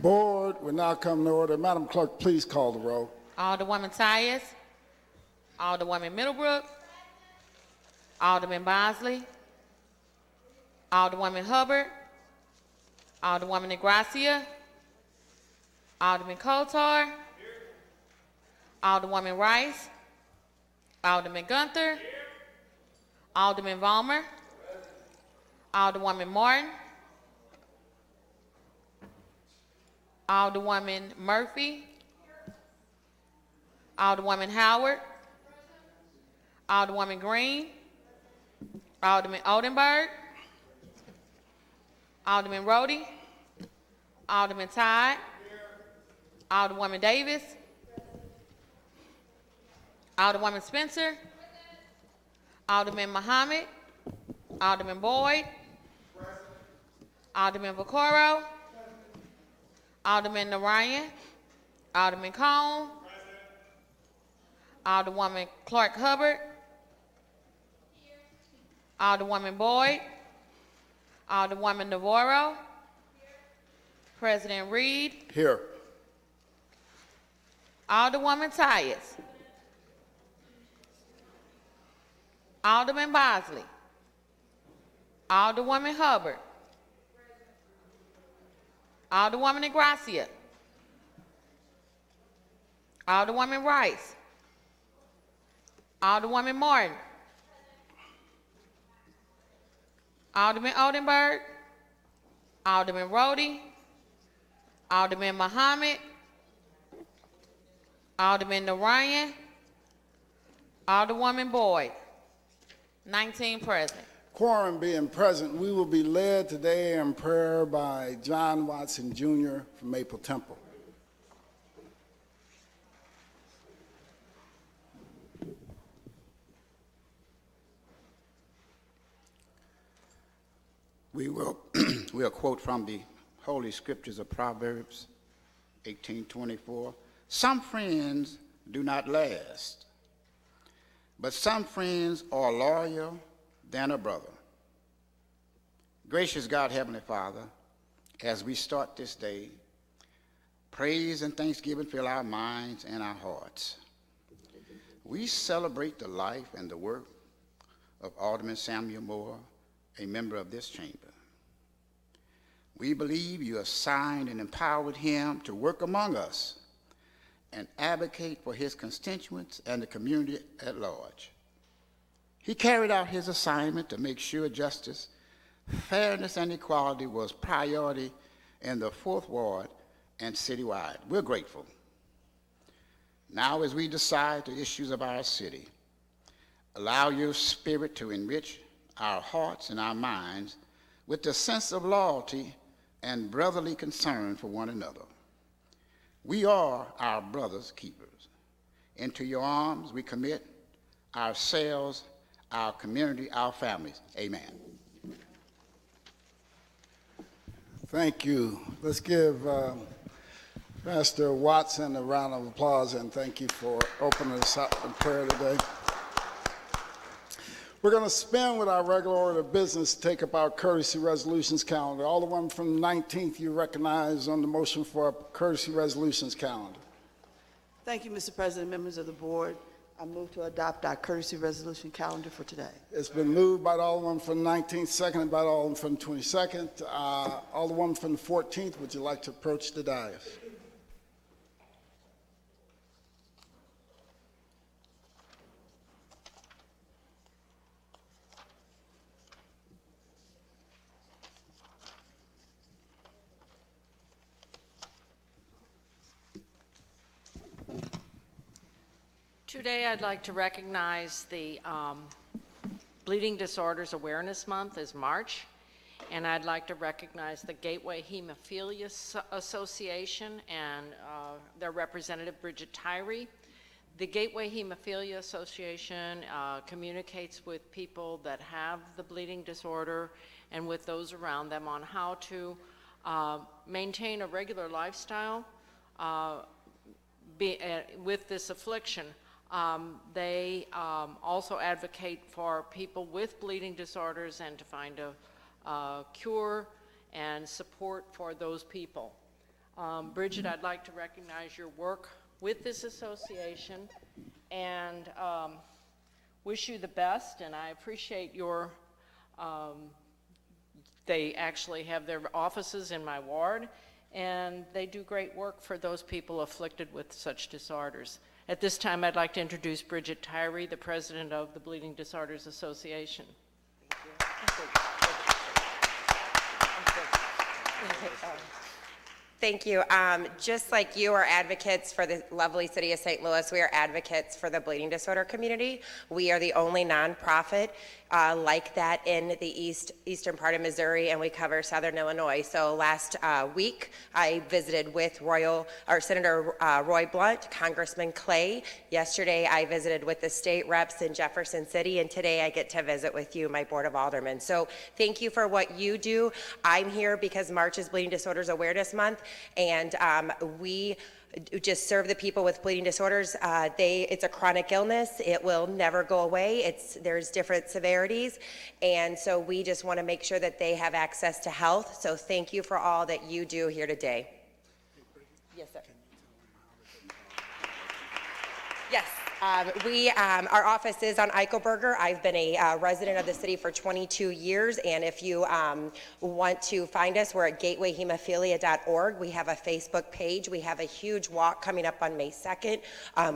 Board will now come to order. Madam Clerk, please call the roll. Alderwoman Tyus. Alderwoman Middlebrook. Alderman Bosley. Alderwoman Hubbard. Alderwoman Negracia. Alderman Kotar. Alderwoman Rice. Alderman Gunther. Alderman Vollmer. Alderwoman Martin. Alderwoman Murphy. Alderwoman Howard. Alderwoman Green. Alderman Oldenburg. Alderman Rhodey. Alderman Todd. Alderwoman Davis. Alderwoman Spencer. Alderman Muhammad. Alderman Boyd. Alderman Vaccaro. Alderman Narayan. Alderman Cone. Alderwoman Clark Hubbard. Alderwoman Boyd. Alderwoman Navarro. President Reed. Here. Alderwoman Tyus. Alderman Bosley. Alderwoman Hubbard. Alderwoman Negracia. Alderwoman Rice. Alderwoman Martin. Alderman Oldenburg. Alderman Rhodey. Alderman Muhammad. Alderman Narayan. Alderwoman Boyd. 19 present. Quorum being present, we will be led today in prayer by John Watson Jr. from Maple Temple. We'll quote from the Holy Scriptures of Proverbs 18:24. Some friends do not last, but some friends are loyal than a brother. Gracious God, Heavenly Father, as we start this day, praise and thanksgiving fill our minds and our hearts. We celebrate the life and the work of Alderman Samuel Moore, a member of this chamber. We believe you assigned and empowered him to work among us and advocate for his constituents and the community at large. He carried out his assignment to make sure justice, fairness, and equality was priority in the Fourth Ward and citywide. We're grateful. Now, as we decide the issues of our city, allow your spirit to enrich our hearts and our minds with the sense of loyalty and brotherly concern for one another. We are our brother's keepers. Into your arms we commit ourselves, our community, our families. Amen. Thank you. Let's give Pastor Watson a round of applause and thank you for opening us up in prayer today. We're going to spin with our regular order of business to take up our courtesy resolutions calendar. All the one from the 19th you recognize on the motion for our courtesy resolutions calendar. Thank you, Mr. President, members of the board. I move to adopt our courtesy resolution calendar for today. It's been moved by the Alderman from the 19th, seconded by the Alderman from the 22nd. Alderman from the 14th, would you like to approach the dais? Today, I'd like to recognize the Bleeding Disorders Awareness Month is March, and I'd like to recognize the Gateway Hemophilia Association and their representative, Bridget Tyree. The Gateway Hemophilia Association communicates with people that have the bleeding disorder and with those around them on how to maintain a regular lifestyle with this affliction. They also advocate for people with bleeding disorders and to find a cure and support for those people. Bridget, I'd like to recognize your work with this association and wish you the best, and I appreciate your, they actually have their offices in my ward, and they do great work for those people afflicted with such disorders. At this time, I'd like to introduce Bridget Tyree, the president of the Bleeding Disorders Association. Thank you. Just like you are advocates for the lovely city of St. Louis, we are advocates for the bleeding disorder community. We are the only nonprofit like that in the eastern part of Missouri, and we cover southern Illinois. So last week, I visited with Senator Roy Blunt, Congressman Clay. Yesterday, I visited with the state reps in Jefferson City, and today I get to visit with you, my Board of Aldermen. So thank you for what you do. I'm here because March is Bleeding Disorders Awareness Month, and we just serve the people with bleeding disorders. It's a chronic illness. It will never go away. There's different severities, and so we just want to make sure that they have access to health. So thank you for all that you do here today. Yes, sir. Yes. Our office is on Eichelberger. I've been a resident of the city for 22 years, and if you want to find us, we're at gatewayhemophilia.org. We have a Facebook page. We have a huge walk coming up on May 2nd.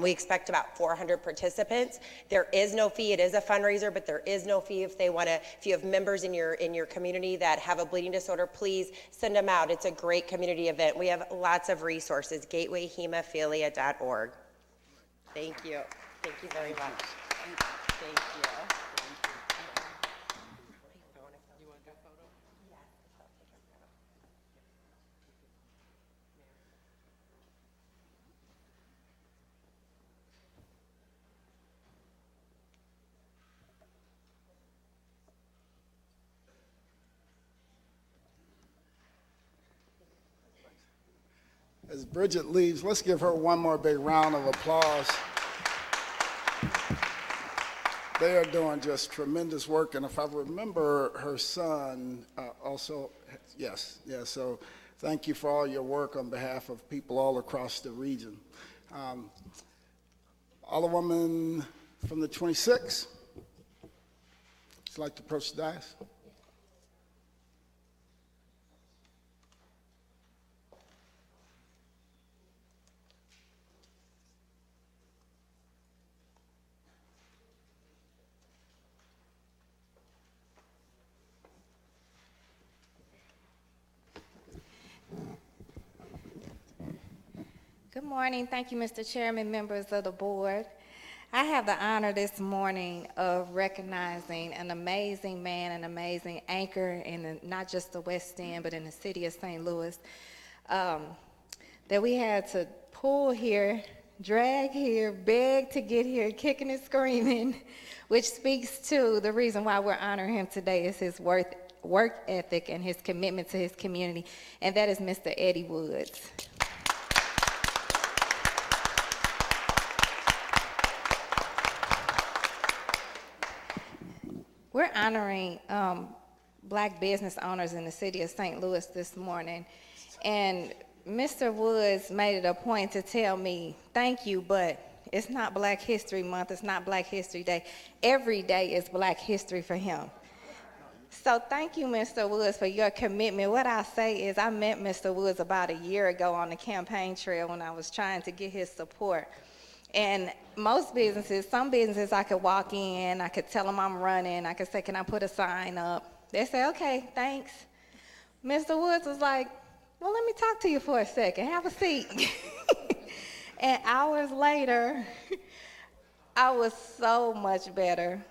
We expect about 400 participants. There is no fee. It is a fundraiser, but there is no fee. If you have members in your community that have a bleeding disorder, please send them out. It's a great community event. We have lots of resources. gatewayhemophilia.org. Thank you. Thank you very much. Thank you. You want to do a photo? As Bridget leaves, let's give her one more big round of applause. They are doing just tremendous work, and if I remember, her son also, yes, so thank you for all your work on behalf of people all across the region. Alderwoman from the 26th, would you like to approach the dais? Good morning. Thank you, Mr. Chairman, members of the board. I have the honor this morning of recognizing an amazing man, an amazing anchor in not just the West End, but in the city of St. Louis, that we had to pull here, drag here, beg to get here, kicking and screaming, which speaks to the reason why we're honoring him today is his work ethic and his commitment to his community, and that is Mr. Eddie Woods. We're honoring Black business owners in the city of St. Louis this morning, and Mr. Woods made it a point to tell me, thank you, but it's not Black History Month, it's not Black History Day. Every day is Black History for him. So thank you, Mr. Woods, for your commitment. What I say is I met Mr. Woods about a year ago on the campaign trail when I was trying to get his support. And most businesses, some businesses I could walk in, I could tell them I'm running, I could say, can I put a sign up? They say, okay, thanks. Mr. Woods was like, well, let me talk to you for a second, have a seat. And hours later, I was so much better.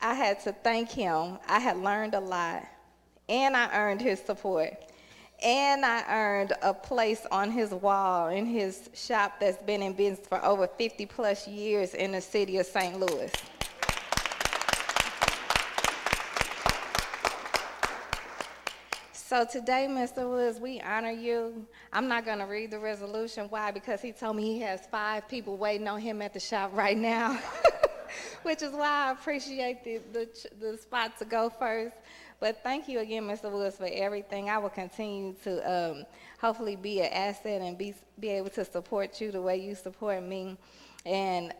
I had to thank him. I had learned a lot, and I earned his support. And I earned a place on his wall in his shop that's been in business for over 50 plus years in the city of St. Louis. So today, Mr. Woods, we honor you. I'm not going to read the resolution. Why? Because he told me he has 5 people waiting on him at the shop right now. which is why I appreciate the spot to go first. But thank you again, Mr. Woods, for everything. I will continue to hopefully be an asset and be able to support you the way you support me. And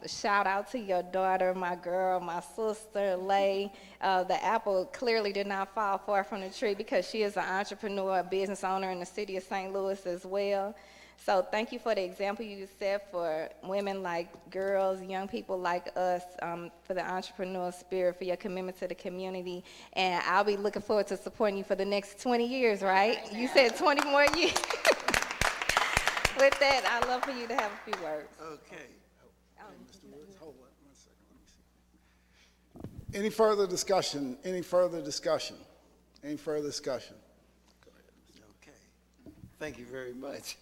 shout out to your daughter, my girl, my sister, Lay. The apple clearly did not fall far from the tree because she is an entrepreneur, a business owner in the city of St. Louis as well. So thank you for the example you set for women like girls, young people like us, for the entrepreneurial spirit, for your commitment to the community. And I'll be looking forward to supporting you for the next 20 years, right? You said 20 more years. With that, I'd love for you to have a few words. Okay. Mr. Woods, hold on 1 second. Let me see. Any further discussion? Any further discussion? Any further discussion? Go ahead, Mr. Okay. Thank you very much.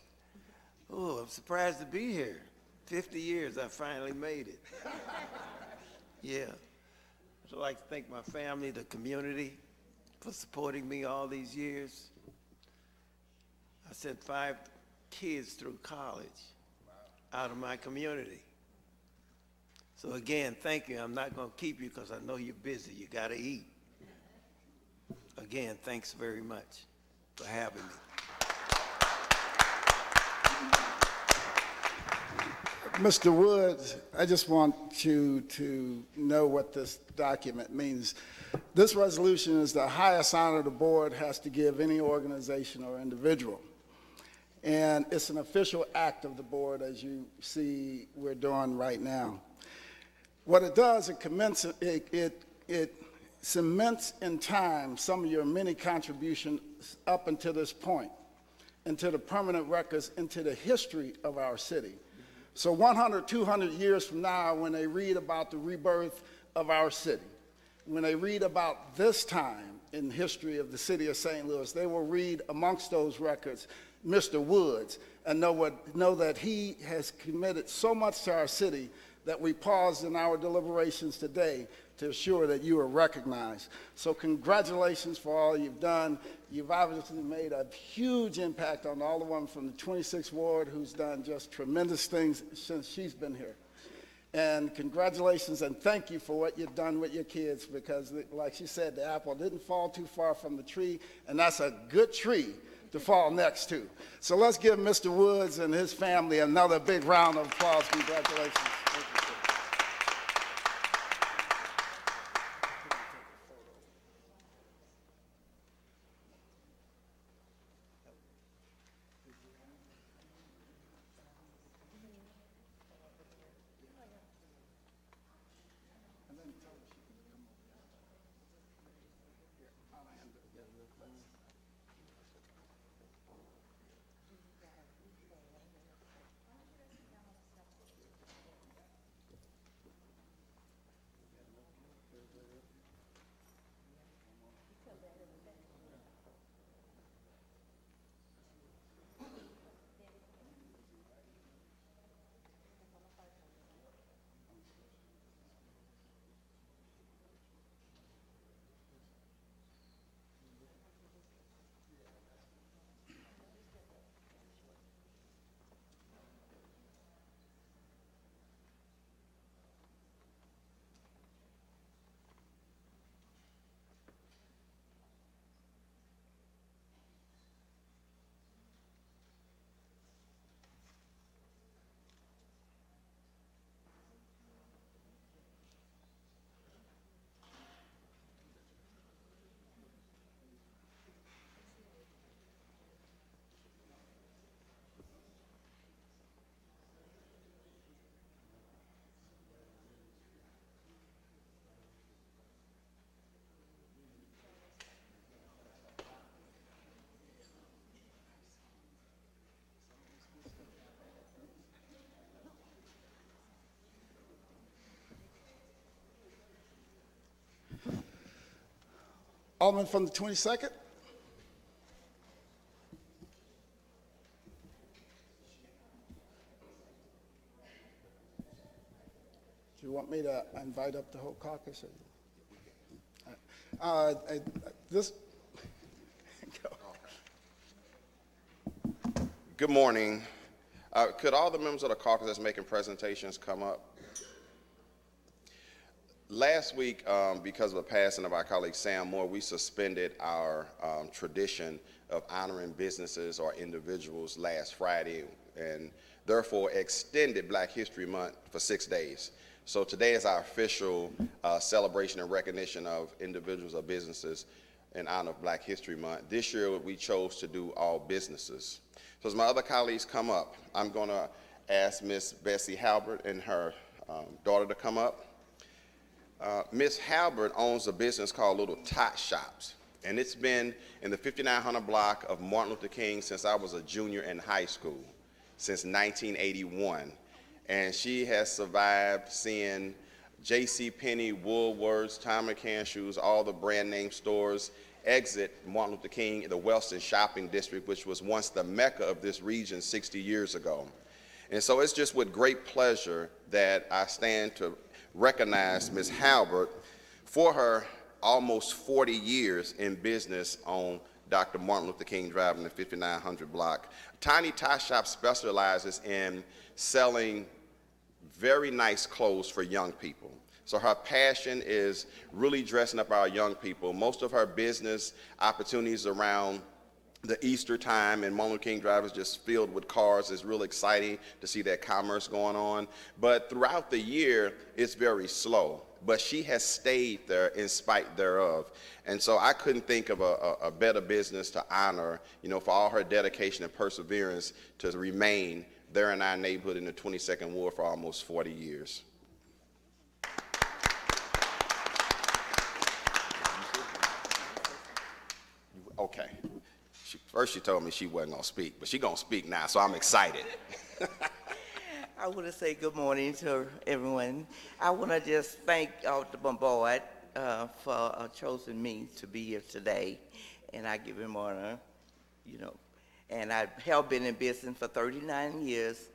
Oh, I'm surprised to be here. 50 years, I finally made it. Yeah. I'd like to thank my family, the community, for supporting me all these years. I sent 5 kids through college out of my community. So again, thank you. I'm not going to keep you because I know you're busy. You got to eat. Again, thanks very much for having me. Mr. Woods, I just want you to know what this document means. This resolution is the highest honor the board has to give any organization or individual. And it's an official act of the board, as you see we're doing right now. What it does, it cements in time some of your many contributions up until this point, into the permanent records, into the history of our city. So 100, 200 years from now, when they read about the rebirth of our city, when they read about this time in history of the city of St. Louis, they will read amongst those records Mr. Woods and know that he has committed so much to our city that we paused in our deliberations today to assure that you are recognized. So congratulations for all you've done. You've obviously made a huge impact on all the ones from the 26th Ward who's done just tremendous things since she's been here. And congratulations and thank you for what you've done with your kids because, like she said, the apple didn't fall too far from the tree, and that's a good tree to fall next to. So let's give Mr. Woods and his family another big round of applause. Congratulations. Thank you, sir. Alderman from the 22nd. Do you want me to invite up the whole caucus? Good morning. Could all the members of the caucus that's making presentations come up? Last week, because of the passing of our colleague Sam Moore, we suspended our tradition of honoring businesses or individuals last Friday, and therefore extended Black History Month for 6 days. So today is our official celebration and recognition of individuals or businesses in honor of Black History Month. This year, we chose to do all businesses. So as my other colleagues come up, I'm going to ask Ms. Bessie Halbert and her daughter to come up. Ms. Halbert owns a business called Little Tot Shops, and it's been in the 5900 block of Martin Luther King since I was a junior in high school, since 1981. And she has survived seeing JCPenney, Woolworths, Tom McCann Shoes, all the brand name stores exit Martin Luther King in the Wellston Shopping District, which was once the mecca of this region 60 years ago. And so it's just with great pleasure that I stand to recognize Ms. Halbert for her almost 40 years in business on Dr. Martin Luther King Drive in the 5900 block. Tiny Tot Shop specializes in selling very nice clothes for young people. So her passion is really dressing up our young people. Most of her business opportunities around the Easter time, and Martin Luther King Drive is just filled with cars. It's real exciting to see that commerce going on. But throughout the year, it's very slow. But she has stayed there in spite thereof. And so I couldn't think of a better business to honor, for all her dedication and perseverance to remain there in our neighborhood in the 22nd Ward for almost 40 years. Okay. First she told me she wasn't going to speak, but she's going to speak now, so I'm excited. I want to say good morning to everyone. I want to just thank Dr. Bombard for choosing me to be here today, and I give him honor, And I have been in business for 39 years.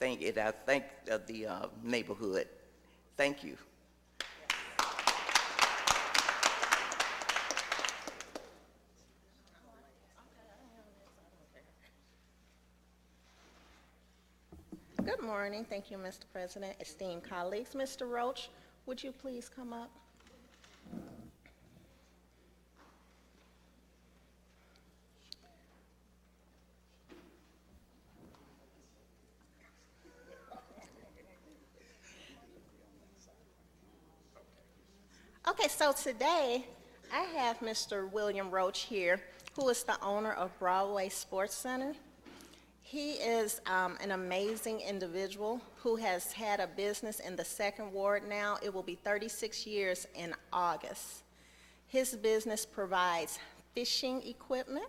I thank the neighborhood. Thank you. Good morning. Thank you, Mr. President. Esteemed colleagues, Mr. Roach, would you please come up? Okay, so today I have Mr. William Roach here, who is the owner of Broadway Sports Center. He is an amazing individual who has had a business in the 2nd Ward now. It will be 36 years in August. His business provides fishing equipment,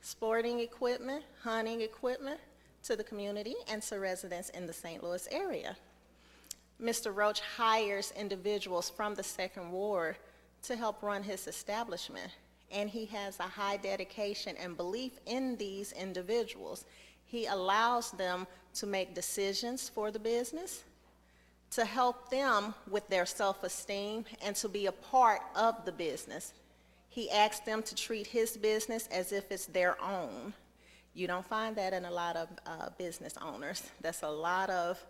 sporting equipment, hunting equipment to the community and to residents in the St. Louis area. Mr. Roach hires individuals from the 2nd Ward to help run his establishment, and he has a high dedication and belief in these individuals. He allows them to make decisions for the business, to help them with their self-esteem, and to be a part of the business. He asks them to treat his business as if it's their own. You don't find that in a lot of business owners. That's a lot of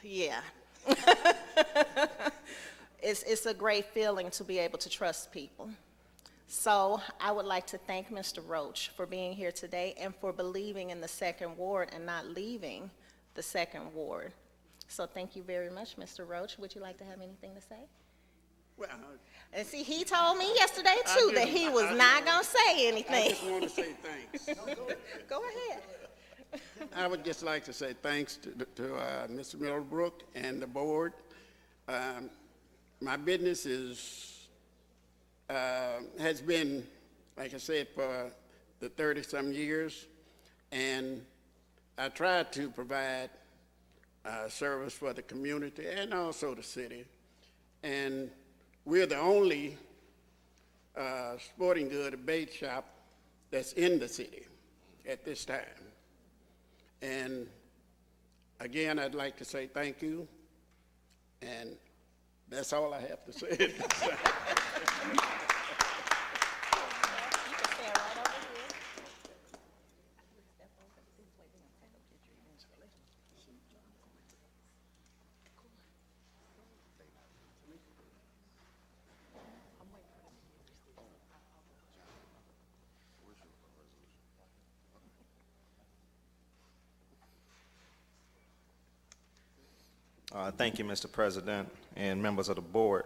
yeah. It's a great feeling to be able to trust people. So I would like to thank Mr. Roach for being here today and for believing in the 2nd Ward and not leaving the 2nd Ward. So thank you very much, Mr. Roach. Would you like to have anything to say? Well, and see, he told me yesterday too that he was not going to say anything. I just want to say thanks. Go ahead. I would just like to say thanks to Mr. Middlebrook and the board. My business has been, like I said, for the 30-some years, and I try to provide service for the community and also the city. And we're the only sporting good bait shop that's in the city at this time. And again, I'd like to say thank you, and that's all I have to say. Thank you, Mr. President and members of the board.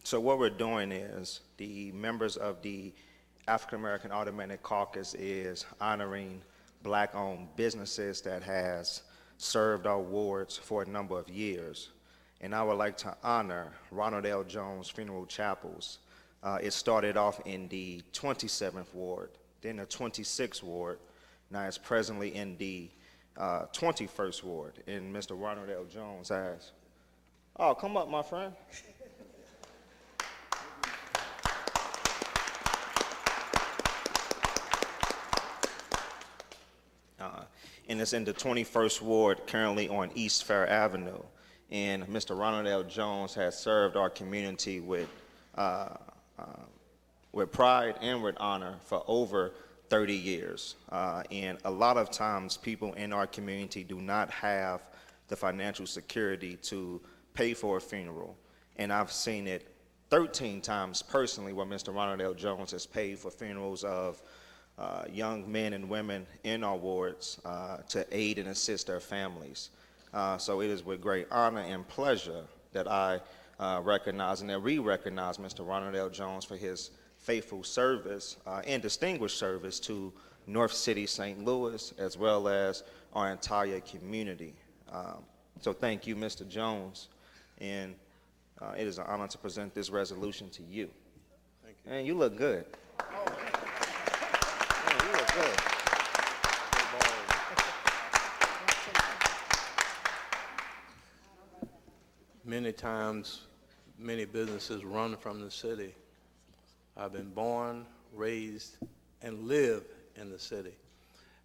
So what we're doing is the members of the African American Aldermanic Caucus is honoring black-owned businesses that has served our wards for a number of years. And I would like to honor Ronald L. Jones Funeral Chapels. It started off in the 27th ward, then the 26th ward. Now it's presently in the 21st ward. And Mr. Ronald L. Jones has, oh, come up, my friend. And it's in the 21st ward, currently on East Fair Avenue. And Mr. Ronald L. Jones has served our community with pride and with honor for over 30 years. And a lot of times people in our community do not have the financial security to pay for a funeral. And I've seen it 13 times personally where Mr. Ronald L. Jones has paid for funerals of young men and women in our wards to aid and assist their families. So it is with great honor and pleasure that I recognize and that we recognize Mr. Ronald L. Jones for his faithful service and distinguished service to North City, St. Louis, as well as our entire community. So thank you, Mr. Jones, and it is an honor to present this resolution to you. Thank you. And you look good. Good. Many times, many businesses run from the city. I've been born, raised, and live in the city.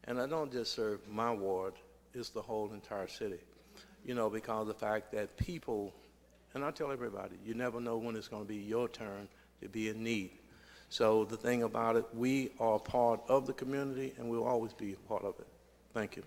And I don't just serve my ward, it's the whole entire city. You know, because of the fact that people, and I tell everybody, you never know when it's going to be your turn to be in need. So the thing about it, we are part of the community, and we'll always be a part of it. Thank you.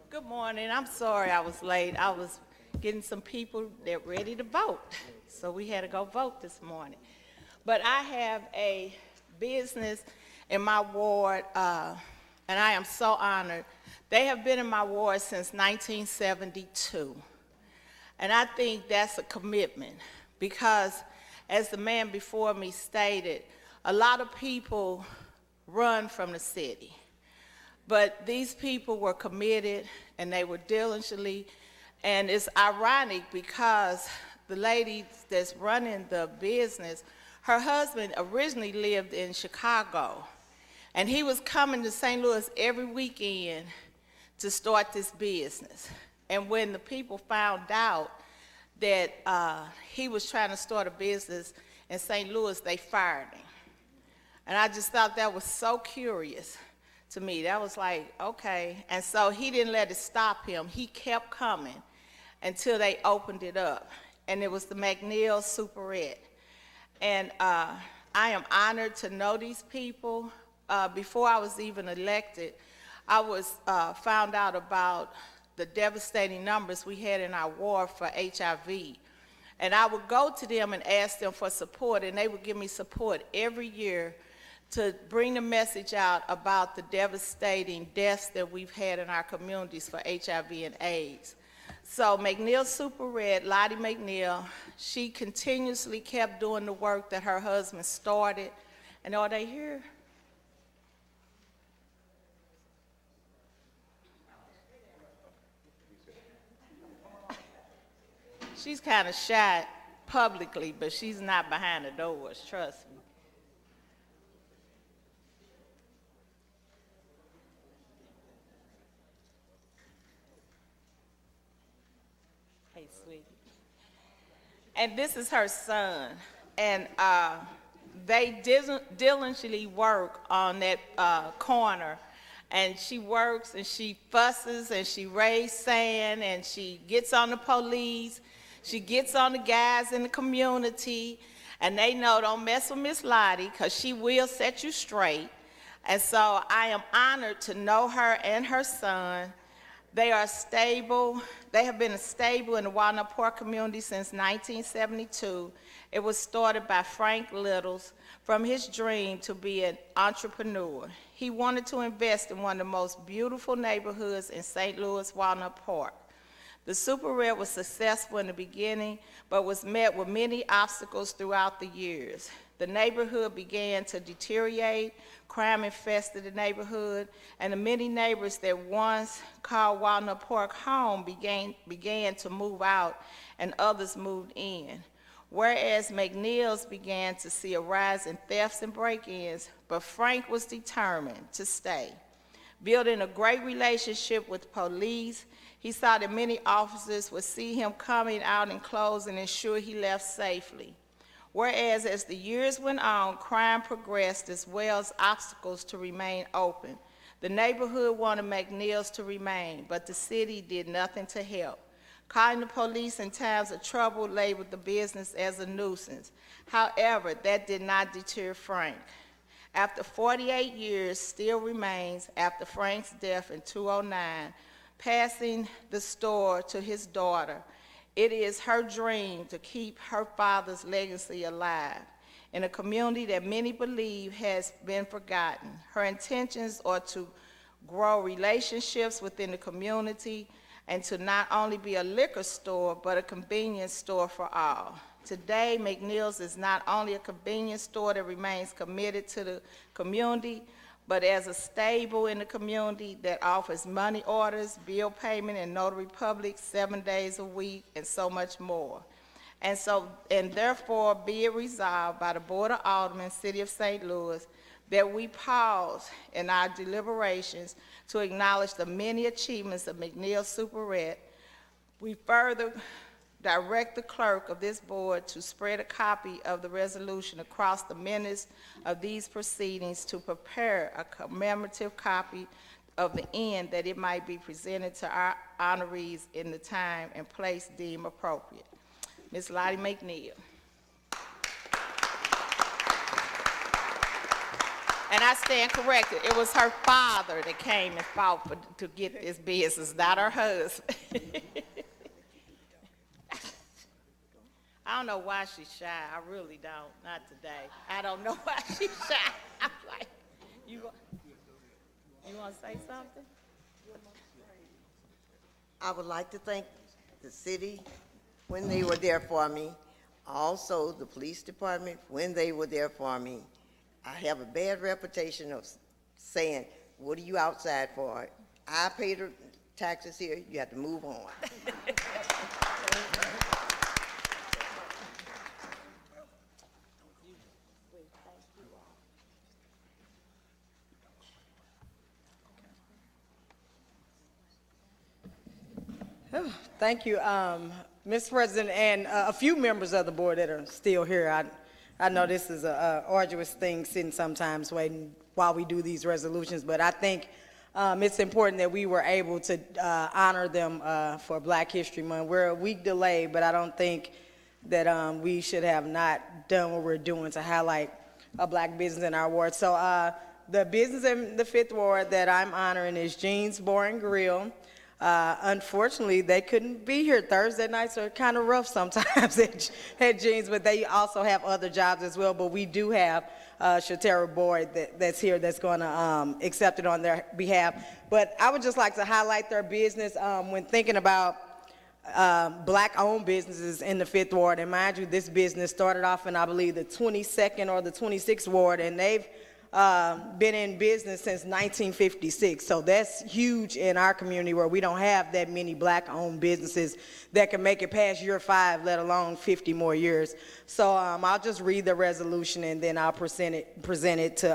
Good morning. I'm sorry I was late. I was getting some people that ready to vote, so we had to go vote this morning. But I have a business in my ward, and I am so honored. They have been in my ward since 1972. And I think that's a commitment because, as the man before me stated, a lot of people run from the city. But these people were committed and they were diligently, and it's ironic because the lady that's running the business, her husband originally lived in Chicago, and he was coming to St. Louis every weekend to start this business. And when the people found out that he was trying to start a business in St. Louis, they fired him. And I just thought that was so curious to me. That was like, okay. And so he didn't let it stop him. He kept coming until they opened it up. And it was the McNeil Superette. And I am honored to know these people. Before I was even elected, I was found out about the devastating numbers we had in our ward for HIV. And I would go to them and ask them for support, and they would give me support every year to bring the message out about the devastating deaths that we've had in our communities for HIV and AIDS. So McNeil Superette, Lottie McNeil, she continuously kept doing the work that her husband started. And are they here? She's kind of shy publicly, but she's not behind the doors, trust me. Hey, sweetie. And this is her son. And they diligently work on that corner. And she works and she fusses and she raises sand and she gets on the police. She gets on the guys in the community, and they know don't mess with Miss Lottie because she will set you straight. And so I am honored to know her and her son, They are stable. They have been stable in the Walnut Park community since 1972. It was started by Frank Littles from his dream to be an entrepreneur. He wanted to invest in one of the most beautiful neighborhoods in St. Louis, Walnut Park. The Super Red was successful in the beginning, but was met with many obstacles throughout the years. The neighborhood began to deteriorate, crime infested the neighborhood, and the many neighbors that once called Walnut Park home began to move out, and others moved in. Whereas McNeil's began to see a rise in thefts and break-ins, but Frank was determined to stay. Building a great relationship with police, he saw that many officers would see him coming out in clothes and ensure he left safely. Whereas as the years went on, crime progressed as well as obstacles to remain open. The neighborhood wanted McNeil's to remain, but the city did nothing to help. Calling the police in times of trouble labeled the business as a nuisance. However, that did not deter Frank. After 48 years, still remains after Frank's death in 2009, passing the store to his daughter. It is her dream to keep her father's legacy alive in a community that many believe has been forgotten. Her intentions are to grow relationships within the community and to not only be a liquor store, but a convenience store for all. Today, McNeil's is not only a convenience store that remains committed to the community, but as a stable in the community that offers money orders, bill payment, and notary public 7 days a week, and so much more. And therefore, be it resolved by the Board of Aldermen, City of St. Louis, that we pause in our deliberations to acknowledge the many achievements of McNeil Super Red. We further direct the clerk of this board to spread a copy of the resolution across the minutes of these proceedings to prepare a commemorative copy of the end that it might be presented to our honorees in the time and place deemed appropriate. Ms. Lottie McNeil. And I stand corrected. It was her father that came and fought to get this business, not her husband. I don't know why she's shy. I really don't. Not today. I don't know why she's shy. I'm like, you want to say something? I would like to thank the city when they were there for me, also the police department when they were there for me. I have a bad reputation of saying, what are you outside for? I pay the taxes here, you have to move on. Thank you, Mr. President, and a few members of the board that are still here. I know this is an arduous thing, sitting sometimes waiting while we do these resolutions, but I think it's important that we were able to honor them for Black History Month. We're a week delayed, but I don't think that we should have not done what we're doing to highlight a Black business in our ward. So the business in the 5th Ward that I'm honoring is Jean's Bar and Grill. Unfortunately, they couldn't be here. Thursday nights are kind of rough sometimes at Jean's, but they also have other jobs as well. But we do have Shatera Boyd that's here that's going to accept it on their behalf. But I would just like to highlight their business when thinking about Black-owned businesses in the 5th Ward. And mind you, this business started off in, I believe, the 22nd or the 26th Ward, and they've been in business since 1956. So that's huge in our community where we don't have that many Black-owned businesses that can make it past year 5, let alone 50 more years. So I'll just read the resolution and then I'll present it to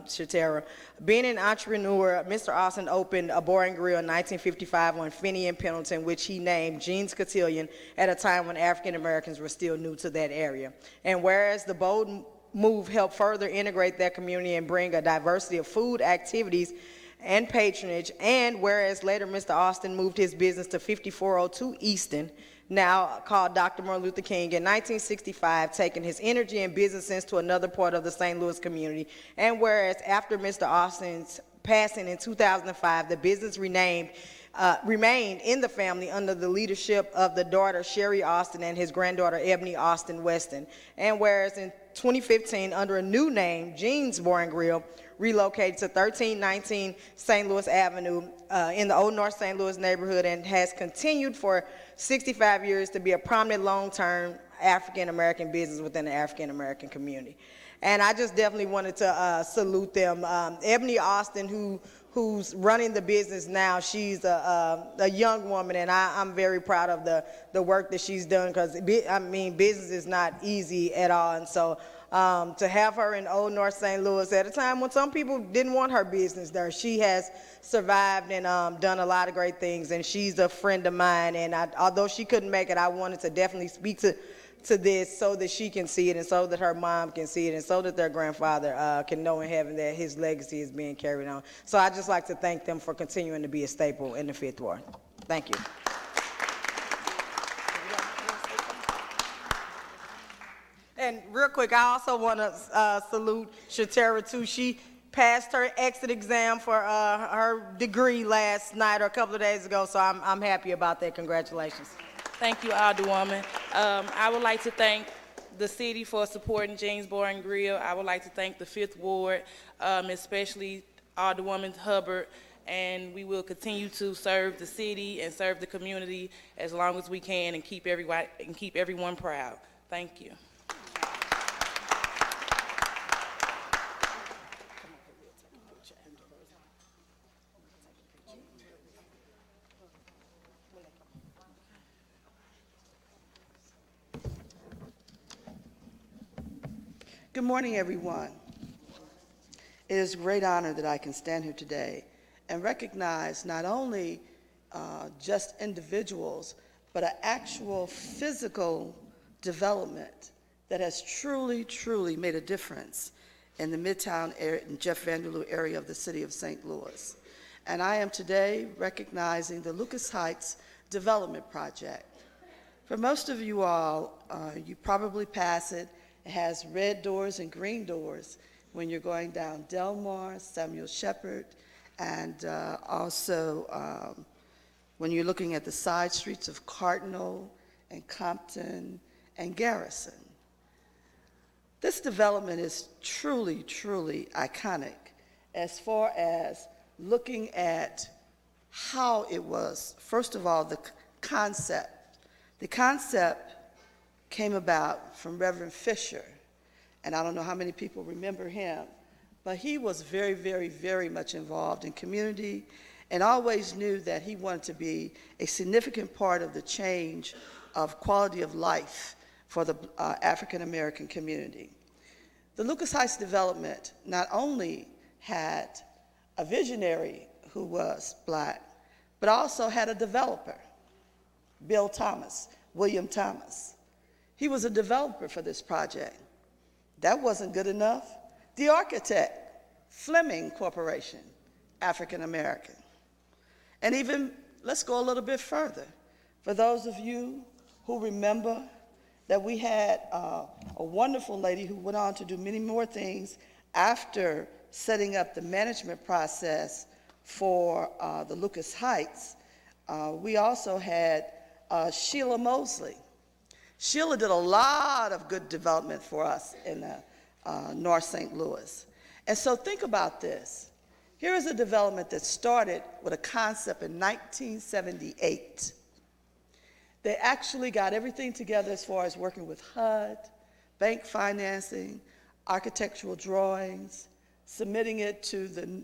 Shatera. Being an entrepreneur, Mr. Austin opened a bar and grill in 1955 on Finney and Pendleton, which he named Jean's Cotillion at a time when African Americans were still new to that area. And whereas the bold move helped further integrate that community and bring a diversity of food, activities, and patronage. And whereas later Mr. Austin moved his business to 5402 Easton, now called Dr. Martin Luther King, in 1965, taking his energy and business sense to another part of the St. Louis community. And whereas after Mr. Austin's passing in 2005, the business renamed remained in the family under the leadership of the daughter Sherry Austin and his granddaughter Ebony Austin Weston. And whereas in 2015, under a new name, Jean's Bar and Grill relocated to 1319 St. Louis Avenue in the Old North St. Louis neighborhood and has continued for 65 years to be a prominent long-term African-American business within the African-American community. And I just definitely wanted to salute them. Ebony Austin, who's running the business now, she's a young woman, and I'm very proud of the work that she's done, because, I mean, business is not easy at all. And so to have her in Old North St. Louis at a time when some people didn't want her business there, she has survived and done a lot of great things, and she's a friend of mine. And although she couldn't make it, I wanted to definitely speak to this so that she can see it, and so that her mom can see it, and so that their grandfather can know in heaven that his legacy is being carried on. So I'd just like to thank them for continuing to be a staple in the Fifth Ward. Thank you. And real quick, I also want to salute Shatera too. She passed her exit exam for her degree last night or a couple of days ago, so I'm happy about that. Congratulations. Thank you, Alderwoman. I would like to thank the city for supporting Jean's Bar and Grill. I would like to thank the Fifth Ward, especially Alderwoman Hubbard, and we will continue to serve the city and serve the community as long as we can and keep everyone proud. Thank you. Good morning, everyone. It is a great honor that I can stand here today and recognize not only just individuals, but an actual physical development that has truly, truly made a difference in the Midtown area, in Jeff Vanderloo area of the city of St. Louis. And I am today recognizing the Lucas Heights Development Project. For most of you all, you probably pass it. It has red doors and green doors when you're going down Delmar, Samuel Shepherd, and also when you're looking at the side streets of Cardinal and Compton and Garrison. This development is truly, truly iconic as far as looking at how it was. First of all, the concept. The concept came about from Reverend Fisher, and I don't know how many people remember him, but he was very, very, very much involved in community and always knew that he wanted to be a significant part of the change of quality of life for the African American community. The Lucas Heights development not only had a visionary who was black, but also had a developer, Bill Thomas, William Thomas. He was a developer for this project. That wasn't good enough. The architect, Fleming Corporation, African American. And even, let's go a little bit further. For those of you who remember that we had a wonderful lady who went on to do many more things after setting up the management process for the Lucas Heights, we also had Sheila Mosley. Sheila did a lot of good development for us in North St. Louis. And so think about this. Here is a development that started with a concept in 1978. They actually got everything together as far as working with HUD, bank financing, architectural drawings, submitting it to the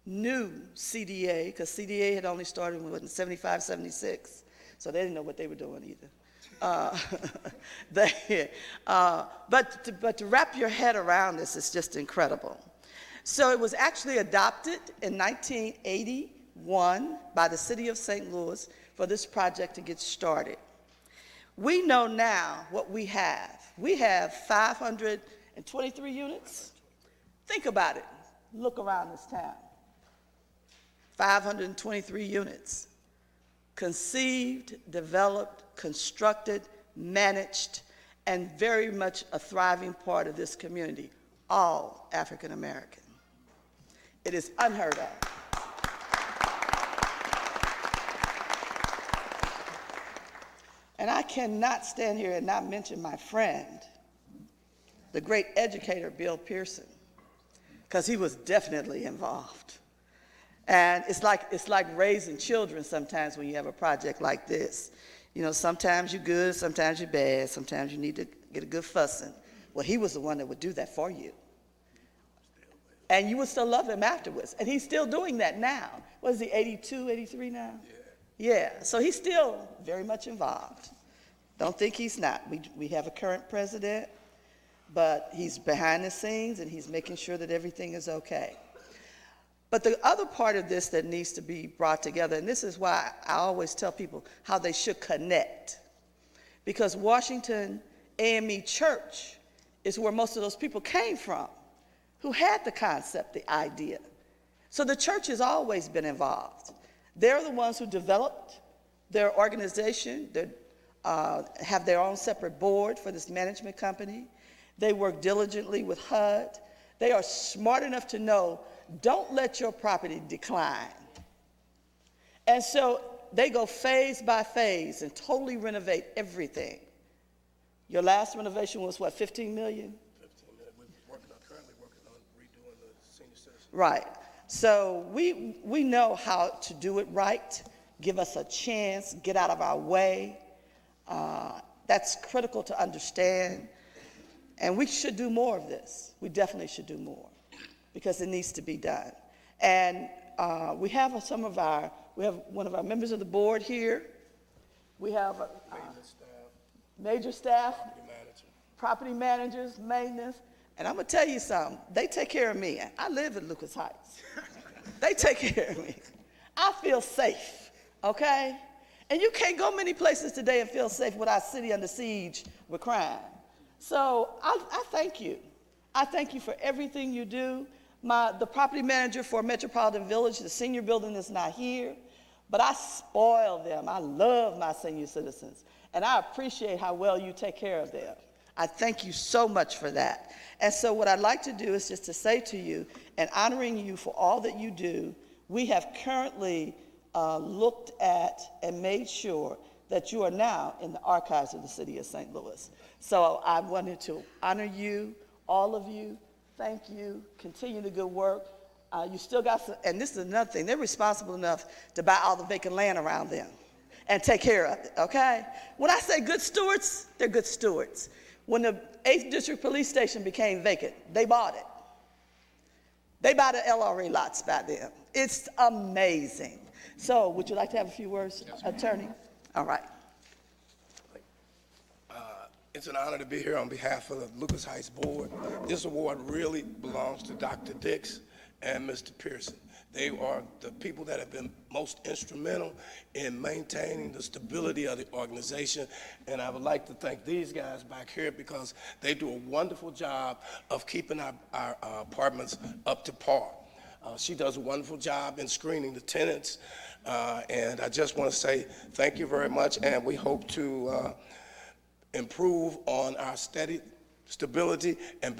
new CDA, because CDA had only started in 75, 76, so they didn't know what they were doing either. But to wrap your head around this is just incredible. So it was actually adopted in 1981 by the city of St. Louis for this project to get started. We know now what we have. We have 523 units. Think about it. Look around this town. 523 units. Conceived, developed, constructed, managed, and very much a thriving part of this community, all African American. It is unheard of. And I cannot stand here and not mention my friend, the great educator, Bill Pearson, because he was definitely involved. And it's like raising children sometimes when you have a project like this. You know, sometimes you're good, sometimes you're bad, sometimes you need to get a good fussing. Well, he was the one that would do that for you. And you would still love him afterwards. And he's still doing that now. What is he, 82, 83 now? Yeah, so he's still very much involved. Don't think he's not. We have a current president, but he's behind the scenes and he's making sure that everything is okay. But the other part of this that needs to be brought together, and this is why I always tell people how they should connect, because Washington AME Church is where most of those people came from, who had the concept, the idea. So the church has always been involved. They're the ones who developed their organization. They have their own separate board for this management company. They work diligently with HUD. They are smart enough to know, don't let your property decline. And so they go phase by phase and totally renovate everything. Your last renovation was what, 15 million? 15 million. We're currently working on redoing the senior citizen. Right. So we know how to do it right. Give us a chance, get out of our way. That's critical to understand. And we should do more of this. We definitely should do more because it needs to be done. And we have one of our members of the board here. We have major staff, property managers, maintenance. And I'm gonna tell you something, they take care of me. I live in Lucas Heights. They take care of me. I feel safe, okay? And you can't go many places today and feel safe with our city under siege with crime. So I thank you. I thank you for everything you do. The property manager for Metropolitan Village, the senior building is not here, but I spoil them. I love my senior citizens, and I appreciate how well you take care of them. I thank you so much for that. And so what I'd like to do is just to say to you, and honoring you for all that you do, we have currently looked at and made sure that you are now in the archives of the city of St. Louis. So I wanted to honor you, all of you. Thank you. Continue the good work. You still got some, and this is another thing, they're responsible enough to buy all the vacant land around them and take care of it, okay? When I say good stewards, they're good stewards. When the 8th District Police Station became vacant, they bought it. They buy the LRA lots by them. It's amazing. So would you like to have a few words, Attorney? All right. It's an honor to be here on behalf of the Lucas Heights Board. This award really belongs to Dr. Dix and Mr. Pearson. They are the people that have been most instrumental in maintaining the stability of the organization, and I would like to thank these guys back here because they do a wonderful job of keeping our apartments up to par. She does a wonderful job in screening the tenants, and I just want to say thank you very much, and we hope to improve on our steady stability and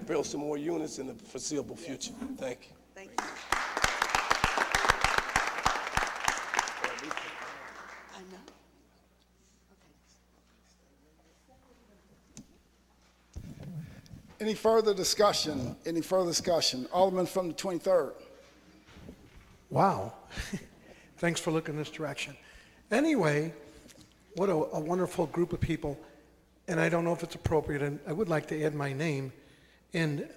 build some more units in the foreseeable future. Thank you. Thank you. Any further discussion? Any further discussion? Alderman from the 23rd. Wow. Thanks for looking this direction. Anyway, what a wonderful group of people. And I don't know if it's appropriate, and I would like to add my name. And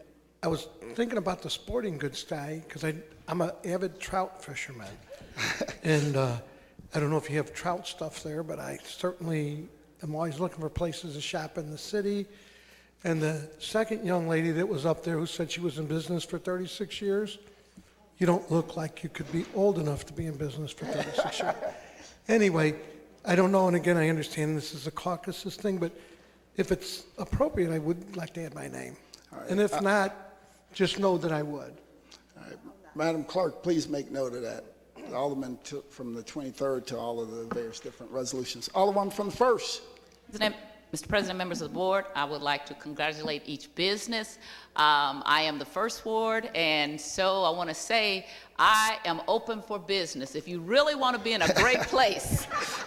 I was thinking about the sporting goods guy, because I'm an avid trout fisherman. And I don't know if you have trout stuff there, but I certainly am always looking for places to shop in the city. And the second young lady that was up there who said she was in business for 36 years, you don't look like you could be old enough to be in business for 36 years. Anyway, I don't know, and again, I understand this is a caucuses thing, but if it's appropriate, I would like to add my name. Right. And if not, just know that I would. All right. Madam Clerk, please make note of that. The Alderman from the 23rd to all of the various different resolutions. Alderman from the 1st. Mr. President, members of the board, I would like to congratulate each business. I am the first ward, and so I want to say I am open for business. If you really want to be in a great place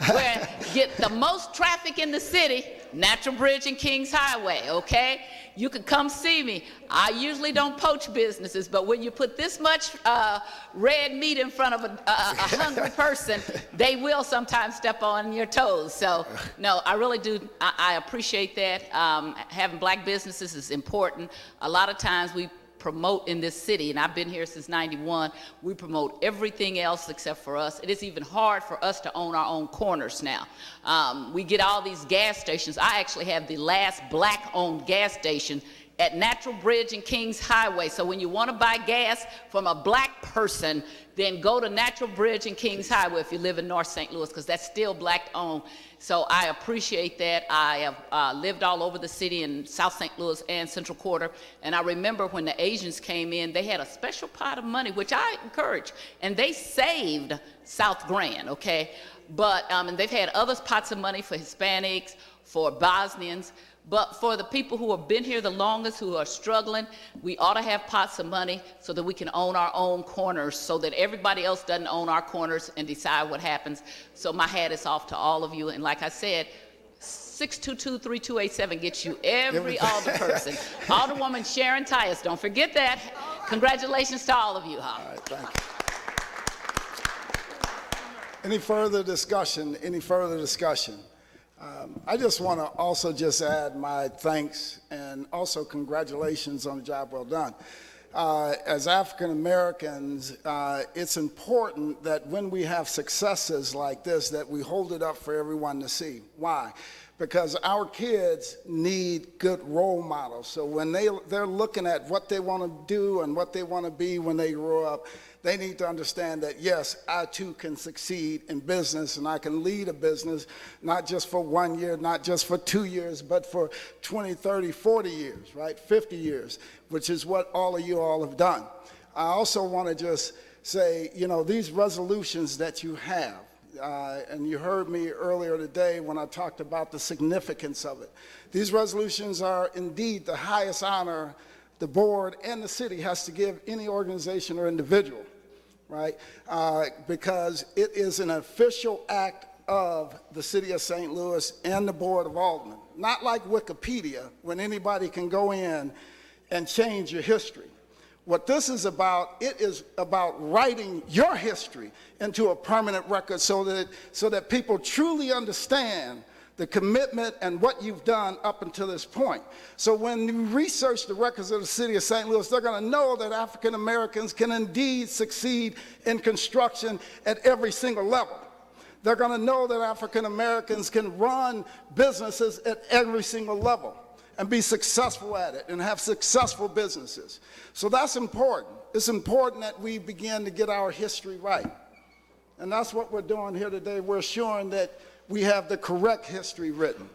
where get the most traffic in the city, Natural Bridge and Kings Highway, okay? You can come see me. I usually don't poach businesses, but when you put this much red meat in front of a hungry person, they will sometimes step on your toes. So, no, I really do. I appreciate that. Having black businesses is important. A lot of times we promote in this city, and I've been here since '91, we promote everything else except for us. It is even hard for us to own our own corners now. We get all these gas stations. I actually have the last black-owned gas station at Natural Bridge and Kings Highway. So when you want to buy gas from a black person, then go to Natural Bridge and Kings Highway if you live in North St. Louis, because that's still black-owned. So I appreciate that. I have lived all over the city in South St. Louis and Central Quarter, and I remember when the Asians came in, they had a special pot of money, which I encourage, and they saved South Grand, okay? But, and they've had other pots of money for Hispanics, for Bosnians, but for the people who have been here the longest, who are struggling, we ought to have pots of money so that we can own our own corners, so that everybody else doesn't own our corners and decide what happens. So my hat is off to all of you. And like I said, 622-3287 gets you every alderperson. Alderwoman Sharon Tyus, don't forget that. Congratulations to all of you. All right, thank you. Any further discussion? Any further discussion? I just want to also just add my thanks and also congratulations on the job well done. As African Americans, it's important that when we have successes like this, that we hold it up for everyone to see. Why? Because our kids need good role models. So when they're looking at what they want to do and what they want to be when they grow up, they need to understand that, yes, I too can succeed in business, and I can lead a business, not just for 1 year, not just for 2 years, but for 20, 30, 40 years, right? 50 years, which is what all of you all have done. I also want to just say, you know, these resolutions that you have, and you heard me earlier today when I talked about the significance of it. These resolutions are indeed the highest honor the board and the city has to give any organization or individual, right? Because it is an official act of the city of St. Louis and the Board of Aldermen. Not like Wikipedia, when anybody can go in and change your history. What this is about, it is about writing your history into a permanent record so that people truly understand the commitment and what you've done up until this point. So when you research the records of the city of St. Louis, they're going to know that African Americans can indeed succeed in construction at every single level. They're going to know that African Americans can run businesses at every single level and be successful at it and have successful businesses. So that's important. It's important that we begin to get our history right. And that's what we're doing here today. We're assuring that we have the correct history written.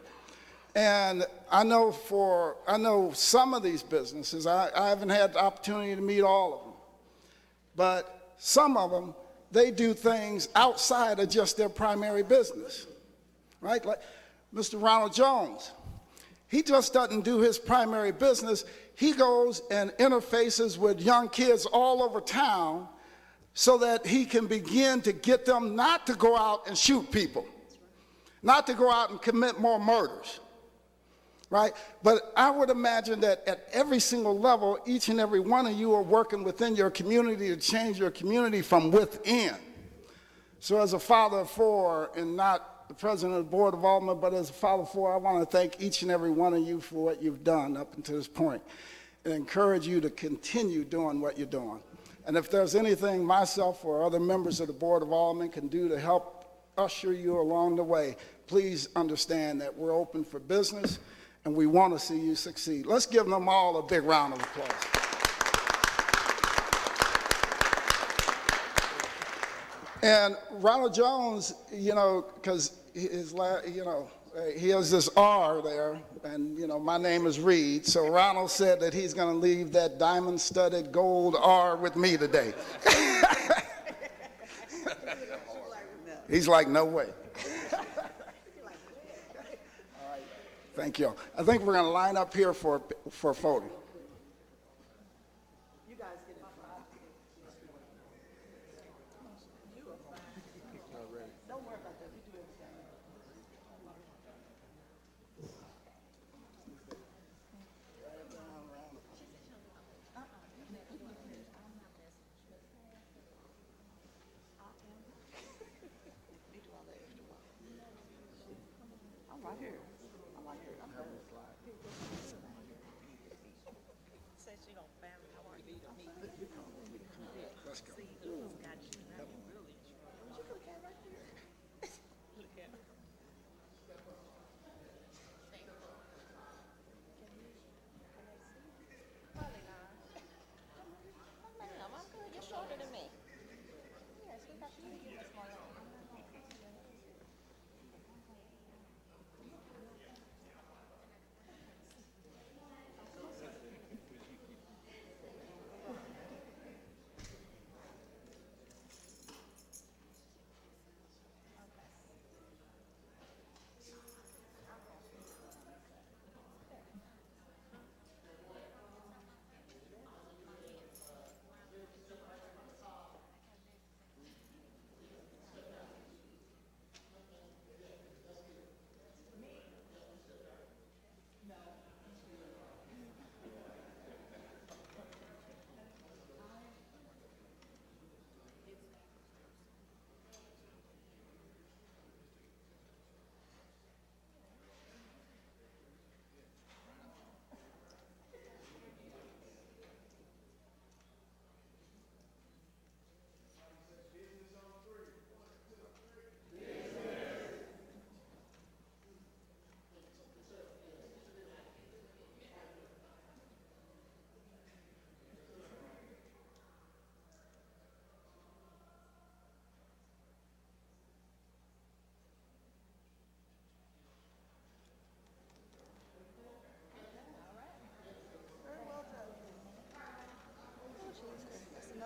And I know some of these businesses, I haven't had the opportunity to meet all of them, but some of them, they do things outside of just their primary business, right? Like Mr. Ronald Jones, he just doesn't do his primary business. He goes and interfaces with young kids all over town so that he can begin to get them not to go out and shoot people, not to go out and commit more murders, right? But I would imagine that at every single level, each and every one of you are working within your community to change your community from within. So as a father of four, and not the president of the Board of Aldermen, but as a father of four, I want to thank each and every one of you for what you've done up until this point and encourage you to continue doing what you're doing. And if there's anything myself or other members of the Board of Aldermen can do to help usher you along the way, please understand that we're open for business and we want to see you succeed. Let's give them all a big round of applause. And Ronald Jones, you know, because he has this R there, and you know, my name is Reed, so Ronald said that he's going to leave that diamond-studded gold R with me today. He's like, no way. All right. Thank you. I think we're going to line up here for photo. Let's go. You're shorter than me. Yes, we got you.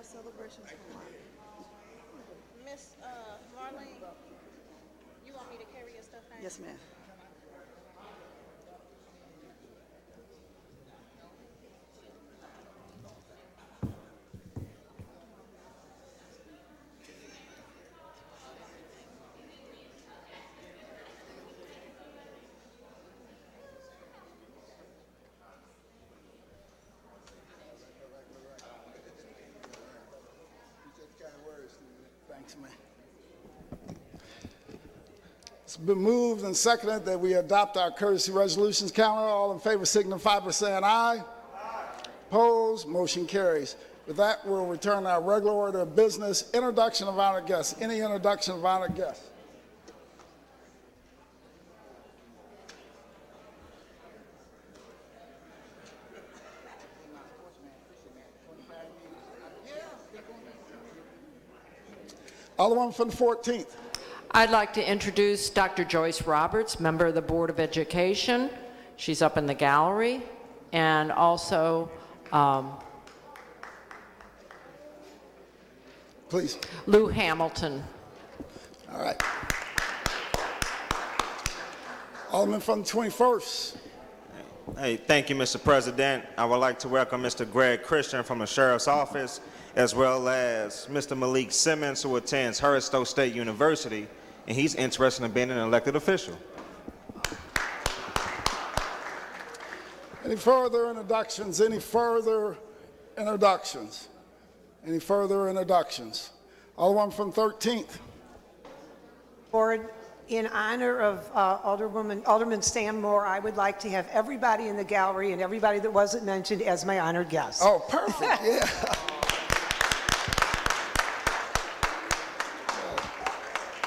Celebrations for mine. Miss Marlene, you want me to carry your stuff out? Yes, ma'am. Thanks, man. It's been moved and seconded that we adopt our courtesy resolutions calendar. All in favor signify by saying aye. Aye. Opposed? Motion carries. With that, we'll return to our regular order of business. Introduction of honored guests. Any introduction of honored guests? Alderman from the 14th. I'd like to introduce Dr. Joyce Roberts, member of the Board of Education. She's up in the gallery. And also, please. Lou Hamilton. All right. Alderman from the 21st. Hey, thank you, Mr. President. I would like to welcome Mr. Greg Christian from the Sheriff's Office, as well as Mr. Malik Simmons, who attends Hurristow State University, and he's interested in being an elected official. Any further introductions? Any further introductions? Any further introductions? Alderman from 13th. Board, in honor of Alderman Sam Moore, I would like to have everybody in the gallery and everybody that wasn't mentioned as my honored guests. Oh, perfect, yeah.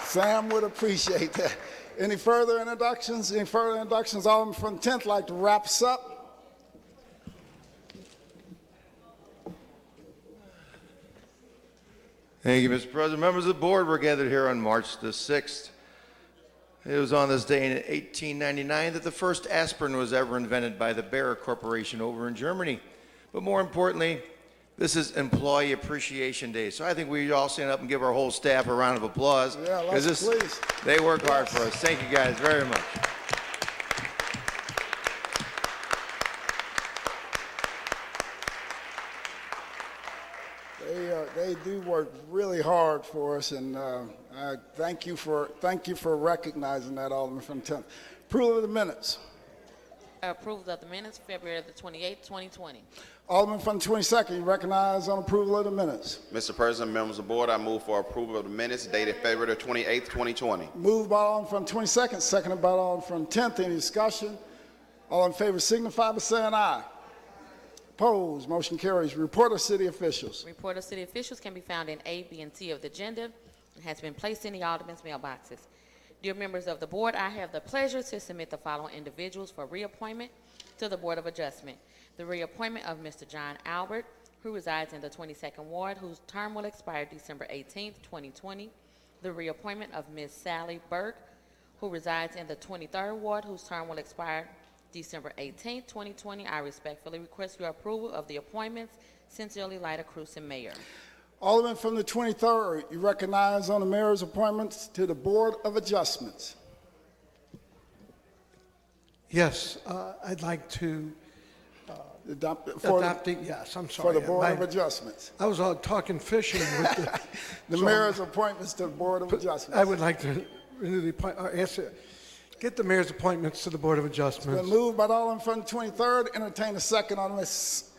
Sam would appreciate that. Any further introductions? Any further introductions? Alderman from 10th like to wrap us up. Thank you, Mr. President. Members of the board, we're gathered here on March the 6th. It was on this day in 1899 that the first aspirin was ever invented by the Bayer Corporation over in Germany. But more importantly, this is Employee Appreciation Day. So I think we all stand up and give our whole staff a round of applause. Yeah, let's please. They work hard for us. Thank you guys very much. They do work really hard for us, and I thank you for recognizing that, Alderman from the 10th. Approval of the minutes. Approval of the minutes, February the 28th, 2020. Alderman from the 22nd, you recognize on approval of the minutes. Mr. President, members of the board, I move for approval of the minutes dated February the 28th, 2020. Moved by Alderman from the 22nd, seconded by Alderman from the 10th. Any discussion? All in favor signify by saying aye. Opposed, motion carries. Report of city officials. Report of city officials can be found in A, B, and C of the agenda and has been placed in the alderman's mailboxes. Dear members of the board, I have the pleasure to submit the following individuals for reappointment to the Board of Adjustment. The reappointment of Mr. John Albert, who resides in the 22nd Ward, whose term will expire December 18th, 2020. The reappointment of Ms. Sally Burke, who resides in the 23rd Ward, whose term will expire December 18th, 2020. I respectfully request your approval of the appointments. Sincerely, Lyda Cruzen, Mayor. Alderman from the 23rd, you recognize on the mayor's appointments to the Board of Adjustments. Yes, I'd like to adopt yes, I'm sorry. For the Board of Adjustments. I was out fishing with the mayor's appointments to the Board of Adjustments. I would like to renew the appointment, get the mayor's appointments to the Board of Adjustments. It's been moved by the Alderman from the 23rd. Entertain a second on this.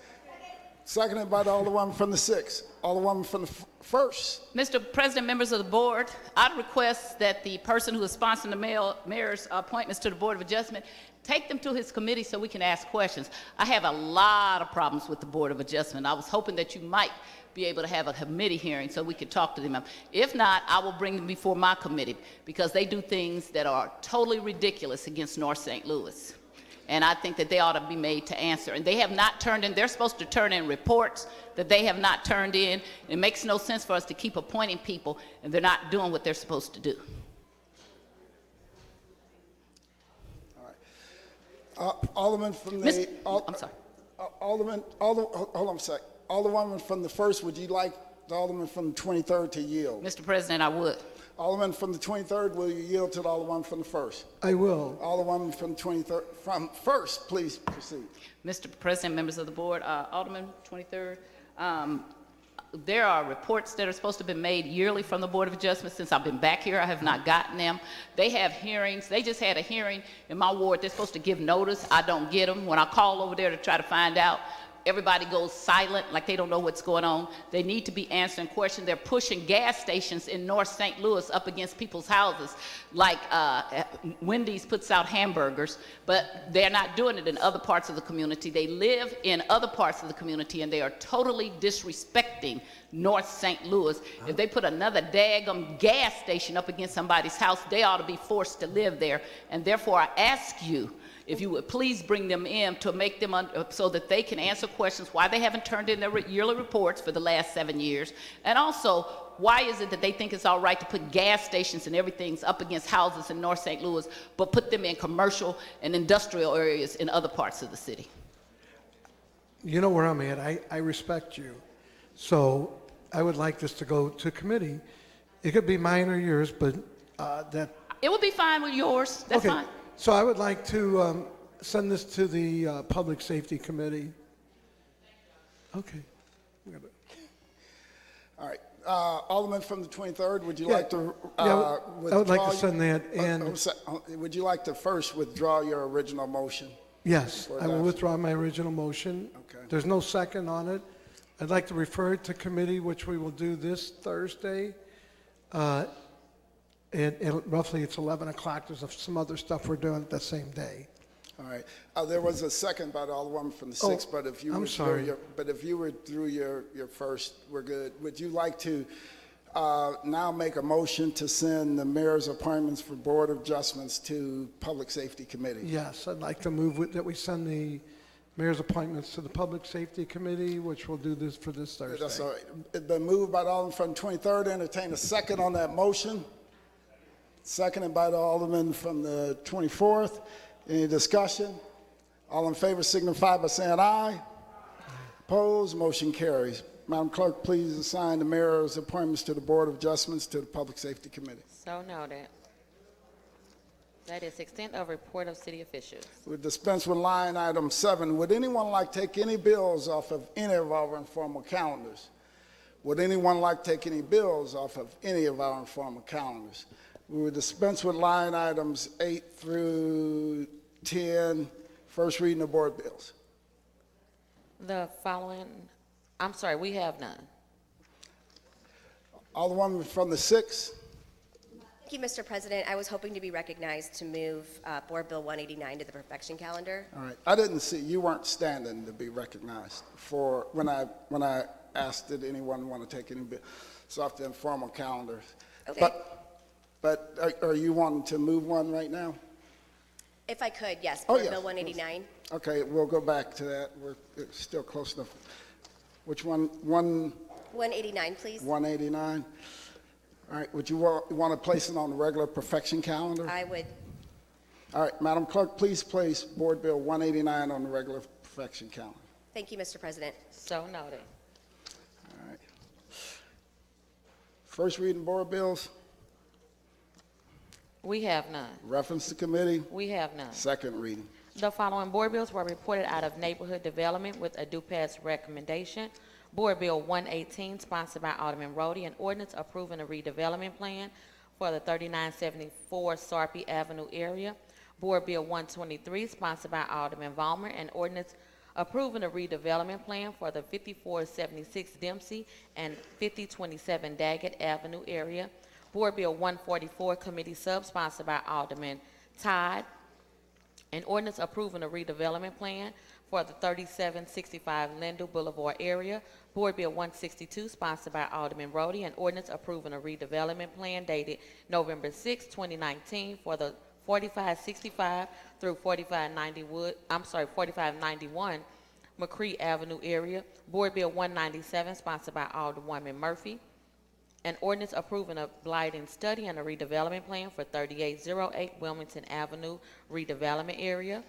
Seconded by the Alderman from the 6th. Alderman from the 1st. Mr. President, members of the board, I'd request that the person who is sponsoring the mayor's appointments to the Board of Adjustment take them to his committee so we can ask questions. I have a lot of problems with the Board of Adjustment. I was hoping that you might be able to have a committee hearing so we could talk to them. If not, I will bring them before my committee because they do things that are totally ridiculous against North St. Louis. And I think that they ought to be made to answer. And they have not turned in, they're supposed to turn in reports that they have not turned in. It makes no sense for us to keep appointing people and they're not doing what they're supposed to do. Alderman from the... I'm sorry. hold on a sec. Alderman from the 1st, would you like the Alderman from the 23rd to yield? Mr. President, I would. Alderman from the 23rd, will you yield to the Alderman from the 1st? I will. Alderman from the 23rd, from 1st, please proceed. Mr. President, members of the board, Alderman 23rd, there are reports that are supposed to be made yearly from the Board of Adjustment. Since I've been back here, I have not gotten them. They have hearings. They just had a hearing in my ward. They're supposed to give notice. I don't get them. When I call over there to try to find out, everybody goes silent, like they don't know what's going on. They need to be answering questions. They're pushing gas stations in North St. Louis up against people's houses, like Wendy's puts out hamburgers, but they're not doing it in other parts of the community. They live in other parts of the community, and they are totally disrespecting North St. Louis. If they put another daggum gas station up against somebody's house, they ought to be forced to live there. And therefore, I ask you, if you would please bring them in to make them so that they can answer questions why they haven't turned in their yearly reports for the last 7 years, and also why is it that they think it's all right to put gas stations and everything up against houses in North St. Louis, but put them in commercial and industrial areas in other parts of the city? You know where I'm at. I respect you. So I would like this to go to committee. It could be mine or yours, but that... It would be fine with yours. That's okay. fine. So I would like to send this to the Public Safety Committee. Okay. All right. Alderman from the 23rd, would you like to I would like to send that. And would you like to first withdraw your original motion? Yes, I will withdraw my original motion. Okay. There's no second on it. I'd like to refer it to committee, which we will do this Thursday. And roughly it's 11 o'clock. There's some other stuff we're doing that same day. All right. There was a second by the Alderman from the 6th, but if you withdrew your first, we're good. Would you like to now make a motion to send the mayor's appointments for Board of Adjustments to Public Safety Committee? Yes, I'd like to move that we send the mayor's appointments to the Public Safety Committee, which will do this for this Thursday. That's all right. It's been moved by the Alderman from the 23rd. Entertain a second on that motion. Seconded by the Alderman from the 24th. Any discussion? All in favor signify by saying aye. Opposed? Motion carries. Madam Clerk, please assign the mayor's appointments to the Board of Adjustments to the Public Safety Committee. So noted. That is extent of report of city officials. We dispense with line item 7. Would anyone like to take any bills off of any of our informal calendars? Would anyone like to take any bills off of any of our informal calendars? We will dispense with line items 8 through 10, first reading of board bills. The following, I'm sorry, we have none. Alderwoman from the 6th. Thank you, Mr. President. I was hoping to be recognized to move Board Bill 189 to the perfection calendar. All right. I didn't see, you weren't standing to be recognized for when I asked did anyone want to take any bills off the informal calendar. Okay. But are you wanting to move one right now? If I could, yes, Oh, Board yes. Bill 189. Okay, we'll go back to that. It's still close enough. Which one? 189, please. 189. All right, would you want to place it on the regular perfection calendar? I would. All right, Madam Clerk, please place Board Bill 189 on the regular perfection calendar. Thank you, Mr. President. So noted. All right. First reading board bills, We have none. reference to committee, We have none. second reading. The following board bills were reported out of Neighborhood Development with a due pass recommendation. Board Bill 118, sponsored by Alderman Rhodey, an ordinance approving a redevelopment plan for the 3974 Sarpy Avenue area. Board Bill 123, sponsored by Alderman Vollmer, an ordinance approving a redevelopment plan for the 5476 Dempsey and 5027 Daggett Avenue area. Board Bill 144, committee sub-sponsored by Alderman Todd, an ordinance approving a redevelopment plan for the 3765 Lendell Boulevard area. Board Bill 162, sponsored by Alderman Rhodey, an ordinance approving a redevelopment plan dated November 6, 2019 for the 4565 through 4591 McCree Avenue area. Board Bill 197, sponsored by Alderwoman Murphy, an ordinance approving a blighting study and a redevelopment plan for 3808 Wilmington Avenue redevelopment area.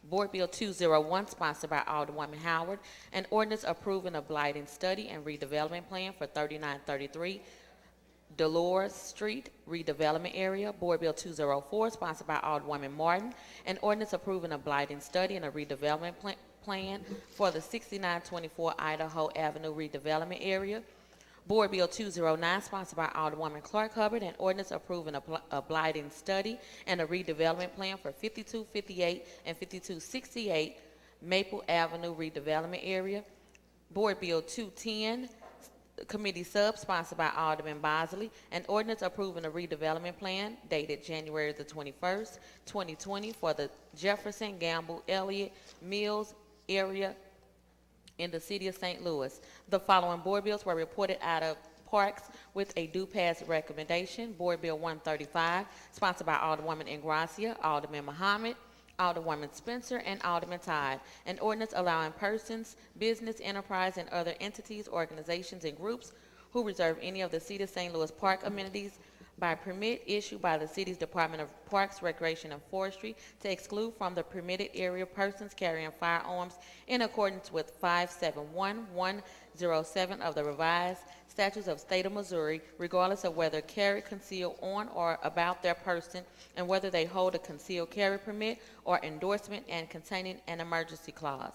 Board Bill 201, sponsored by Alderwoman Howard, an ordinance approving a blighting study and redevelopment plan for 3933 Dolores Street redevelopment area. Board Bill 204, sponsored by Alderwoman Martin, an ordinance approving a blighting study and a redevelopment plan for the 6924 Idaho Avenue redevelopment area. Board Bill 209, sponsored by Alderwoman Clark Hubbard, an ordinance approving a blighting study and a redevelopment plan for 5258 and 5268 Maple Avenue redevelopment area. Board Bill 210, committee sub, sponsored by Alderman Bosley, an ordinance approving a redevelopment plan dated January the 21st, 2020 for the Jefferson, Gamble, Elliott, Mills area in the city of St. Louis. The following board bills were reported out of Parks with a due pass recommendation. Board Bill 135, sponsored by Alderwoman Ingracia, Alderman Muhammad, Alderwoman Spencer, and Alderman Todd. An ordinance allowing persons, business, enterprise, and other entities, organizations, and groups who reserve any of the city of St. Louis park amenities by permit issued by the city's Department of Parks, Recreation, and Forestry to exclude from the permitted area persons carrying firearms in accordance with 571107 of the revised statutes of state of Missouri, regardless of whether carry, conceal on or about their person, and whether they hold a concealed carry permit or endorsement, and containing an emergency clause.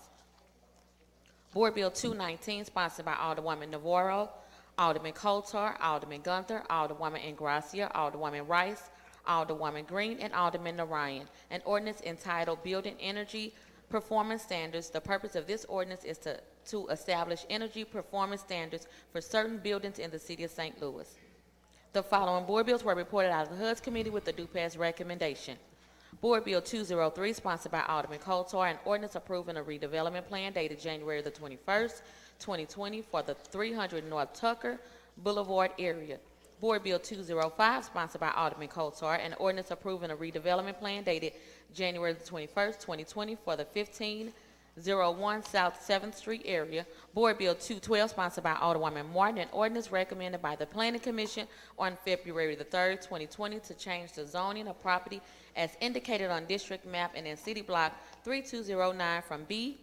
Board Bill 219, sponsored by Alderwoman Navarro, Alderman Coulter, Alderman Gunther, Alderwoman Ingracia, Alderwoman Rice, Alderwoman Green, and Alderman Narayan. An ordinance entitled Building Energy Performance Standards. The purpose of this ordinance is to establish energy performance standards for certain buildings in the city of St. Louis. The following board bills were reported out of the HUD's committee with the due pass recommendation. Board Bill 203, sponsored by Alderman Coulter, an ordinance approving a redevelopment plan dated January the 21st, 2020 for the 300 North Tucker Boulevard area. Board Bill 205, sponsored by Alderman Coulter, an ordinance approving a redevelopment plan dated January the 21st, 2020 for the 1501 South 7th Street area. Board Bill 212, sponsored by Alderwoman Martin, an ordinance recommended by the Planning Commission on February the 3rd, 2020 to change the zoning of property as indicated on district map and in city block 3209 from B,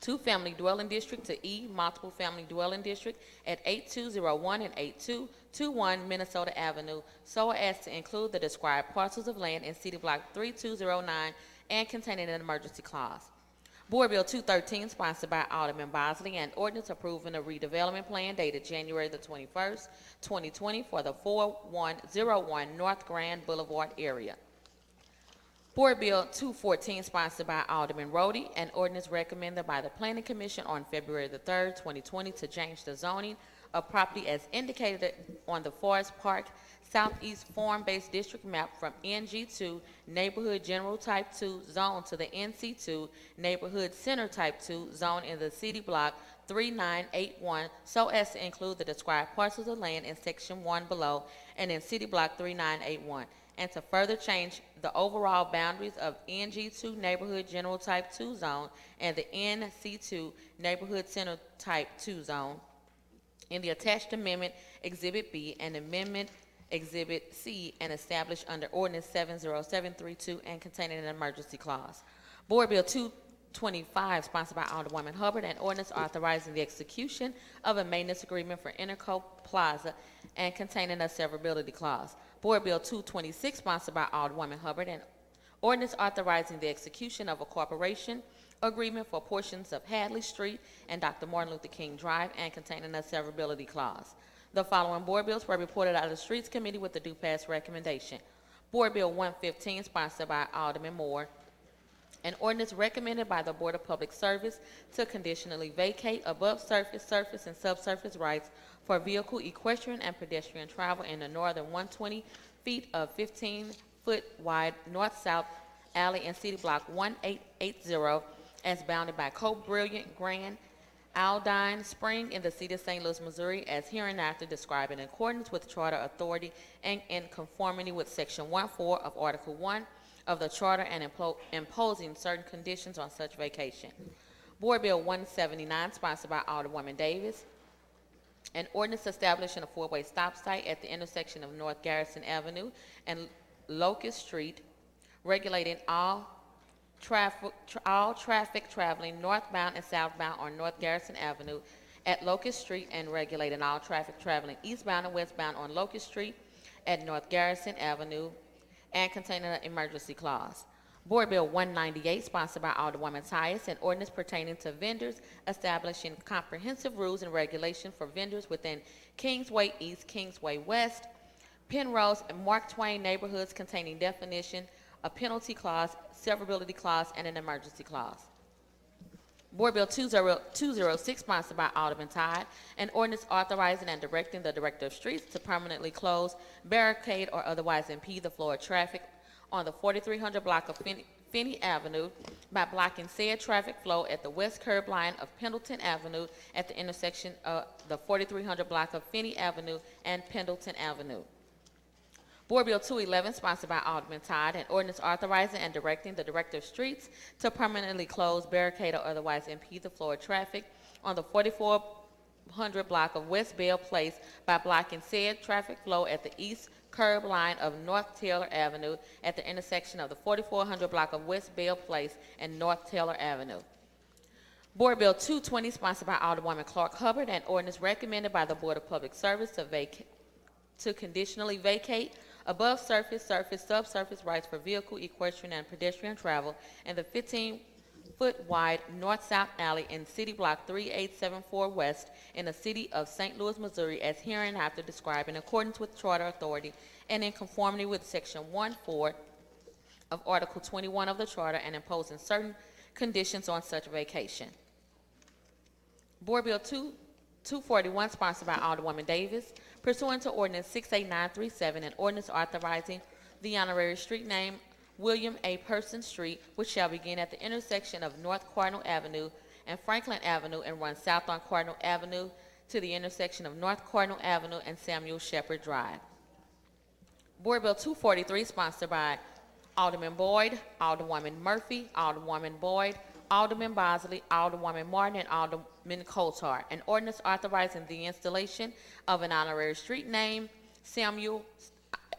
two-family dwelling district, to E, multiple family dwelling district at 8201 and 8221 Minnesota Avenue, so as to include the described parcels of land in city block 3209 and containing an emergency clause. Board Bill 213, sponsored by Alderman Bosley, and ordinance approving a redevelopment plan dated January the 21st, 2020 for the 4101 North Grand Boulevard area. Board Bill 214, sponsored by Alderman Rhodey, and ordinance recommended by the Planning Commission on February the 3rd, 2020 to change the zoning of property as indicated on the Forest Park Southeast Farm-Based District map from NG2 Neighborhood General Type 2 zone to the NC2 Neighborhood Center Type 2 zone in the City Block 3981 so as to include the described parcels of land in Section 1 below and in City Block 3981, and to further change the overall boundaries of NG2 Neighborhood General Type 2 zone and the NC2 Neighborhood Center Type 2 zone in the attached amendment Exhibit B and amendment Exhibit C and established under Ordinance 70732 and containing an emergency clause. Board Bill 225, sponsored by Alderwoman Hubbard, and ordinance authorizing the execution of a maintenance agreement for Interco Plaza and containing a severability clause. Board Bill 226, sponsored by Alderwoman Hubbard, and ordinance authorizing the execution of a cooperation agreement for portions of Hadley Street and Dr. Martin Luther King Drive and containing a severability clause. The following board bills were reported out of the Streets Committee with the due pass recommendation. Board Bill 115, sponsored by Alderman Moore, an ordinance recommended by the Board of Public Service to conditionally vacate above surface, surface, and subsurface rights for vehicle, equestrian, and pedestrian travel in the northern 120 feet of 15-foot wide north-south alley in City Block 1880 as bounded by Co-Brilliant Grand Aldine Spring in the city of St. Louis, Missouri, as hereinafter described in accordance with Charter Authority and in conformity with Section 1.4 of Article 1 of the Charter and imposing certain conditions on such vacation. Board Bill 179, sponsored by Alderwoman Davis, an ordinance establishing a four-way stop site at the intersection of North Garrison Avenue and Locust Street, regulating all traffic traveling northbound and southbound on North Garrison Avenue at Locust Street and regulating all traffic traveling eastbound and westbound on Locust Street at North Garrison Avenue and containing an emergency clause. Board Bill 198, sponsored by Alderwoman Tyus, an ordinance pertaining to vendors establishing comprehensive rules and regulations for vendors within Kingsway East, Kingsway West, Penrose, and Mark Twain neighborhoods containing definition, a penalty clause, severability clause, and an emergency clause. Board Bill 206, sponsored by Alderman Todd, an ordinance authorizing and directing the Director of Streets to permanently close, barricade, or otherwise impede the flow of traffic on the 4300 block of Finney Avenue by blocking said traffic flow at the west curb line of Pendleton Avenue at the intersection of the 4300 block of Finney Avenue and Pendleton Avenue. Board Bill 211, sponsored by Alderman Todd, an ordinance authorizing and directing the Director of Streets to permanently close, barricade, or otherwise impede the flow of traffic on the 4400 block of West Bell Place by blocking said traffic flow at the east curb line of North Taylor Avenue at the intersection of the 4400 block of West Bell Place and North Taylor Avenue. Board Bill 220, sponsored by Alderwoman Clark Hubbard, an ordinance recommended by the Board of Public Service to conditionally vacate above surface, surface, subsurface rights for vehicle, equestrian, and pedestrian travel in the 15-foot wide north-south alley in City Block 3874 West in the city of St. Louis, Missouri, as hereinafter described in accordance with Charter Authority and in conformity with Section 1.4 of Article 21 of the Charter and imposing certain conditions on such vacation. Board Bill 241, sponsored by Alderwoman Davis, pursuant to Ordinance 68937, an ordinance authorizing the honorary street name William A. Person Street, which shall begin at the intersection of North Cardinal Avenue and Franklin Avenue and run south on Cardinal Avenue to the intersection of North Cardinal Avenue and Samuel Shepherd Drive. Board Bill 243, sponsored by Alderman Boyd, Alderwoman Murphy, Alderwoman Boyd, Alderman Bosley, Alderwoman Martin, and Alderman Coulthard, an ordinance authorizing the installation of an honorary street name,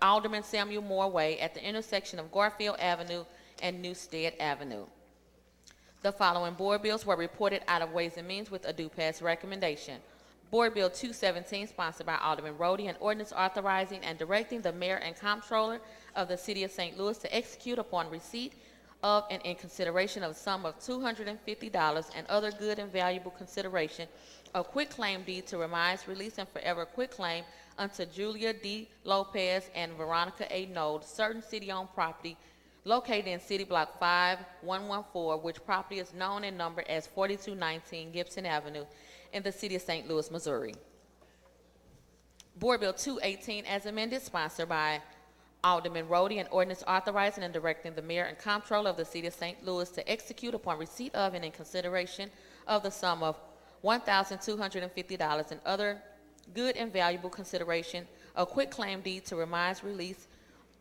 Alderman Samuel Moore Way, at the intersection of Garfield Avenue and Newstead Avenue. The following board bills were reported out of Ways and Means with a due pass recommendation. Board Bill 217, sponsored by Alderman Rhodey, an ordinance authorizing and directing the mayor and comptroller of the city of St. Louis to execute upon receipt of and in consideration of a sum of $250 and other good and valuable consideration, a quitclaim deed to Remize Release and Forever Quitclaim unto Julia D. Lopez and Veronica A. Node, certain city-owned property located in City Block 5114, which property is known and numbered as 4219 Gibson Avenue in the city of St. Louis, Missouri. Board Bill 218 as amended, sponsored by Alderman Rhodey, an ordinance authorizing and directing the mayor and comptroller of the city of St. Louis to execute upon receipt of and in consideration of the sum of $1,250 and other good and valuable consideration, a quitclaim deed to Remize Release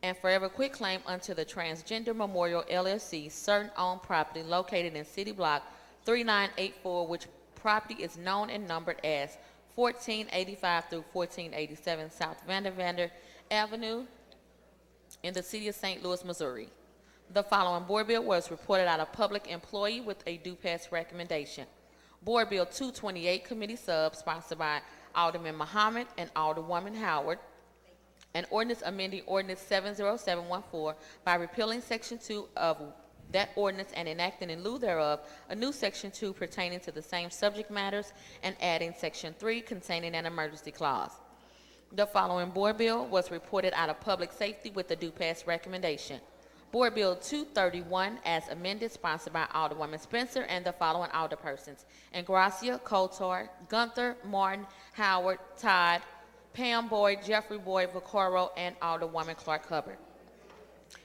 and Forever Quitclaim unto the Transgender Memorial LLC, certain owned property located in City Block 3984, which property is known and numbered as 1485 through 1487 South Vandervander Avenue in the city of St. Louis, Missouri. The following board bill was reported out of public employee with a due pass recommendation. Board Bill 228, committee sub, sponsored by Alderman Muhammad and Alderwoman Howard. An ordinance amending Ordinance 70714 by repealing Section 2 of that ordinance and enacting in lieu thereof a new Section 2 pertaining to the same subject matters and adding Section 3 containing an emergency clause. The following board bill was reported out of public safety with a due pass recommendation. Board Bill 231 as amended, sponsored by Alderwoman Spencer and the following alderpersons: Ingracia, Kotar, Gunther, Martin, Howard, Todd, Pam Boyd, Jeffrey Boyd, Vaccaro, and Alderwoman Clark Hubbard.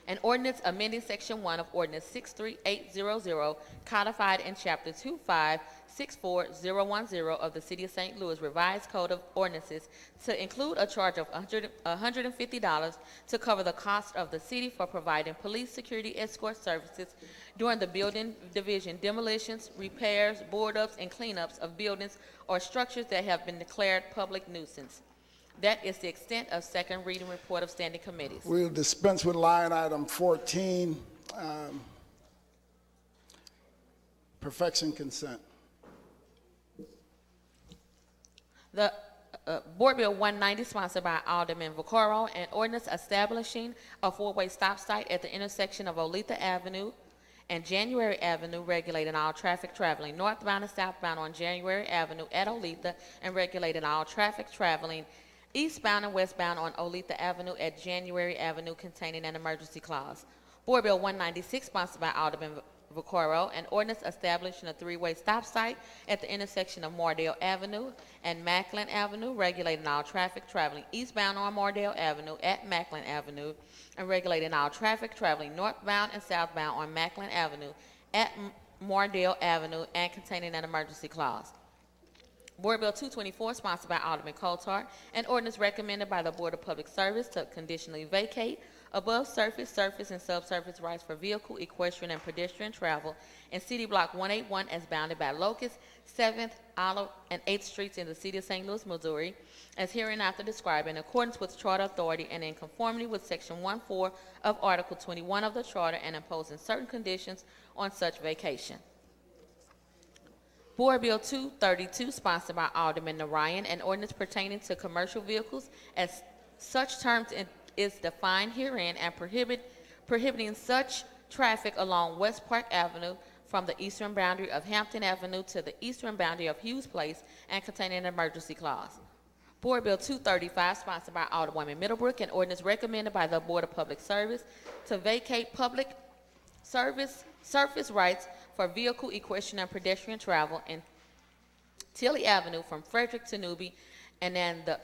An ordinance amending Section 1 of Ordinance 63800, codified in Chapter 2564010 of the City of St. Louis Revised Code of Ordinances to include a charge of $150 to cover the cost of the city for providing police security escort services during the building division demolitions, repairs, board-ups, and cleanups of buildings or structures that have been declared public nuisance. That is the extent of second reading report of standing committees. We'll dispense with line item 14, perfection consent. The Board Bill 190, sponsored by Alderman Vaccaro, an ordinance establishing a four-way stop site at the intersection of Oletha Avenue and January Avenue, regulating all traffic traveling northbound and southbound on January Avenue at Oletha, and regulating all traffic traveling eastbound and westbound on Oletha Avenue at January Avenue, containing an emergency clause. Board Bill 196, sponsored by Alderman Vaccaro, an ordinance establishing a three-way stop site at the intersection of Mardale Avenue and Macklin Avenue, regulating all traffic traveling eastbound on Mardale Avenue at Macklin Avenue, and regulating all traffic traveling northbound and southbound on Macklin Avenue at Mardale Avenue, and containing an emergency clause. Board Bill 224, sponsored by Alderman Kotar, an ordinance recommended by the Board of Public Service to conditionally vacate above surface, and subsurface rights for vehicle, equestrian, and pedestrian travel in City Block 181 as bounded by Locust, 7th, Olive, and 8th Streets in the City of St. Louis, Missouri, as hereinafter described in accordance with Charter Authority and in conformity with Section 1.4 of Article 21 of the Charter, and imposing certain conditions on such vacation. Board Bill 232, sponsored by Alderman Narayan, an ordinance pertaining to commercial vehicles as such terms is defined herein, and prohibiting such traffic along West Park Avenue from the eastern boundary of Hampton Avenue to the eastern boundary of Hughes Place, and containing an emergency clause. Board Bill 235, sponsored by Alderwoman Middlebrook, an ordinance recommended by the Board of Public Service to vacate public surface rights for vehicle, equestrian, and pedestrian travel in Tilly Avenue from Frederick to Newby, and the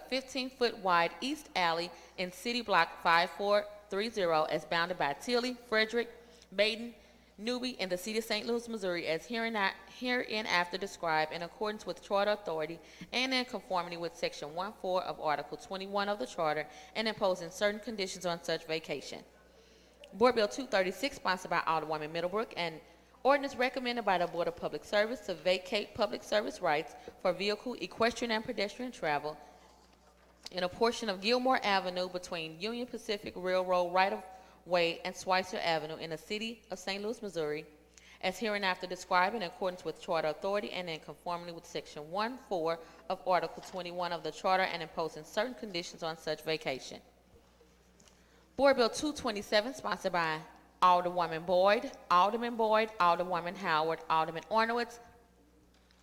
15-foot wide East Alley in City Block 5430 as bounded by Tilly, Frederick, Baden, Newby, in the City of St. Louis, Missouri, as hereinafter described in accordance with Charter Authority and in conformity with Section 1.4 of Article 21 of the Charter, and imposing certain conditions on such vacation. Board Bill 236, sponsored by Alderwoman Middlebrook, an ordinance recommended by the Board of Public Service to vacate public service rights for vehicle, equestrian, and pedestrian travel in a portion of Gilmore Avenue between Union Pacific Railroad right-of-way and Schweitzer Avenue in the City of St. Louis, Missouri, as hereinafter described in accordance with Charter Authority and in conformity with Section 1.4 of Article 21 of the Charter, and imposing certain conditions on such vacation. Board Bill 227, sponsored by Alderwoman Boyd, Alderwoman Howard, Alderman Ornowitz,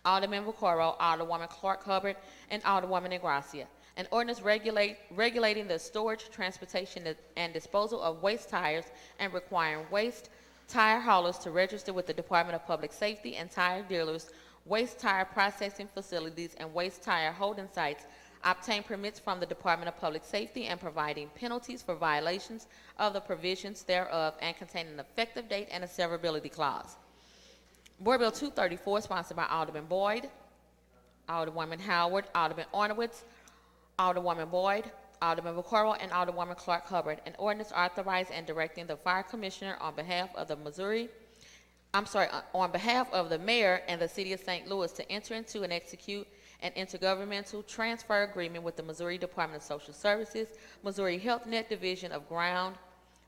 Alderman Vaccaro, Alderwoman Clark Hubbard, and Alderwoman Ingracia. An ordinance regulating the storage, transportation, and disposal of waste tires and requiring waste tire haulers to register with the Department of Public Safety and tire dealers, waste tire processing facilities, and waste tire holding sites, obtain permits from the Department of Public Safety, and providing penalties for violations of the provisions thereof, and containing an effective date and a severability clause. Board Bill 234, sponsored by Alderman Boyd, Alderwoman Howard, Alderman Ornowitz, Alderwoman Boyd, Alderman Vaccaro, and Alderwoman Clark Hubbard. An ordinance authorizing and directing the Fire Commissioner on behalf of the Mayor and the City of St. Louis to enter into and execute an intergovernmental transfer agreement with the Missouri Department of Social Services, Missouri Health Net Division of Ground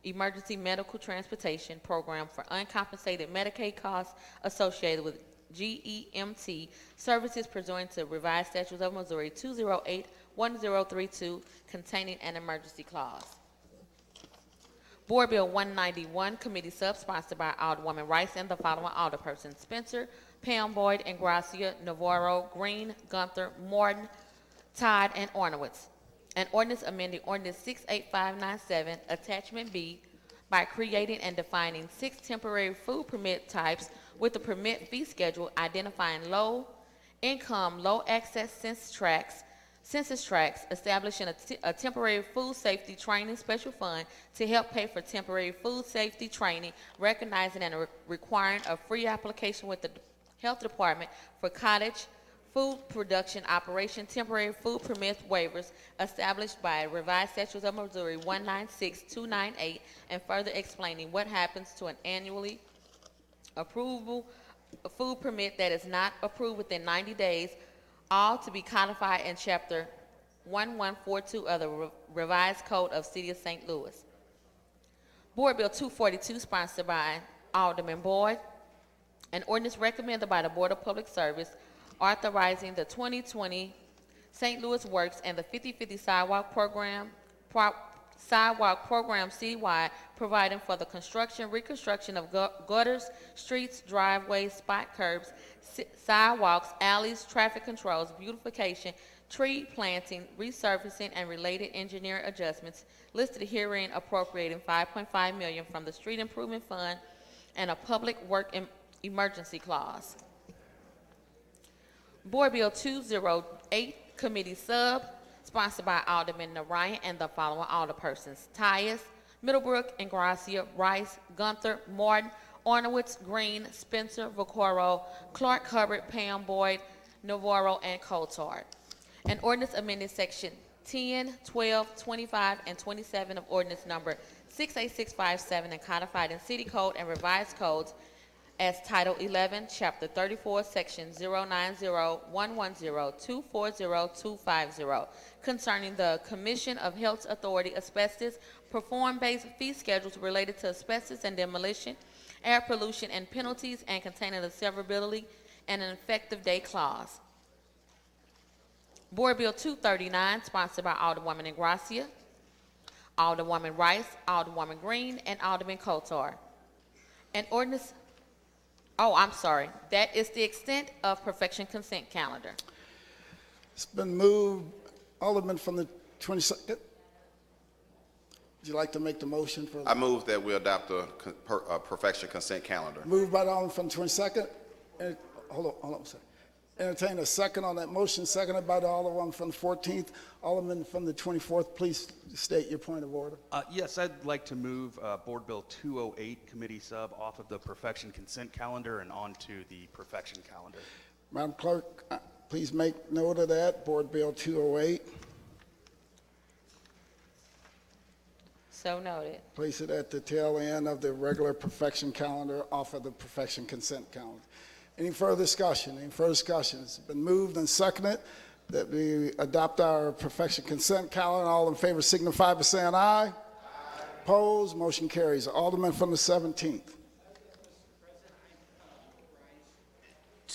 Emergency Medical Transportation Program for uncompensated Medicaid costs associated with GEMT services pursuant to revised statutes of Missouri 208-1032 containing an emergency clause. Board Bill 191, Committee Sub, sponsored by Alderwoman Rice and the following alderpersons: Spencer, Pam Boyd, Ingracia, Navarro, Green, Gunther, Morton, Todd, and Ornowitz. An ordinance amending Ordinance 68597, Attachment B, by creating and defining 6 temporary food permit types with a permit fee schedule, identifying low-income, low-access census tracts, establishing a temporary food safety training special fund to help pay for temporary food safety training, recognizing and requiring a free application with the Health Department for cottage food production operation temporary food permit waivers established by revised statutes of Missouri 196298, and further explaining what happens to an annually approvable food permit that is not approved within 90 days, all to be codified in Chapter 1142 of the Revised Code of City of St. Louis. Board Bill 242, sponsored by Alderman Boyd, an ordinance recommended by the Board of Public Service authorizing the 2020 St. Louis Works and the 50/50 sidewalk program citywide, providing for the construction, reconstruction of gutters, streets, driveways, spot curbs, sidewalks, alleys, traffic controls, beautification, tree planting, resurfacing, and related engineering adjustments listed herein, appropriating $5.5 million from the Street Improvement Fund and a public work emergency clause. Board Bill 208, Committee Sub, sponsored by Alderman Narayan and the following alderpersons: Tyus, Middlebrook, Ingracia, Rice, Gunther, Morton, Ornowitz, Green, Spencer, Vaccaro, Clark Hubbard, Pam Boyd, Navarro, and Cotard. An ordinance amending Section 10, 12, 25, and 27 of Ordinance Number 68657 and codified in City Code and Revised Codes as Title 11, Chapter 34, Section 090-110-240-250, concerning the Commission of Health Authority asbestos perform-based fee schedules related to asbestos and demolition, air pollution, and penalties, and containing a severability and an effective date clause. Board Bill 239, sponsored by Alderwoman Ingracia, Alderwoman Rice, Alderwoman Green, and Alderman Cotard. An ordinance. Oh, I'm sorry. That is the extent of perfection consent calendar. It's been moved. Alderman from the 22nd. Would you like to make the motion for? I move that we adopt a perfection consent calendar. Moved by the Alderman from the 22nd. Hold on a second. Entertain a second on that motion, seconded by the Alderman from the 14th. Alderman from the 24th, please state your point of order. Yes, I'd like to move Board Bill 208, Committee Sub, off of the perfection consent calendar and onto the perfection calendar. Madam Clerk, please make note of that. Board Bill 208. So noted. Place it at the tail end of the regular perfection calendar off of the perfection consent calendar. Any further discussion? Any further discussion? It's been moved and seconded that we adopt our perfection consent calendar. All in favor signify by saying aye. Aye. Opposed? Motion carries. Alderman from the 17th.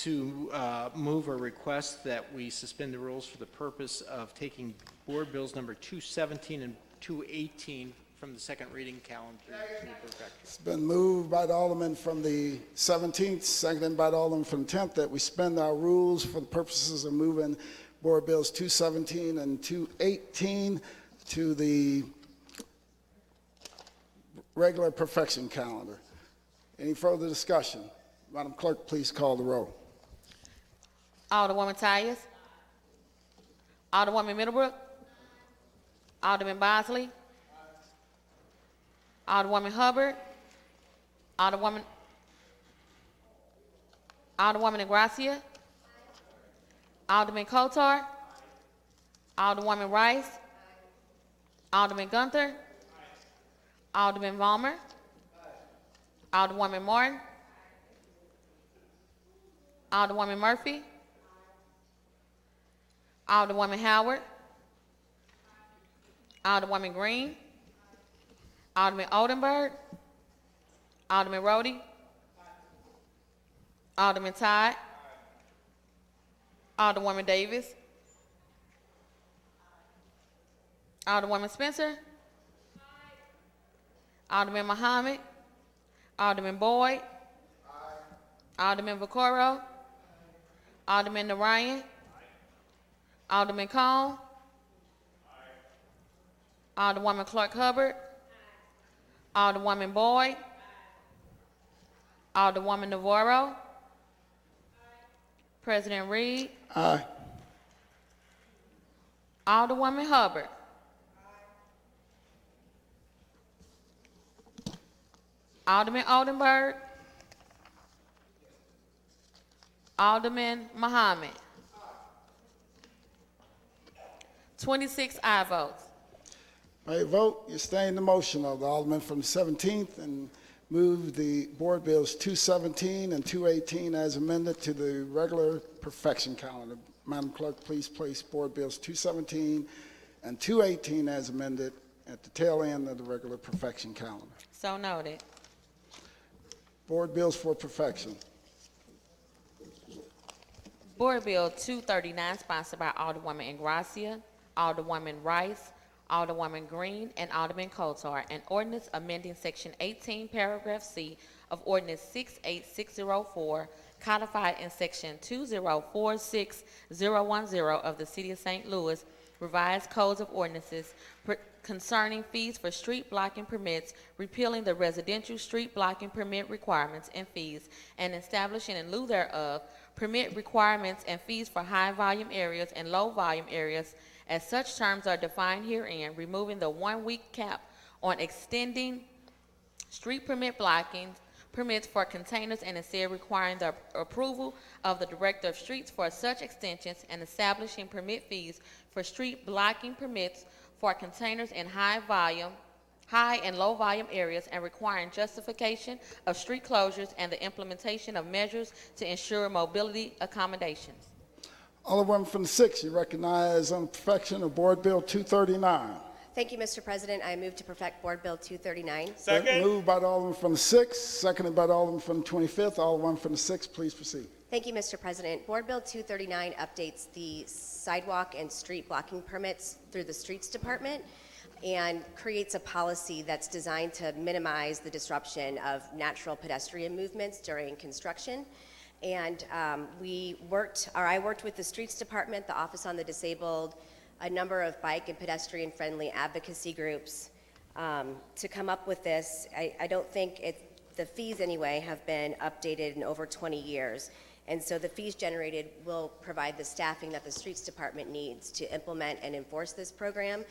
To move or request that we suspend the rules for the purpose of taking Board Bills number 217 and 218 from the second reading calendar to perfection. It's been moved by the Alderman from the 17th, seconded by the Alderman from the 10th, that we suspend our rules for the purposes of moving Board Bills 217 and 218 to the regular perfection calendar. Any further discussion? Madam Clerk, please call the roll. Alderwoman Tyus. Alderwoman Middlebrook. Alderman Bosley. Alderwoman Hubbard. Alderwoman Ingracia. Alderman Kotar. Alderwoman Rice. Alderman Gunther. Alderman Vollmer. Alderwoman Martin. Alderwoman Murphy. Alderwoman Howard. Alderwoman Green. Alderman Oldenburg. Alderman Rhodey. Alderman Todd. Alderwoman Davis. Alderwoman Spencer. Alderman Muhammad. Alderman Boyd. Alderman Vaccaro. Alderman Narayan. Alderman Cone. Alderwoman Clark Hubbard. Alderwoman Boyd. Alderwoman Navarro. President Reed. Aye. Alderwoman Hubbard. Alderman Oldenburg. Alderman Muhammad. 26 aye votes. By your vote, you sustain the motion of the Alderman from the 17th and move the Board Bills 217 and 218 as amended to the regular perfection calendar. Madam Clerk, please place Board Bills 217 and 218 as amended at the tail end of the regular perfection calendar. So noted. Board Bills for perfection. Board Bill 239, sponsored by Alderwoman Ingracia, Alderwoman Rice, Alderwoman Green, and Alderman Kotar, an ordinance amending Section 18, Paragraph C of Ordinance 68604, codified in Section 2046010 of the City of St. Louis, revised codes of ordinances concerning fees for street blocking permits, repealing the residential street blocking permit requirements and fees, and establishing in lieu thereof permit requirements and fees for high-volume areas and low-volume areas as such terms are defined herein, removing the one-week cap on extending street permit blocking permits for containers and instead requiring the approval of the Director of Streets for such extensions and establishing permit fees for street blocking permits for containers in high and low volume areas and requiring justification of street closures and the implementation of measures to ensure mobility accommodations. Alderwoman from the 6th, you recognize on perfection of Board Bill 239. Thank you, Mr. President. I move to perfect Board Bill 239. Second. Moved by the Alderman from the 6th, seconded by the Alderman from the 25th. Alderman from the 6th, please proceed. Thank you, Mr. President. Board Bill 239 updates the sidewalk and street blocking permits through the Streets Department and creates a policy that's designed to minimize the disruption of natural pedestrian movements during construction. And I worked with the Streets Department, the Office on the Disabled, a number of bike and pedestrian-friendly advocacy groups to come up with this. I don't think the fees anyway have been updated in over 20 years. And so the fees generated will provide the staffing that the Streets Department needs to implement and enforce this program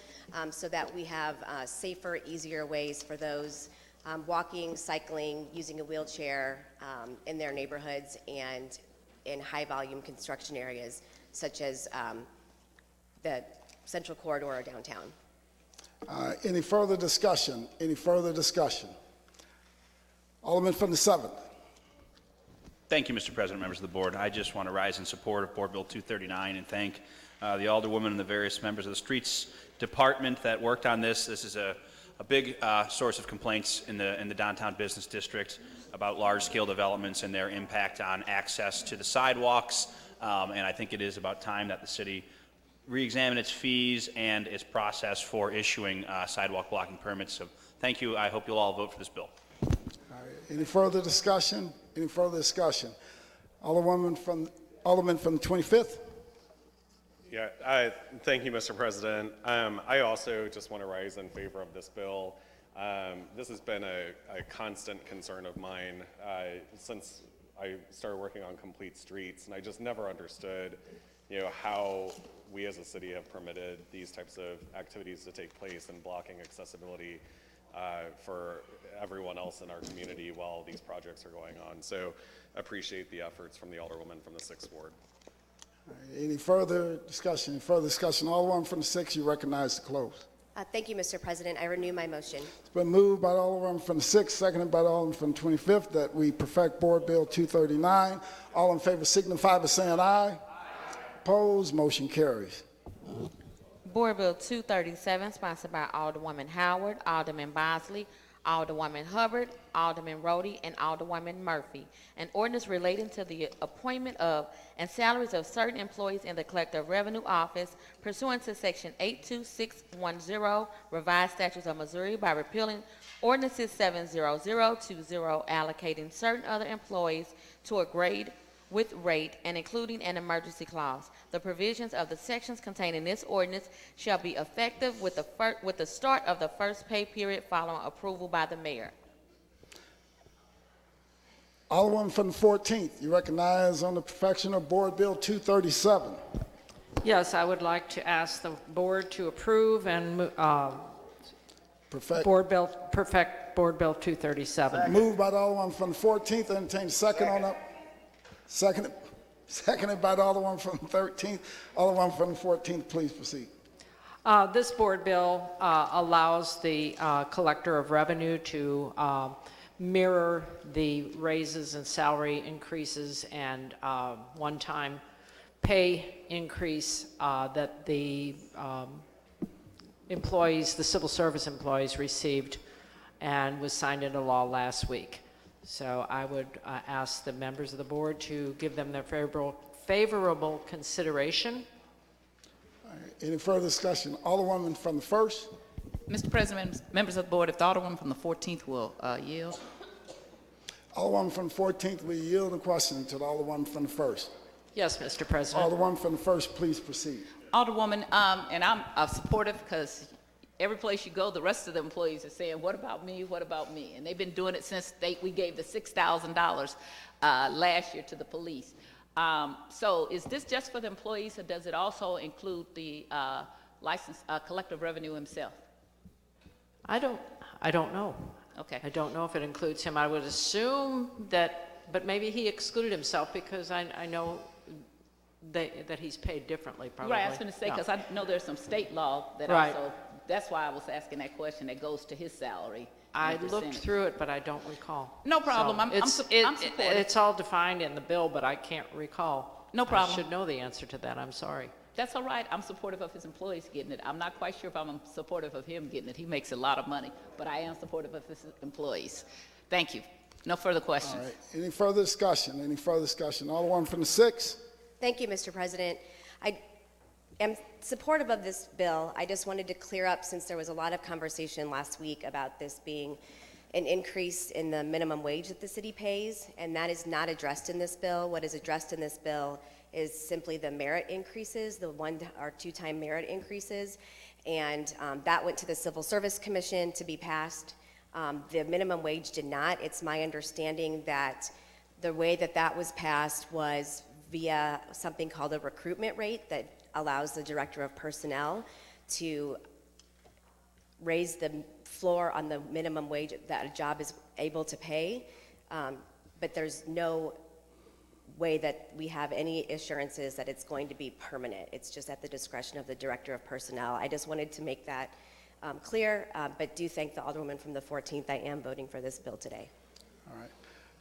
so that we have safer, easier ways for those walking, cycling, using a wheelchair in their neighborhoods and in high-volume construction areas such as the Central Corridor or downtown. Any further discussion? Any further discussion? Alderman from the 7th. Thank you, Mr. President, members of the board. I just want to rise in support of Board Bill 239 and thank the Alderwoman and the various members of the Streets Department that worked on this. This is a big source of complaints in the downtown business district about large-scale developments and their impact on access to the sidewalks. And I think it is about time that the city re-examine its fees and its process for issuing sidewalk blocking permits. So thank you. I hope you'll all vote for this bill. All right. Any further discussion? Any further discussion? Alderman from the 25th. Yeah, thank you, Mr. President. I also just want to rise in favor of this bill. This has been a constant concern of mine since I started working on Complete Streets, and I just never understood, how we as a city have permitted these types of activities to take place and blocking accessibility for everyone else in our community while these projects are going on. So appreciate the efforts from the Alderwoman from the 6th Ward. All right. Any further discussion? Any further discussion? Alderman from the 6th, you recognize to close. Thank you, Mr. President. I renew my motion. It's been moved by the Alderman from the 6th, seconded by the Alderman from the 25th, that we perfect Board Bill 239. All in favor signify by saying aye. Aye. Opposed? Motion carries. Board Bill 237, sponsored by Alderwoman Howard, Alderman Bosley, Alderwoman Hubbard, Alderman Rhodey, and Alderwoman Murphy. An ordinance relating to the appointment of and salaries of certain employees in the Collector Revenue Office pursuant to Section 82610 Revised Statutes of Missouri by repealing Ordinances 70020, allocating certain other employees to a grade with rate and including an emergency clause. The provisions of the sections contained in this ordinance shall be effective with the start of the first pay period following approval by the mayor. Alderman from the 14th, you recognize on the perfection of Board Bill 237. Yes, I would like to ask the board to approve and Perfect. perfect Board Bill 237. Moved by the Alderman from the 14th, entertain second on that. Seconded by the Alderman from the 13th. Alderman from the 14th, please proceed. This board bill allows the collector of revenue to mirror the raises and salary increases and one-time pay increase that the employees, the civil service employees received and was signed into law last week. So I would ask the members of the board to give them their favorable consideration. All right. Any further discussion? Alderwoman from the 1st. Mr. President, members of the board, if the Alderwoman from the 14th will yield. Alderwoman from the 14th, we yield the question to the Alderwoman from the 1st. Yes, Mr. President. Alderwoman from the 1st, please proceed. Alderwoman, and I'm supportive because every place you go, the rest of the employees are saying, what about me, what about me? And they've been doing it since we gave the $6,000 last year to the police. So is this just for the employees, or does it also include the collective revenue himself? I don't know. Okay. I don't know if it includes him. I would assume that, but maybe he excluded himself because I know that he's paid differently, probably. Right, I was going to say, because I know there's some state law that Right. also, that's why I was asking that question, that goes to his salary. I and the looked percentage. through it, but I don't recall. No problem. I'm supportive. It's all defined in the bill, but I can't recall. No problem. I should know the answer to that. I'm sorry. That's all right. I'm supportive of his employees getting it. I'm not quite sure if I'm supportive of him getting it. He makes a lot of money, but I am supportive of his employees. Thank you. No further questions. All right. Any further discussion? Any further discussion? Alderwoman from the 6th. Thank you, Mr. President. I am supportive of this bill. I just wanted to clear up, since there was a lot of conversation last week about this being an increase in the minimum wage that the city pays, and that is not addressed in this bill. What is addressed in this bill is simply the merit increases, the 1 or 2 time merit increases, and that went to the Civil Service Commission to be passed. The minimum wage did not. It's my understanding that the way that that was passed was via something called a recruitment rate that allows the Director of Personnel to raise the floor on the minimum wage that a job is able to pay, but there's no way that we have any assurances that it's going to be permanent. It's just at the discretion of the Director of Personnel. I just wanted to make that clear, but do thank the Alderwoman from the 14th. I am voting for this bill today. All right.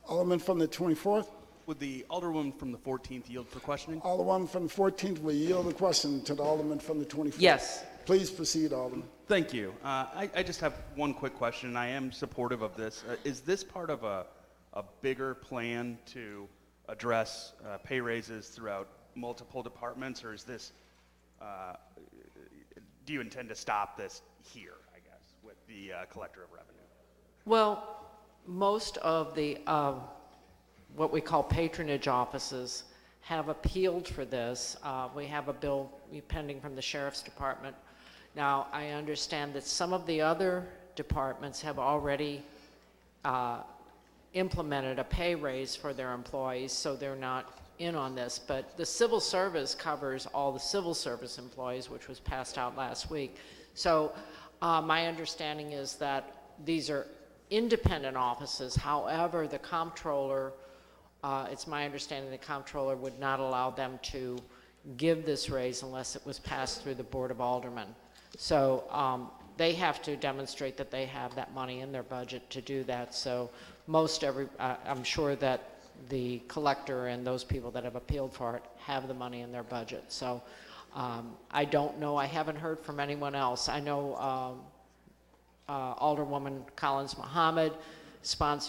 Alderman from the 24th. Would the Alderwoman from the 14th yield for questioning? Alderwoman from the 14th, will yield the question to the Alderman from the 24th. Yes. Please proceed, Alderman. Thank you. I just have one quick question, and I am supportive of this. Is this part of a bigger plan to address pay raises throughout multiple departments, or is this do you intend to stop this here, I guess, with the collector of revenue? Well, most of the, what we call patronage offices have appealed for this. We have a bill pending from the Sheriff's Department. Now, I understand that some of the other departments have already implemented a pay raise for their employees, so they're not in on this, but the civil service covers all the civil service employees, which was passed out last week. So my understanding is that these are independent offices. However, the comptroller, it's my understanding the comptroller would not allow them to give this raise unless it was passed through the Board of Aldermen. So they have to demonstrate that they have that money in their budget to do that. So I'm sure that the collector and those people that have appealed for it have the money in their budget. So I don't know. I haven't heard from anyone else. I know Alderwoman Collins Muhammad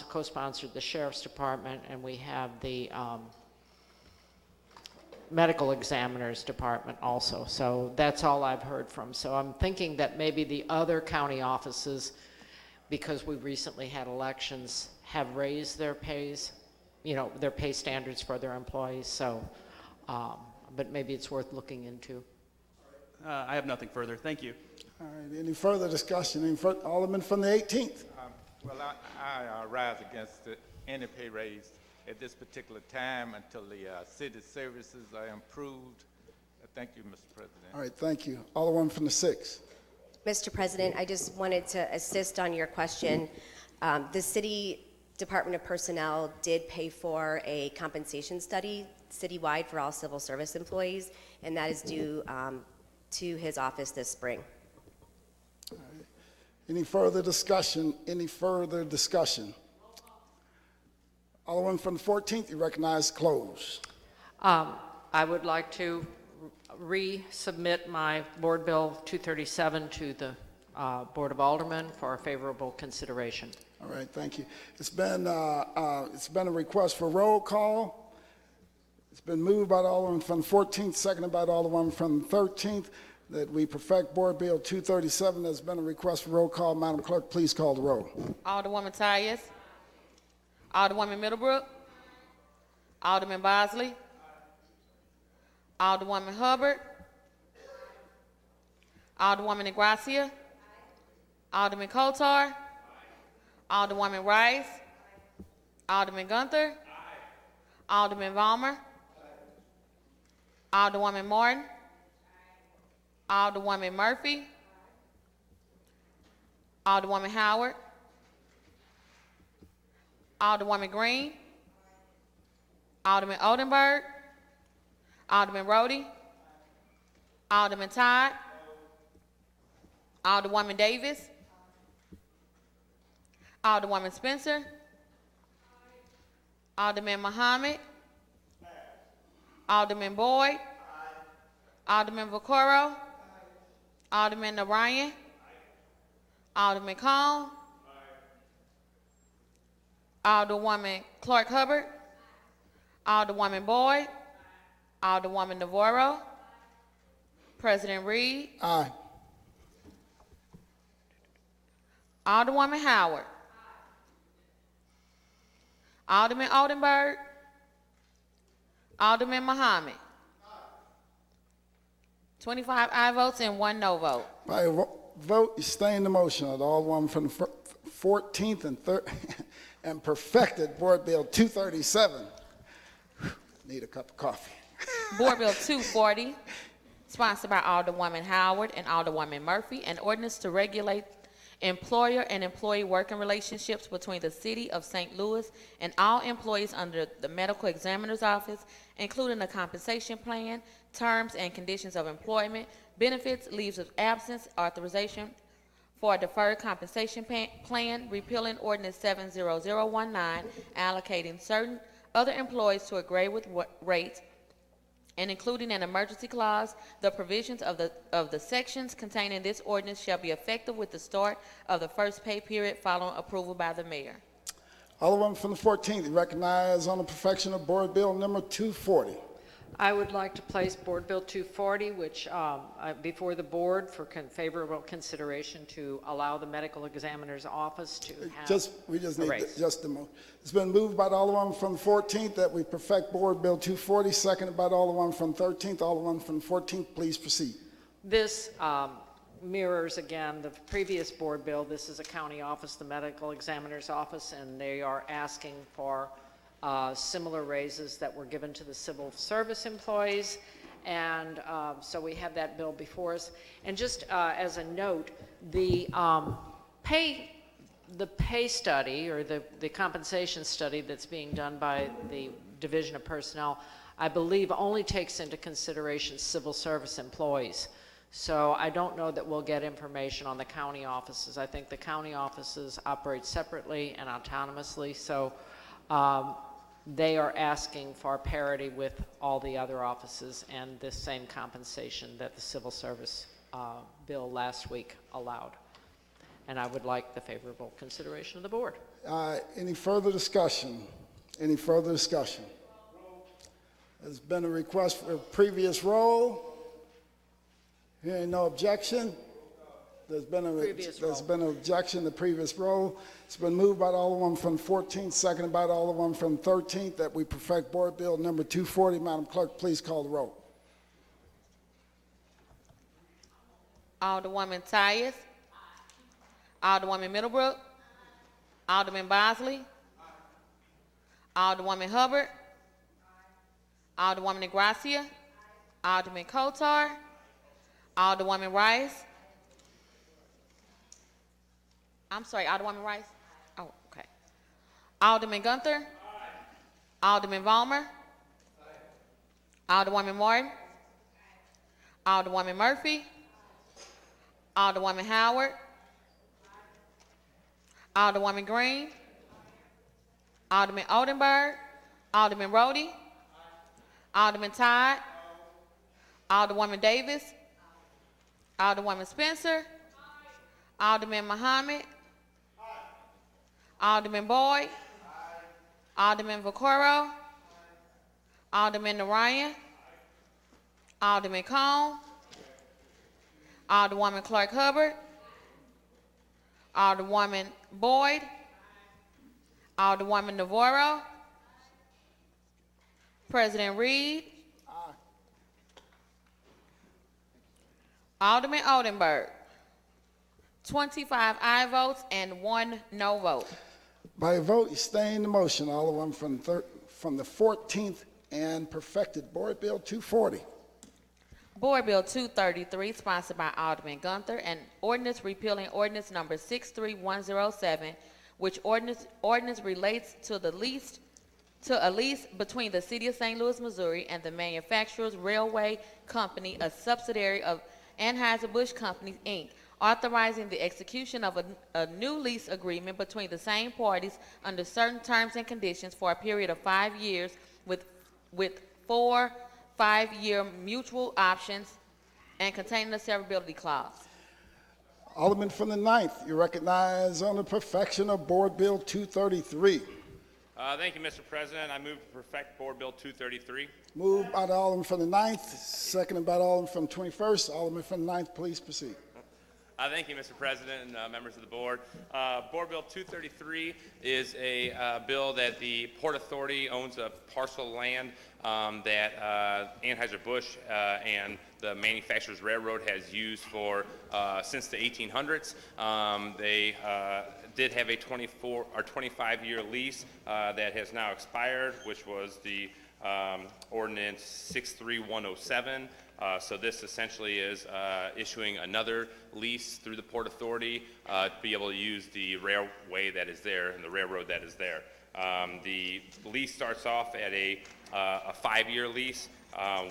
co-sponsored the Sheriff's Department, and we have the Medical Examiners Department also. So that's all I've heard from. So I'm thinking that maybe the other county offices, because we recently had elections, have raised their pays, their pay standards for their employees. So, but maybe it's worth looking into. I have nothing further. Thank you. All right, any further discussion? Alderman from the 18th. Well, I rise against any pay raise at this particular time until the city services are improved. Thank you, Mr. President. All right, thank you. Alderman from the 6th. Mr. President, I just wanted to assist on your question. The City Department of Personnel did pay for a compensation study citywide for all civil service employees, and that is due to his office this spring. All right. Any further discussion? Any further discussion? Alderman from the 14th, you recognize closed. I would like to resubmit my Board Bill 237 to the Board of Aldermen for a favorable consideration. All right, thank you. It's been a request for roll call. It's been moved by the Alderman from the 14th, seconded by the Alderman from the 13th, that we perfect Board Bill 237. There's been a request for roll call. Madam Clerk, please call the roll. Alderwoman Tyus. Alderwoman Middlebrook. Alderman Bosley. Alderwoman Hubbard. Alderwoman Negracia. Alderman Kotar. Alderwoman Rice. Alderman Gunther. Alderman Valmer. Alderwoman Martin. Alderwoman Murphy. Alderwoman Howard. Alderwoman Green. Alderman Oldenburg. Alderman Rhodey. Alderman Todd. Alderwoman Davis. Alderwoman Spencer. Alderman Muhammad. Alderman Boyd. Alderman Vaccaro. Alderman Narayan. Alderman Cone. Alderwoman Clark Hubbard. Alderwoman Boyd. Alderwoman Navarro. President Reed. Aye. Alderwoman Howard. Alderman Oldenburg. Alderman Muhammad. 25 aye votes and 1 no vote. By a vote, you stay in the motion of the Alderwoman from the 14th and perfected Board Bill 237. Need a cup of coffee. Board Bill 240, sponsored by Alderwoman Howard and Alderwoman Murphy, an ordinance to regulate employer and employee working relationships between the City of St. Louis and all employees under the Medical Examiner's Office, including a compensation plan, terms and conditions of employment, benefits, leaves of absence, authorization for a deferred compensation plan, repealing Ordinance 70019, allocating certain other employees to a grade with rates, and including an emergency clause. The provisions of the sections contained in this ordinance shall be effective with the start of the first pay period following approval by the mayor. Alderwoman from the 14th, you recognize on the perfection of Board Bill number 240. I would like to place Board Bill 240, which before the board for favorable consideration to allow the medical examiner's office to have We just a need raise. just a moment. It's been moved by the Alderman from the 14th that we perfect Board Bill 240, seconded by the Alderman from the 13th. Alderman from the 14th, please proceed. This mirrors, again, the previous board bill. This is a county office, the medical examiner's office, and they are asking for similar raises that were given to the civil service employees. And so we have that bill before us. And just as a note, the pay study or the compensation study that's being done by the Division of Personnel, I believe only takes into consideration civil service employees. So I don't know that we'll get information on the county offices. I think the county offices operate separately and autonomously, so they are asking for parity with all the other offices and the same compensation that the civil service bill last week allowed. And I would like the favorable consideration of the board. Any further discussion? Any further discussion? There's been a request for a previous roll. Hearing no objection. There's been an objection to previous roll. It's been moved by the Alderman from the 14th, seconded by the Alderman from the 13th that we perfect Board Bill number 240. Madam Clerk, please call the roll. Alderwoman Tyus. Alderwoman Middlebrook. Alderman Bosley. Alderwoman Hubbard. Alderwoman Negracia. Alderman Kotar. Alderwoman Rice. I'm sorry, Alderwoman Rice? Oh, okay. Alderman Gunther. Alderman Vollmer. Alderwoman Martin. Alderwoman Murphy. Alderwoman Howard. Alderwoman Green. Alderman Oldenburg. Alderman Rhodey. Alderman Todd. Alderwoman Davis. Alderwoman Spencer. Alderman Muhammad. Alderman Boyd. Alderman Vaccaro. Alderman Narayan. Alderman Cone. Alderwoman Clark Hubbard. Alderwoman Boyd. Alderwoman Navarro. President Reed. Alderman Oldenburg. 25 aye votes and 1 no vote. By a vote, you stay in the motion. Alderman from the 14th and perfected Board Bill 240. Board Bill 233, sponsored by Alderman Gunther, an ordinance repealing ordinance number 63107, which ordinance relates to a lease between the City of St. Louis, Missouri, and the Manufacturers Railway Company, a subsidiary of Anheuser-Busch Company, Inc., authorizing the execution of a new lease agreement between the same parties under certain terms and conditions for a period of 5 years with 4 5-year mutual options and containing a severability clause. Alderman from the 9th, you recognize on the perfection of Board Bill 233. Thank you, Mr. President. I move to perfect Board Bill 233. Moved by the Alderman from the 9th, seconded by the Alderman from the 21st. Alderman from the 9th, please proceed. Thank you, Mr. President and members of the board. Board Bill 233 is a bill that the Port Authority owns a parcel of land that Anheuser-Busch and the Manufacturers Railroad has used for since the 1800s. They did have a 25-year lease that has now expired, which was the ordinance 63107. So this essentially is issuing another lease through the Port Authority to be able to use the railway that is there and the railroad that is there. The lease starts off at a 5-year lease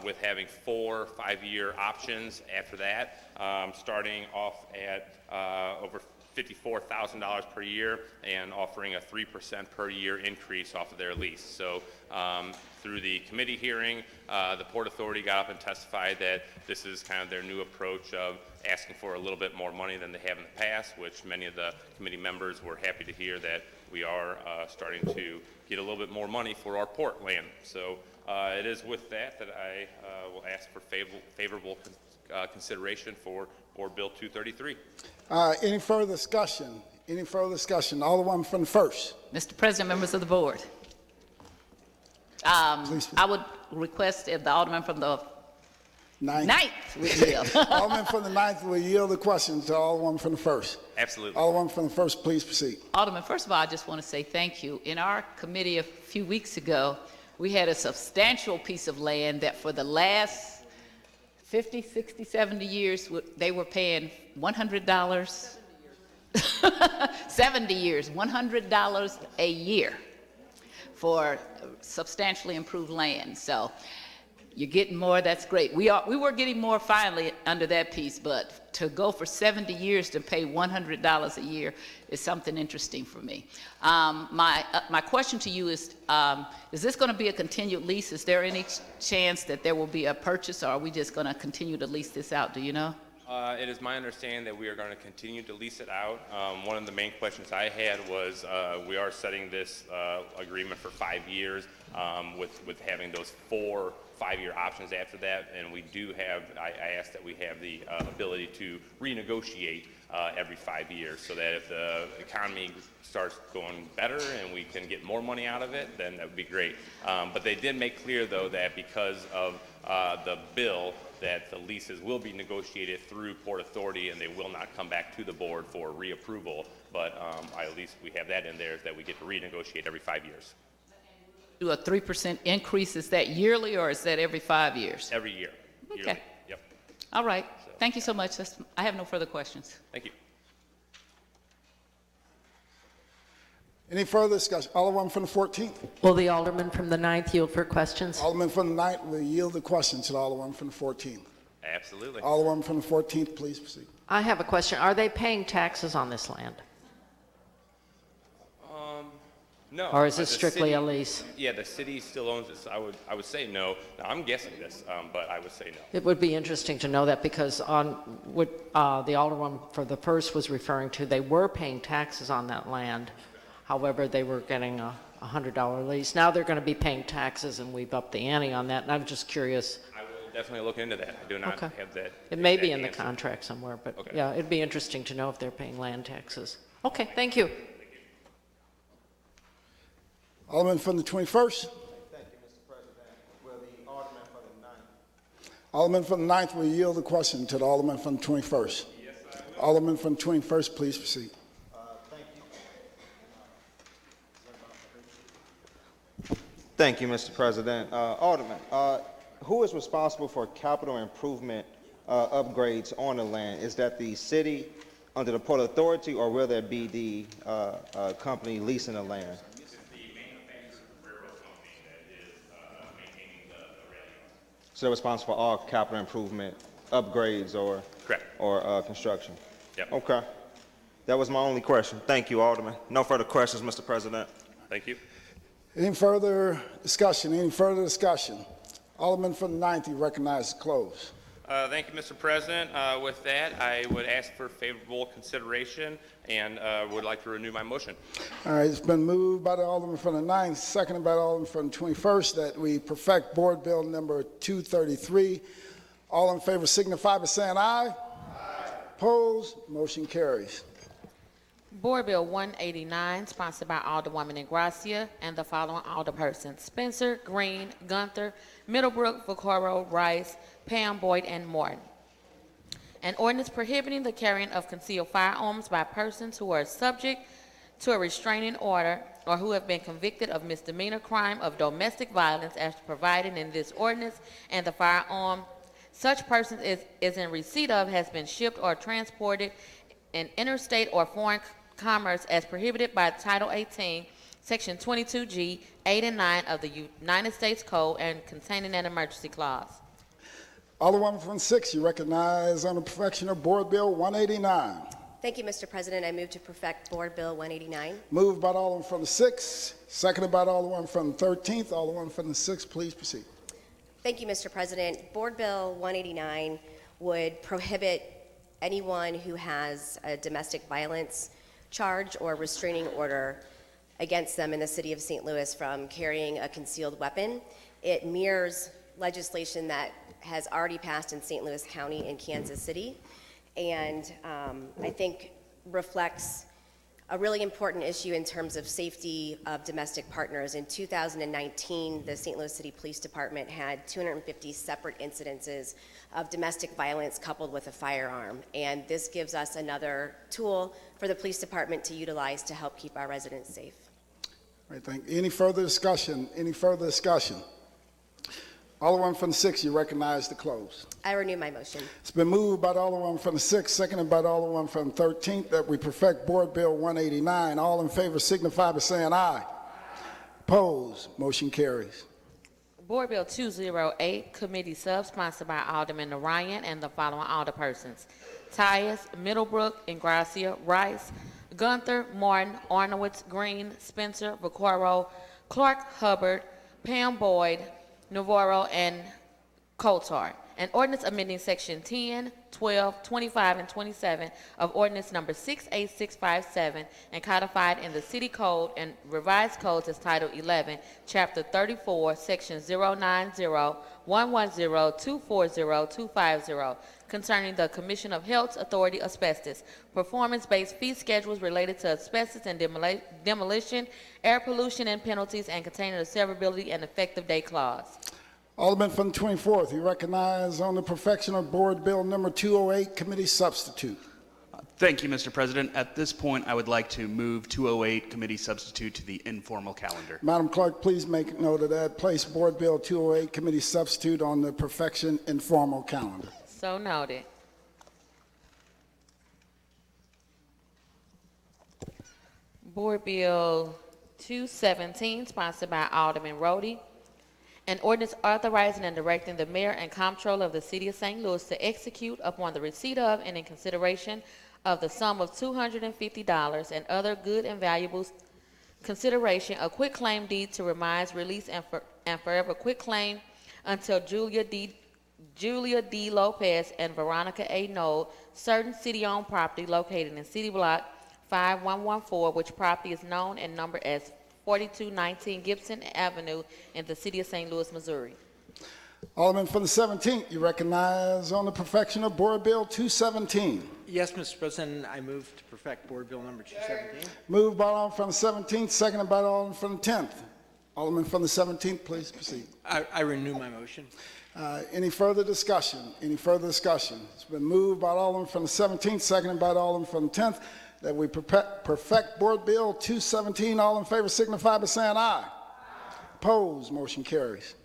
with having 4 5-year options after that, starting off at over $54,000 per year and offering a 3% per year increase off of their lease. So through the committee hearing, the Port Authority got up and testified that this is kind of their new approach of asking for a little bit more money than they have in the past, which many of the committee members were happy to hear that we are starting to get a little bit more money for our port land. So It is with that that I will ask for favorable consideration for Board Bill 233. Any further discussion? Any further discussion? Alderman from the first. Mr. President, members of the board. I would request if the alderman from the ninth would yield. Alderman from the ninth will yield the question to Alderman from the first. Absolutely. Alderman from the first, please proceed. Alderman, first of all, I just want to say thank you. In our committee a few weeks ago, we had a substantial piece of land that for the last 50, 60, 70 years, they were paying $100, 70 years, $100 a year for substantially improved land. So you're getting more, that's great. We were getting more finally under that piece, but to go for 70 years to pay $100 a year is something interesting for me. My question to you is this going to be a continued lease? Is there any chance that there will be a purchase, or are we just going to continue to lease this out? Do you know? It is my understanding that we are going to continue to lease it out. One of the main questions I had was we are setting this agreement for 5 years with having those 4 5-year options after that, and we do have, I asked that we have the ability to renegotiate every 5 years, so that if the economy starts going better and we can get more money out of it, then that would be great. But they did make clear, though, that because of the bill, that the leases will be negotiated through Port Authority and they will not come back to the board for reapproval. But at least we have that in there, that we get to renegotiate every 5 years. Do a 3% increase, is that yearly or is that every 5 years? Every year. Okay. Yearly. Yep. All right. Thank you so much. I have no further questions. Thank you. Any further discussion? Alderman from the 14th. Will the alderman from the 9th yield for questions? Alderman from the 9th will yield the question to the Alderman from the 14th. Absolutely. Alderman from the 14th, please proceed. I have a question. Are they paying taxes on this land? No. Or is this The strictly city- a lease? Yeah, the city still owns it. So I would say no. Now, I'm guessing this, but I would say no. It would be interesting to know that, because on what the alderman for the first was referring to, they were paying taxes on that land. However, they were getting a $100 lease. Now they're going to be paying taxes, and we've upped the ante on that. And I'm just curious. I will definitely look into that. I do not Okay. have that. It may be exact in the answer. contract somewhere, but Okay. yeah, it'd be interesting to know if they're paying land taxes. Okay, thank you. Alderman from the 21st. Thank you, Mr. President. Will the alderman for the 9th? Alderman from the 9th will yield the question to the Alderman from the 21st. Yes, I will. Alderman from the 21st, please proceed. Thank you, Mr. President. Alderman, who is responsible for capital improvement upgrades on the land? Is that the city under the Port Authority, or will there be the company leasing the land? This is the manufacturer railroad company that is maintaining the railroad. So they're responsible for all capital improvement upgrades or Correct. or construction? Yep. Okay. That was my only question. Thank you, Alderman. No further questions, Mr. President. Thank you. Any further discussion? Any further discussion? Alderman from the 9th, you recognize the close. Thank you, Mr. President. With that, I would ask for favorable consideration and would like to renew my motion. All right, it's been moved by the Alderman from the 9th, seconded by the Alderman from the 21st, that we perfect Board Bill number 233. All in favor signify by saying aye. Aye. Opposed? Motion carries. Board Bill 189, sponsored by Alderwoman Ingracia and the following alderpersons: Spencer, Green, Gunther, Middlebrook, Vaccaro, Rice, Pam, Boyd, and Morton. An ordinance prohibiting the carrying of concealed firearms by persons who are subject to a restraining order or who have been convicted of misdemeanor crime of domestic violence as provided in this ordinance, and the firearm such person is in receipt of has been shipped or transported in interstate or foreign commerce as prohibited by Title 18, Section 22G, 8 and 9 of the United States Code, and containing an emergency clause. Alderwoman from the 6th, you recognize on the perfection of Board Bill 189. Thank you, Mr. President. I move to perfect Board Bill 189. Moved by the Alderman from the 6th, seconded by the Alderman from the 13th. Alderman from the 6th, please proceed. Thank you, Mr. President. Board Bill 189 would prohibit anyone who has a domestic violence charge or restraining order against them in the city of St. Louis from carrying a concealed weapon. It mirrors legislation that has already passed in St. Louis County and Kansas City, and I think reflects a really important issue in terms of safety of domestic partners. In 2019, the St. Louis City Police Department had 250 separate incidences of domestic violence coupled with a firearm, and this gives us another tool for the police department to utilize to help keep our residents safe. All right, thank you. Any further discussion? Any further discussion? Alderman from the 6th, you recognize the close. I renew my motion. It's been moved by the Alderman from the 6th, seconded by the Alderman from the 13th, that we perfect Board Bill 189. All in favor signify by saying aye. Opposed? Motion carries. Board Bill 208, Committee Sub, sponsored by Alderman Narayan and the following alderpersons: Tyus, Middlebrook, Ingracia, Rice, Gunther, Martin, Arnowitz, Green, Spencer, Vaccaro, Clark, Hubbard, Pam Boyd, Navarro, and Coulthard. An ordinance amending section 10, 12, 25, and 27 of ordinance number 68657 and codified in the city code and revised codes as title 11, chapter 34, section 090-110-240-250 concerning the Commission of Health's Authority asbestos, performance-based fee schedules related to asbestos and demolition, air pollution and penalties, and containing a severability and effective date clause. Alderman from the 24th, you recognize on the perfection of Board Bill number 208, Committee Substitute. Thank you, Mr. President. At this point, I would like to move 208 Committee Substitute to the informal calendar. Madam Clerk, please make note of that. Place Board Bill 208, Committee Substitute on the perfection informal calendar. So noted. Board Bill 217, sponsored by Alderman Rhodey. An ordinance authorizing and directing the mayor and comptroller of the city of St. Louis to execute upon the receipt of and in consideration of the sum of $250 and other good and valuable consideration a quitclaim deed to remise, release, and forever quitclaim until Julia D. Lopez and Veronica A. Knoll, certain city-owned property located in City Block 5114, which property is known and numbered as 4219 Gibson Avenue in the city of St. Louis, Missouri. Alderman from the 17th, you recognize on the perfection of Board Bill 217. Yes, Mr. President, I move to perfect Board Bill number 217. Moved by Alderman from the 17th, seconded by Alderman from the 10th. Alderman from the 17th, please proceed. I renew my motion. Any further discussion? Any further discussion? It's been moved by Alderman from the 17th, seconded by Alderman from the 10th, that we perfect Board Bill 217. All in favor signify by saying aye. Opposed? Motion carries.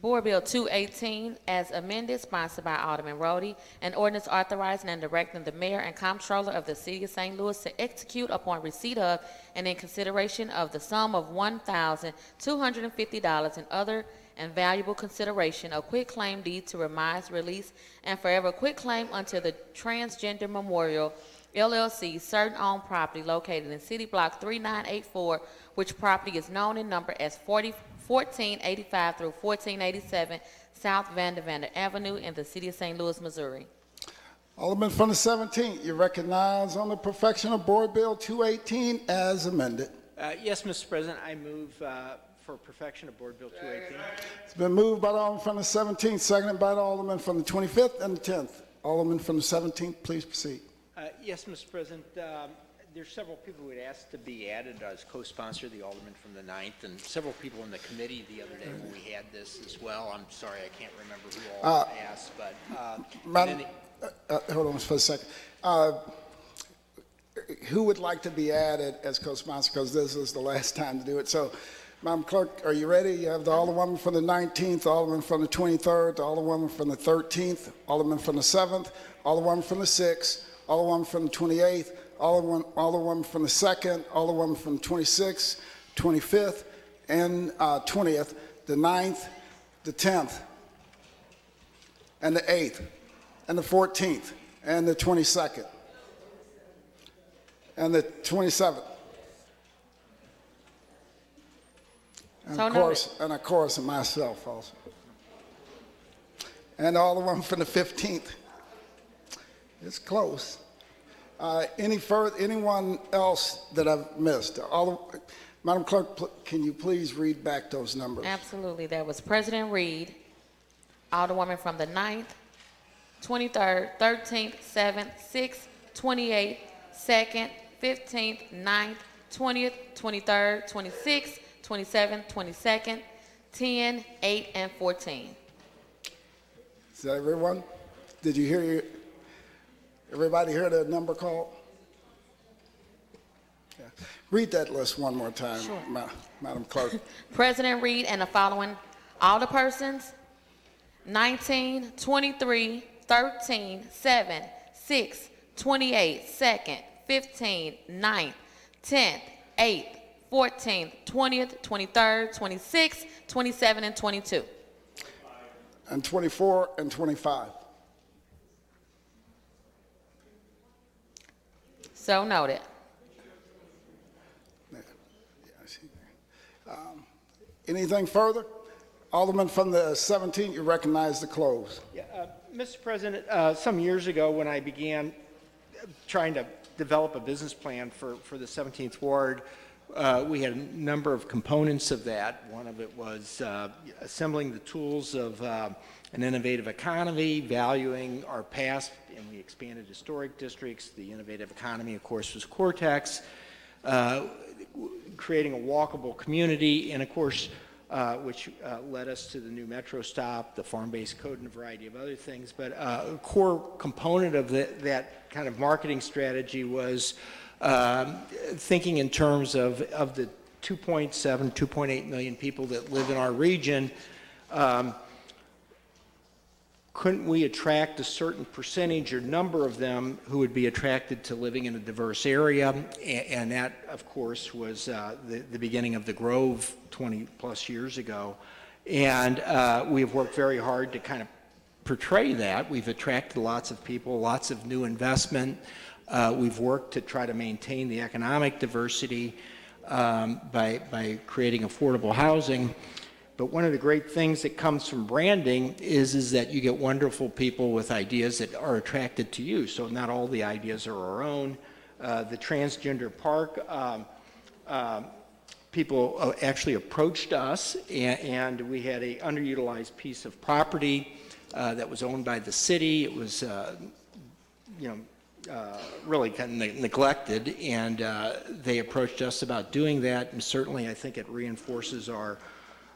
Board Bill 218, as amended, sponsored by Alderman Rhodey, an ordinance authorizing and directing the mayor and comptroller of the city of St. Louis to execute upon receipt of and in consideration of the sum of $1,250 and other and valuable consideration a quitclaim deed to remise, release, and forever quitclaim unto the Transgender Memorial LLC, certain owned property located in City Block 3984, which property is known in number as 1485 through 1487 South Vandervander Avenue in the city of St. Louis, Missouri. Alderman from the 17th, you recognize on the perfection of Board Bill 218 as amended. Yes, Mr. President, I move for perfection of Board Bill 218. It's been moved by the Alderman from the 17th, seconded by the Alderman from the 25th and the 10th. Alderman from the 17th, please proceed. Yes, Mr. President. There's several people who had asked to be added as co-sponsor, the Alderman from the 9th, and several people in the committee the other day when we had this as well. I'm sorry, I can't remember who all asked, but... Madam, hold on for a second. Who would like to be added as co-sponsor, because this is the last time to do it. So, Madam Clerk, are you ready? You have the Alderwoman from the 19th, Alderman from the 23rd, the Alderwoman from the 13th, Alderman from the 7th, Alderwoman from the 6th, Alderwoman from the 28th, Alderwoman from the 2nd, Alderwoman from the 26th, 25th, and 20th, the 9th, the 10th, and the 8th, and the 14th, and the 22nd, and the 27th. And So of course, myself also. And Alderwoman from the 15th. It's close. Anyone else that I've missed? Madam Clerk, can you please read back those numbers? Absolutely. That was President Reed, Alderwoman from the 9th, 23rd, 13th, 7th, 6th, 28th, 2nd, 15th, 9th, 20th, 23rd, 26th, 27th, 22nd, 10, 8, and 14. Is that everyone? Did you hear everybody hear the number called? Yeah. Read that list one more time, Sure. Madam Clerk. President Reed and the following alderpersons: 19, 23, 13, 7, 6, 28, 2nd, 15, 9th, 10th, 8th, 14th, 20th, 23rd, 26th, 27, and 22. And 24 and 25. So noted. Anything further? Alderman from the 17th, you recognize the close. Yeah, Mr. President, some years ago when I began trying to develop a business plan for the 17th Ward, we had a number of components of that. One of it was assembling the tools of an innovative economy, valuing our past, and we expanded historic districts. The innovative economy, of course, was Cortex, creating a walkable community, and of course, which led us to the new Metro Stop, the farm-based code, and a variety of other things. But a core component of that kind of marketing strategy was thinking in terms of the 2.7, 2.8 million people that live in our region. Couldn't we attract a certain percentage or number of them who would be attracted to living in a diverse area? And that, of course, was the beginning of the Grove 20 plus years ago. And we have worked very hard to kind of portray that. We've attracted lots of people, lots of new investment. We've worked to try to maintain the economic diversity by creating affordable housing. But one of the great things that comes from branding is that you get wonderful people with ideas that are attracted to you. So not all the ideas are our own. The transgender park, people actually approached us, and we had an underutilized piece of property that was owned by the city. It was, really kind of neglected, and they approached us about doing that. And certainly, I think it reinforces our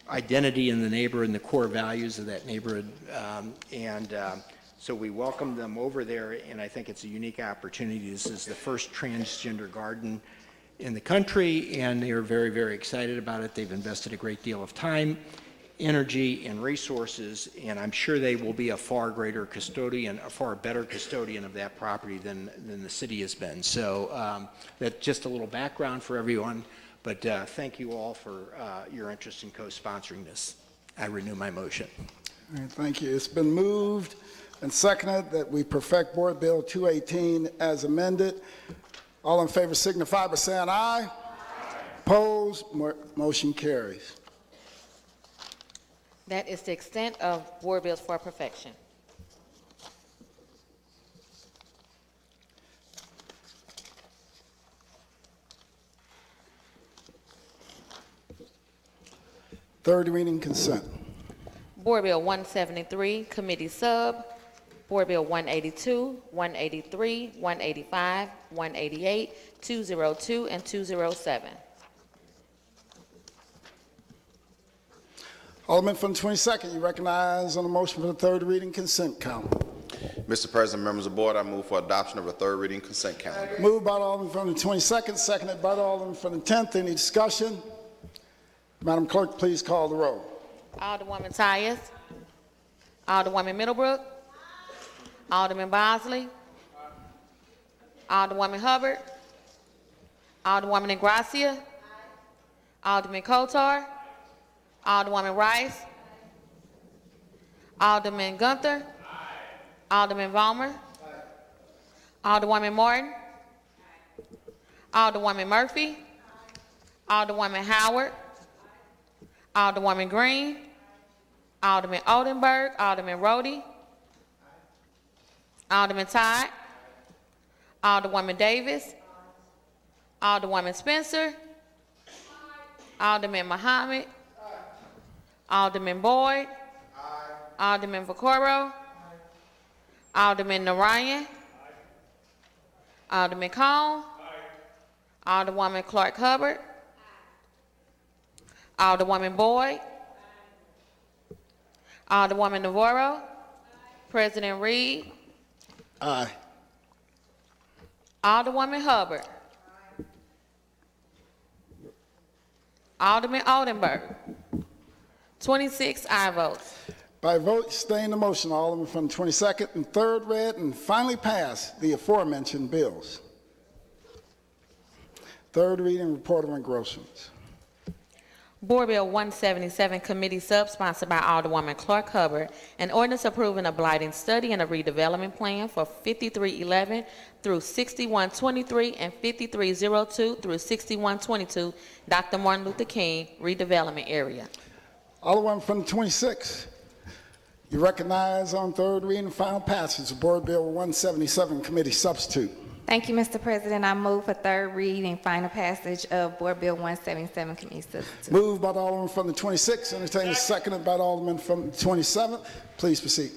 identity in the neighborhood and the core values of that neighborhood. So we welcomed them over there, and I think it's a unique opportunity. This is the first transgender garden in the country, and they are very, very excited about it. They've invested a great deal of time, energy, and resources, and I'm sure they will be a far greater custodian, a far better custodian of that property than the city has been. So that's just a little background for everyone. But thank you all for your interest in co-sponsoring this. I renew my motion. All right, thank you. It's been moved and seconded that we perfect Board Bill 218 as amended. All in favor signify by saying aye. Opposed? Motion carries. That is the extent of board bills for perfection. Third reading consent. Board Bill 173, Committee Sub. Board Bill 182, 183, 185, 188, 202, and 207. Alderman from the 22nd, you recognize on the motion for the third reading consent calendar. Mr. President, members of the board, I move for adoption of a third reading consent calendar. Moved by the Alderman from the 22nd, seconded by the Alderman from the 10th. Any discussion? Madam Clerk, please call the roll. Alderwoman Tyus. Alderwoman Middlebrook. Alderman Bosley. Alderwoman Hubbard. Alderwoman Ingracia. Alderman Kotar. Alderwoman Rice. Alderman Gunther. Alderman Vollmer. Alderwoman Martin. Alderwoman Murphy. Alderwoman Howard. Alderwoman Green. Alderman Oldenburg. Alderman Rhodey. Alderman Todd. Alderwoman Davis. Alderwoman Spencer. Alderman Muhammad. Alderman Boyd. Alderman Vaccaro. Alderman Narayan. Alderman Cone. Alderwoman Clark Hubbard. Alderwoman Boyd. Alderwoman Navarro. President Reed. Aye. Alderwoman Hubbard. Alderman Oldenburg. 26 aye votes. By vote, staying the motion, Alderman from the 22nd and 3rd read and finally passed the aforementioned bills. Third reading, report of engrossments. Board Bill 177, Committee Sub, sponsored by Alderwoman Clark Hubbard, an ordinance approving a blighting study and a redevelopment plan for 5311 through 6123 and 5302 through 6122 Dr. Martin Luther King redevelopment area. Alderman from the 26th, you recognize on third reading and final passage of Board Bill 177, Committee Substitute. Thank you, Mr. President. I move for third reading and final passage of Board Bill 177, Committee Substitute. Moved by the Alderman from the 26th, entertained seconded by the Alderman from the 27th. Please proceed.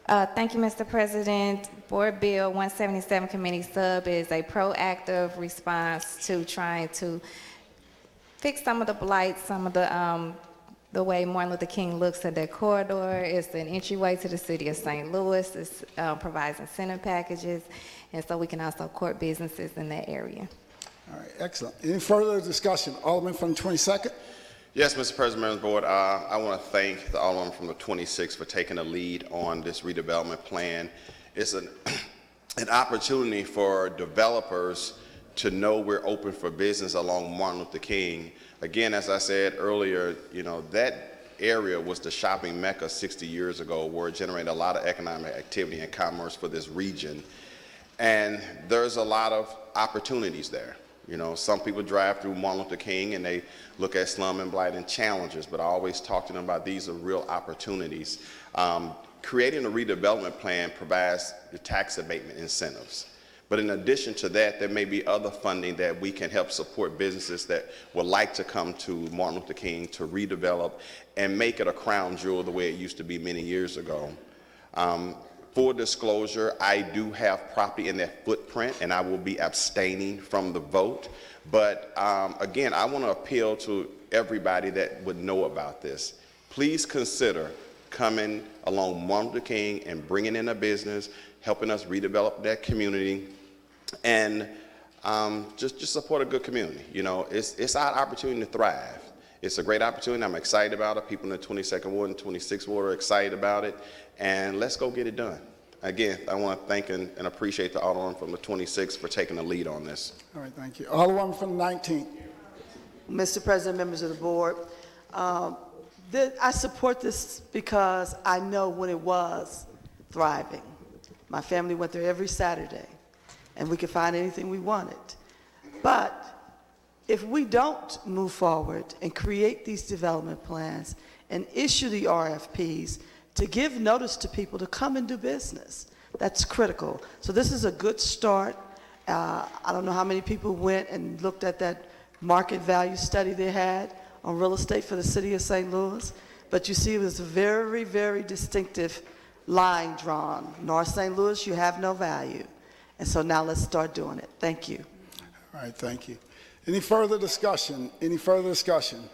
Thank you, Mr. President. Board Bill 177, Committee Sub is a proactive response to trying to fix some of the blight, some of the way Martin Luther King looks at that corridor. It's an entryway to the city of St. Louis. It provides incentive packages, and so we can also court businesses in that area. All right, excellent. Any further discussion? Alderman from the 22nd? Yes, Mr. President, members of the board, I want to thank the Alderman from the 26th for taking the lead on this redevelopment plan. It's an opportunity for developers to know we're open for business along Martin Luther King. Again, as I said earlier, you know, that area was the shopping mecca 60 years ago, where it generated a lot of economic activity and commerce for this region. And there's a lot of opportunities there. You know, some people drive through Martin Luther King and they look at slum and blight and challenges, but I always talk to them about these are real opportunities. Creating a redevelopment plan provides the tax abatement incentives. But in addition to that, there may be other funding that we can help support businesses that would like to come to Martin Luther King to redevelop and make it a crown jewel the way it used to be many years ago. Full disclosure, I do have property in that footprint, and I will be abstaining from the vote. But again, I want to appeal to everybody that would know about this. Please consider coming along Martin Luther King and bringing in a business, helping us redevelop that community, and just support a good community. You know, it's our opportunity to thrive. It's a great opportunity. I'm excited about it. People in the 22nd Ward and 26th Ward are excited about it. And let's go get it done. Again, I want to thank and appreciate the Alderman from the 26th for taking the lead on this. All right, thank you. Alderman from the 19th. Mr. President, members of the board, I support this because I know when it was thriving. My family went there every Saturday, and we could find anything we wanted. But if we don't move forward and create these development plans and issue the RFPs to give notice to people to come and do business, that's critical. So this is a good start. I don't know how many people went and looked at that market value study they had on real estate for the city of St. Louis, but you see it was a very, very distinctive line drawn. North St. Louis, you have no value. And so now let's start doing it. Thank you. All right, thank you. Any further discussion? Any further discussion?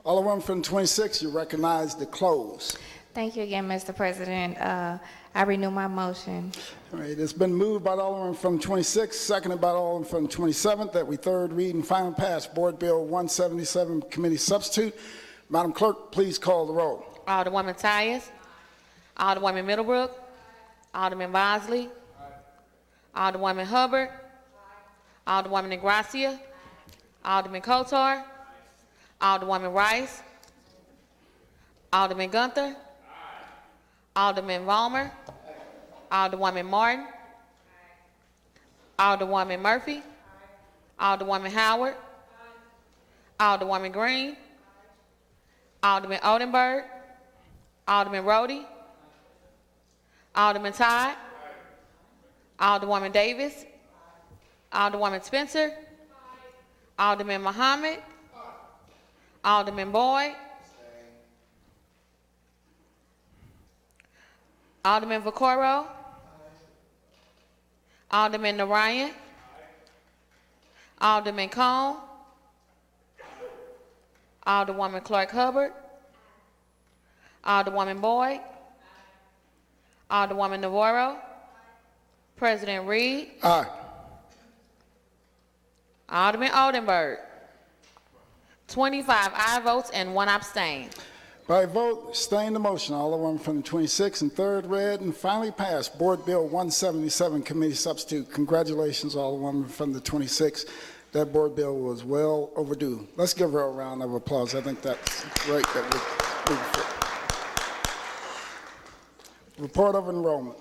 Alderman from 26, you recognize the close. Thank you again, Mr. President. I renew my motion. All right, it's been moved by the Alderman from 26, seconded by the Alderman from 27th, that we third read and final pass Board Bill 177, Committee Substitute. Madam Clerk, please call the roll. Alderwoman Tyus. Alderwoman Middlebrook. Alderman Bosley. Alderwoman Hubbard. Alderwoman Negracia. Alderman Kotar. Alderwoman Rice. Alderman Gunther. Alderman Vollmer. Alderwoman Martin. Alderwoman Murphy. Alderwoman Howard. Alderwoman Green. Alderman Oldenburg. Alderman Rhodey. Alderman Todd. Alderwoman Davis. Alderwoman Spencer. Alderman Muhammad. Alderman Boyd. Alderman Vaccaro. Alderman Narayan. Alderman Cone. Alderwoman Clark Hubbard. Alderwoman Boyd. Alderwoman Navarro. President Reed. Aye. Alderman Oldenburg. 25 aye votes and 1 abstain. By vote, staying the motion, Alderman from the 26th and third read and finally passed Board Bill 177 committee substitute. Congratulations, Alderwoman from the 26th. That board bill was well overdue. Let's give her a round of applause. I think that's great that we're moving forward. Report of enrollment.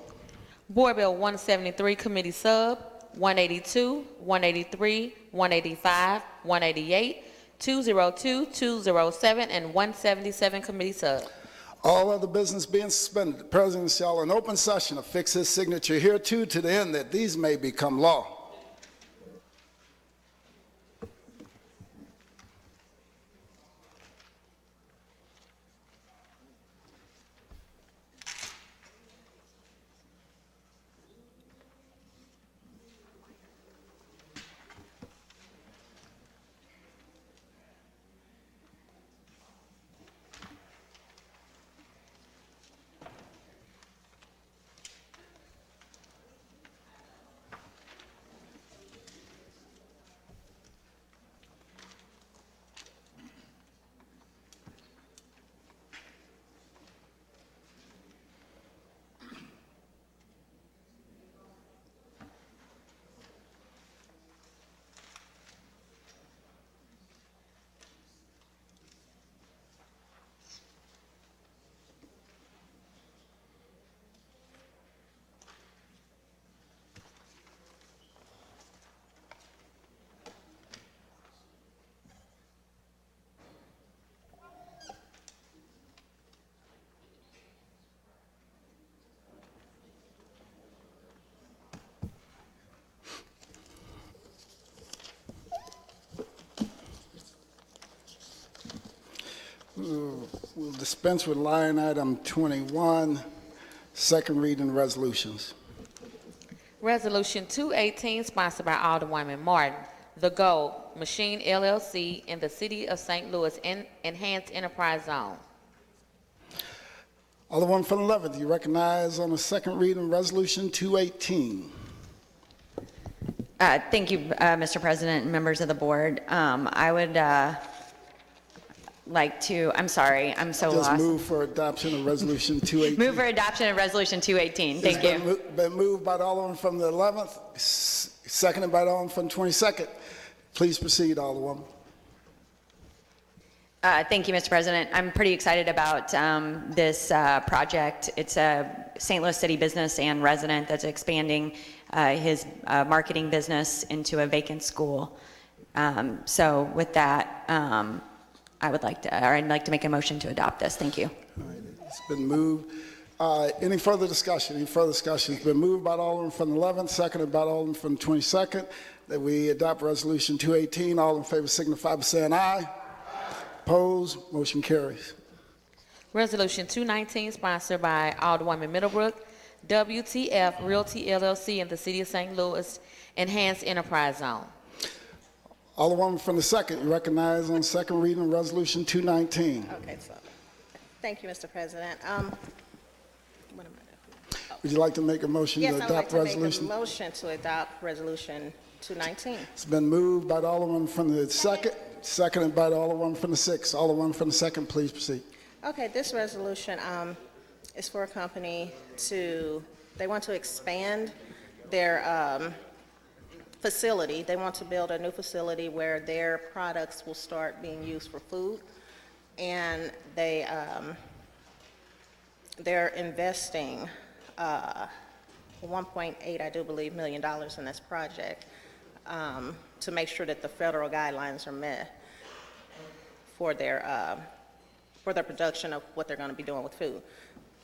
Board Bill 173 committee sub, 182, 183, 185, 188, 202, 207, and 177 committee sub. All other business being suspended, the President shall in open session affix his signature hereto to the end that these may become law. We'll dispense with line item 21, second reading resolutions. Resolution 218, sponsored by Alderwoman Martin. The Goal Machine LLC in the City of St. Louis Enhanced Enterprise Zone. Alderman from the 11th, you recognize on the second reading resolution 218. Thank you, Mr. President and members of the board. I would like to, I'm sorry, I'm so Just lost. move for adoption of resolution 218. Move for adoption of resolution 218. Thank you. Been moved by the Alderman from the 11th, seconded by the Alderman from the 22nd. Please proceed, Alderwoman. Thank you, Mr. President. I'm pretty excited about this project. It's a St. Louis City business and resident that's expanding his marketing business into a vacant school. So with that, I'd like to make a motion to adopt this. Thank you. All right, it's been moved. Any further discussion? Any further discussion? It's been moved by the Alderman from the 11th, seconded by the Alderman from the 22nd, that we adopt resolution 218. All in favor signify by saying aye. Opposed? Motion carries. Resolution 219, sponsored by Alderwoman Middlebrook. WTF Realty LLC in the City of St. Louis Enhanced Enterprise Zone. Alderwoman from the 2nd, you recognize on second reading resolution 219. Okay, so, thank you, Mr. President. What am I doing? Would you like to make a motion Yes, to I'd like adopt to make a resolution? motion to adopt resolution 219. It's been moved by the Alderman from the 2nd, seconded by the Alderman from the 6th. Alderman from the 2nd, please proceed. Okay, this resolution is for a company they want to expand their facility. They want to build a new facility where their products will start being used for food. And they're investing $1.8, I do believe, million in this project to make sure that the federal guidelines are met for their production of what they're going to be doing with food.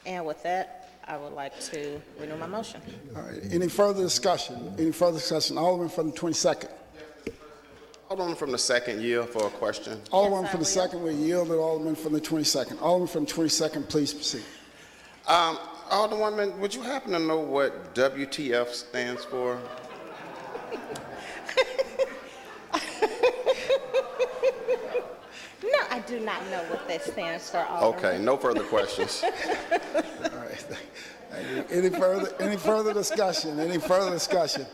And with that, I would like to renew my motion. All right, any further discussion? Any further discussion? Alderman from the 22nd. Alderman from the second yield for a question. Alderman from the second will yield to Alderman from the 22nd. Alderman from the 22nd, please proceed. Alderwoman, would you happen to know what WTF stands for? No, I do not know what that stands for, Alderman. Okay, no further questions. All right. Thank you. Any further discussion? Any further discussion?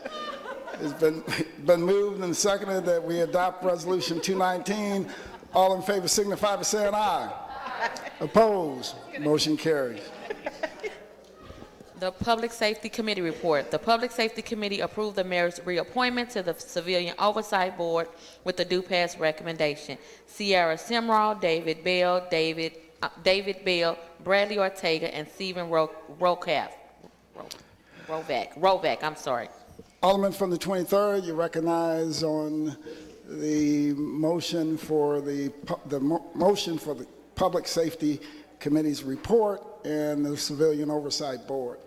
It's been moved and seconded that we adopt Resolution 219. All in favor signify by saying aye. Opposed? Motion carries. The Public Safety Committee report. The Public Safety Committee approved the mayor's reappointment to the Civilian Oversight Board with the due pass recommendation. Sierra Simrall, David Bell, Bradley Ortega, and Stephen Rovac. I'm sorry. Alderman from the 23rd, you recognize on the motion for the motion for the Public Safety Committee's report and the Civilian Oversight Board.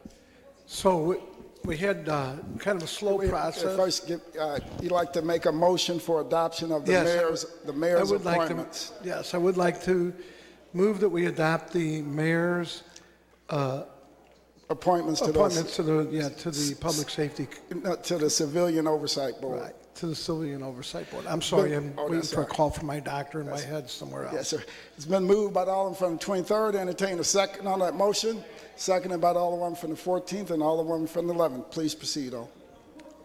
So we had kind of a slow process. First, you'd like to make a motion for adoption of the mayor's appointments. Yes, I would like to move that we adopt the mayor's appointments to the Public Safety to the Civilian Oversight Board. Right, to the Civilian Oversight Board. I'm sorry, I'm waiting for a call from my doctor and my head's somewhere else. Yes, sir. It's been moved by the Alderman from the 23rd. Entertain a second on that motion. Seconded by the Alderman from the 14th and Alderman from the 11th. Please proceed, Al.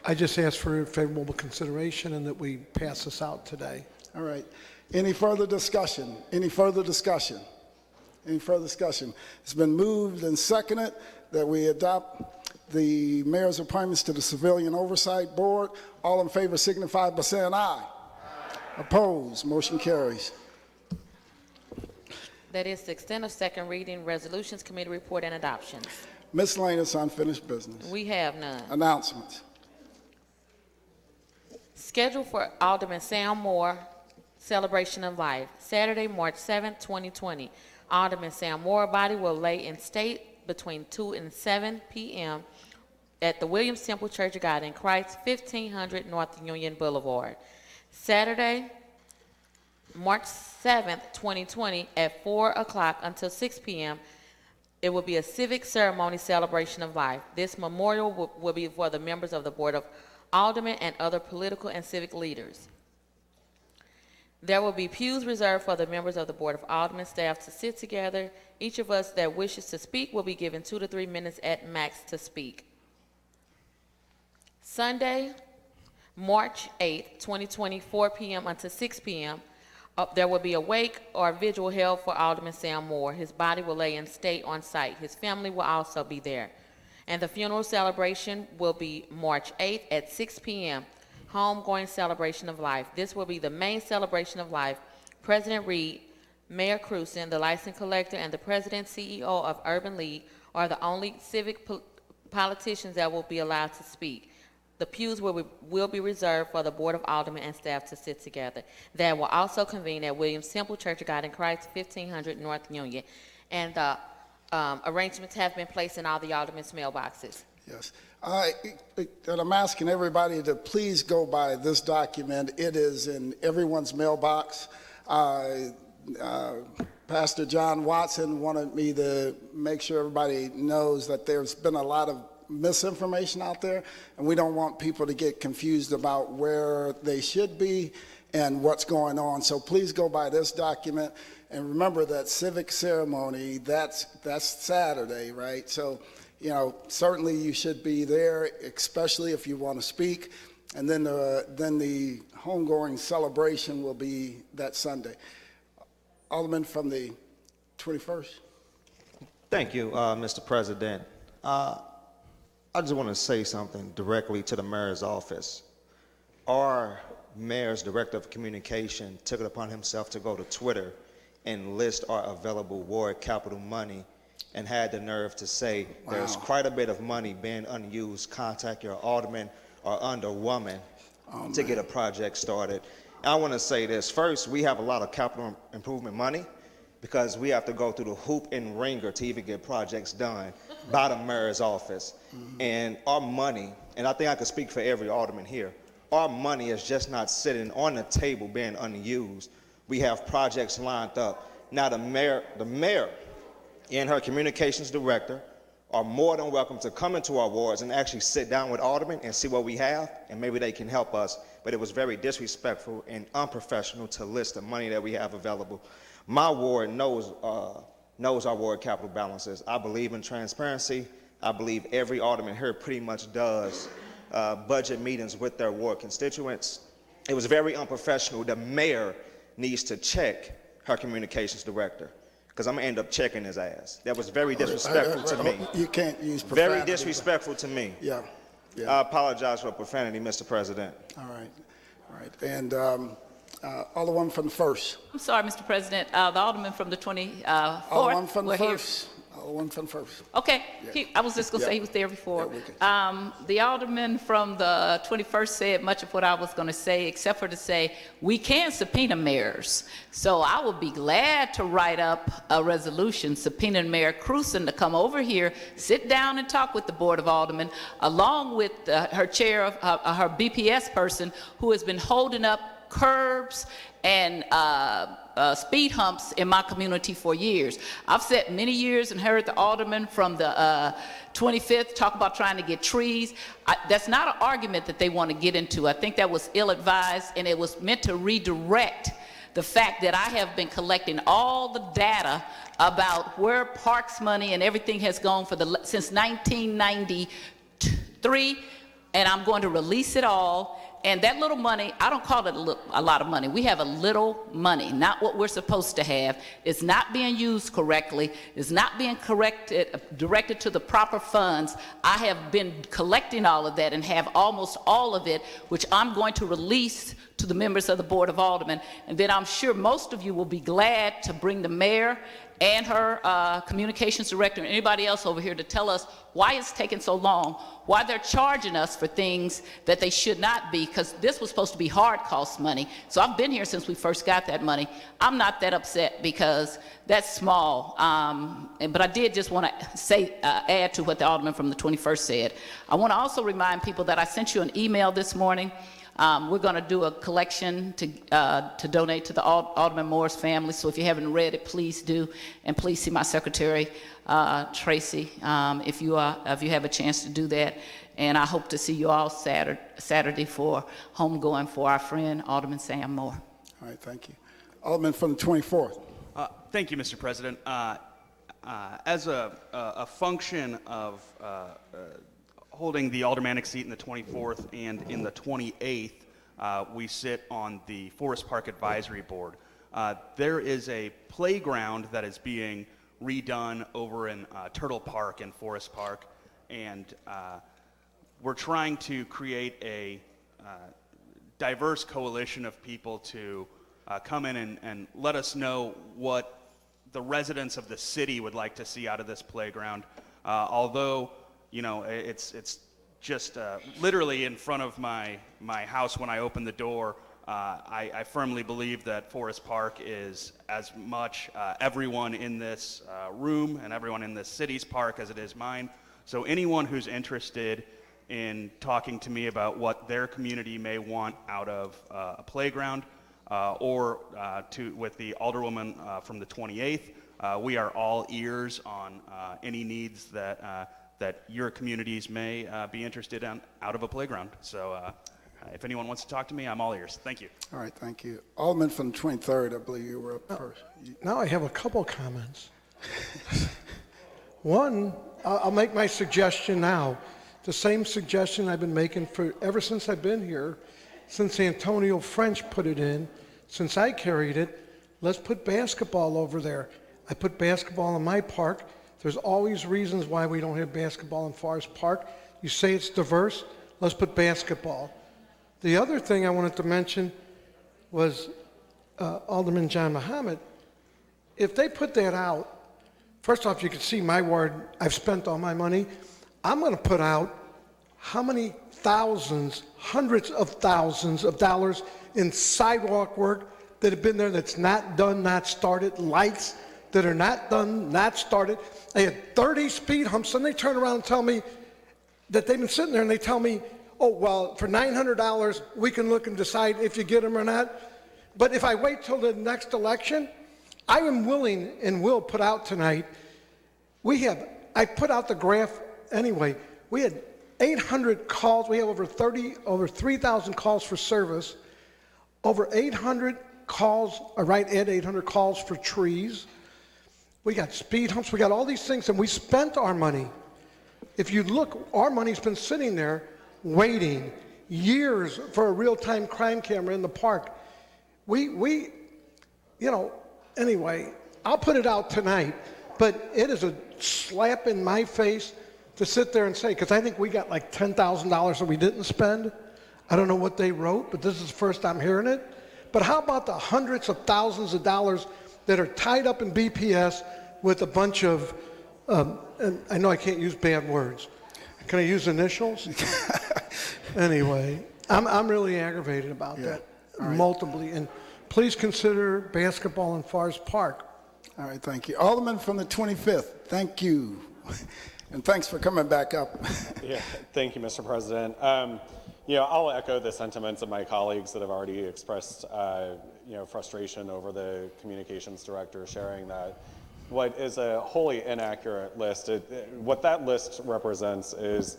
I just ask for favorable consideration and that we pass this out today. All right. Any further discussion? Any further discussion? Any further discussion? It's been moved and seconded that we adopt the mayor's appointments to the Civilian Oversight Board. All in favor signify by saying aye. Opposed? Motion carries. That is the extent of second reading, resolutions, committee report, and adoptions. Miscellaneous unfinished business. We have none. Announcements. Scheduled for Alderman Sam Moore Celebration of Life, Saturday, March 7, 2020. Alderman Sam Moore body will lay in state between 2 and 7 p.m. at the Williams Temple Church of God in Christ, 1500 North Union Boulevard. Saturday, March 7th, 2020, at 4 o'clock until 6 p.m., it will be a civic ceremony celebration of life. This memorial will be for the members of the Board of Aldermen and other political and civic leaders. There will be pews reserved for the members of the Board of Aldermen staff to sit together. Each of us that wishes to speak will be given 2 to 3 minutes at max to speak. Sunday, March 8th, 2020, 4 p.m. until 6 p.m., there will be a wake or vigil held for Alderman Sam Moore. His body will lay in state on site. His family will also be there. And the funeral celebration will be March 8th at 6 p.m., homegoing celebration of life. This will be the main celebration of life. President Reed, Mayor Cruzen, the license collector, and the president CEO of Urban League are the only civic politicians that will be allowed to speak. The pews will be reserved for the Board of Aldermen and staff to sit together. That will also convene at Williams Temple Church of God in Christ, 1500 North Union. And the arrangements have been placed in all the aldermen's mailboxes. Yes. And I'm asking everybody to please go by this document. It is in everyone's mailbox. Pastor John Watson wanted me to make sure everybody knows that there's been a lot of misinformation out there, and we don't want people to get confused about where they should be and what's going on. So please go by this document, and remember that civic ceremony, that's Saturday, right? So, you know, certainly you should be there, especially if you want to speak, and then the homegoing celebration will be that Sunday. Alderman from the 21st. Thank you, Mr. President. I just want to say something directly to the mayor's office. Our mayor's director of communication took it upon himself to go to Twitter and list our available ward capital money and had the nerve to say there's quite a bit of money being unused. Contact your alderman or underwoman to get a project started. I want to say this. First, we have a lot of capital improvement money because we have to go through the hoop and ringer to even get projects done by the mayor's office. And our money, and I think I can speak for every alderman here, our money is just not sitting on the table being unused. We have projects lined up. Now the mayor and her communications director are more than welcome to come into our wards and actually sit down with aldermen and see what we have, and maybe they can help us. But it was very disrespectful and unprofessional to list the money that we have available. My ward knows our ward capital balances. I believe in transparency. I believe every alderman here pretty much does budget meetings with their ward constituents. It was very unprofessional. The mayor needs to check her communications director, because I'm going to end up checking his ass. That was very disrespectful to me. You can't use profanity. Very disrespectful to me. Yeah. I apologize for profanity, Mr. President. All right. And Alderman from the first. I'm sorry, Mr. President. The alderman from the 24th. Alderman from the were here. first. Alderman from the first. Okay, Yeah. I was just going to Yeah. say he was there before. Yeah, The alderman from the 21st said much of what I was going to say, except for to say we can subpoena mayors. So I will be glad to write up a resolution subpoenaing Mayor Cruzen to come over here, sit down and talk with the Board of Aldermen, along with her chair of her BPS person who has been holding up curbs and speed humps in my community for years. I've sat many years and heard the alderman from the 25th talk about trying to get trees. That's not an argument that they want to get into. I think that was ill-advised, and it was meant to redirect the fact that I have been collecting all the data about where parks money and everything has gone since 1993, and I'm going to release it all. And that little money, I don't call it a lot of money. We have a little money, not what we're supposed to have. It's not being used correctly. It's not being directed to the proper funds. I have been collecting all of that and have almost all of it, which I'm going to release to the members of the Board of Aldermen. And then I'm sure most of you will be glad to bring the mayor and her communications director and anybody else over here to tell us why it's taking so long, why they're charging us for things that they should not be, because this was supposed to be hard cost money. So I've been here since we first got that money. I'm not that upset because that's small. But I did just want to say, add to what the alderman from the 21st said. I want to also remind people that I sent you an email this morning. We're going to do a collection to donate to the Alderman Moore's family. So if you haven't read it, please do, and please see my secretary, Tracy, if you have a chance to do that. And I hope to see you all Saturday for homegoing for our friend Alderman Sam Moore. All right, thank you. Alderman from the 24th. Thank you, Mr. President. As a function of holding the aldermanic seat in the 24th and in the 28th, we sit on the Forest Park Advisory Board. There is a playground that is being redone over in Turtle Park and Forest Park, and we're trying to create a diverse coalition of people to come in and let us know what the residents of the city would like to see out of this playground. Although, you know, it's just literally in front of my house when I open the door. I firmly believe that Forest Park is as much everyone in this room and everyone in this city's park as it is mine. So anyone who's interested in talking to me about what their community may want out of a playground or with the alderwoman from the 28th, we are all ears on any needs that your communities may be interested in out of a playground. So if anyone wants to talk to me, I'm all ears. Thank you. All right, thank you. Alderman from the 23rd, I believe you were up first. Now I have a couple comments. One, I'll make my suggestion now. The same suggestion I've been making ever since I've been here, since Antonio French put it in, since I carried it. Let's put basketball over there. I put basketball in my park. There's always reasons why we don't have basketball in Forest Park. You say it's diverse, let's put basketball. The other thing I wanted to mention was Alderman John Muhammad. If they put that out, first off, you can see my ward, I've spent all my money. I'm going to put out how many thousands, hundreds of thousands of dollars in sidewalk work that have been there that's not done, not started, lights that are not done, not started. They had 30 speed humps, and they turn around and tell me that they've been sitting there, and they tell me, oh, well, for $900, we can look and decide if you get them or not. But if I wait till the next election, I am willing and will put out tonight, I put out the graph anyway. We had 800 calls. We have over 3,000 calls for service, over 800 calls, or right at 800 calls for trees. We got speed humps. We got all these things, and we spent our money. If you look, our money's been sitting there waiting years for a real-time crime camera in the park. Anyway, I'll put it out tonight, but it is a slap in my face to sit there and say, because I think we got like $10,000 that we didn't spend. I don't know what they wrote, but this is the first I'm hearing it. But how about the hundreds of thousands of dollars that are tied up in BPS with a bunch of, and I know I can't use bad words. Can I use initials? Anyway, I'm really aggravated about that, multiply. And please consider basketball in Forest Park. All right, thank you. Alderman from the 25th, thank you. And thanks for coming back up. Yeah, thank you, Mr. President. I'll echo the sentiments of my colleagues that have already expressed, frustration over the communications director sharing that. What is a wholly inaccurate list, what that list represents is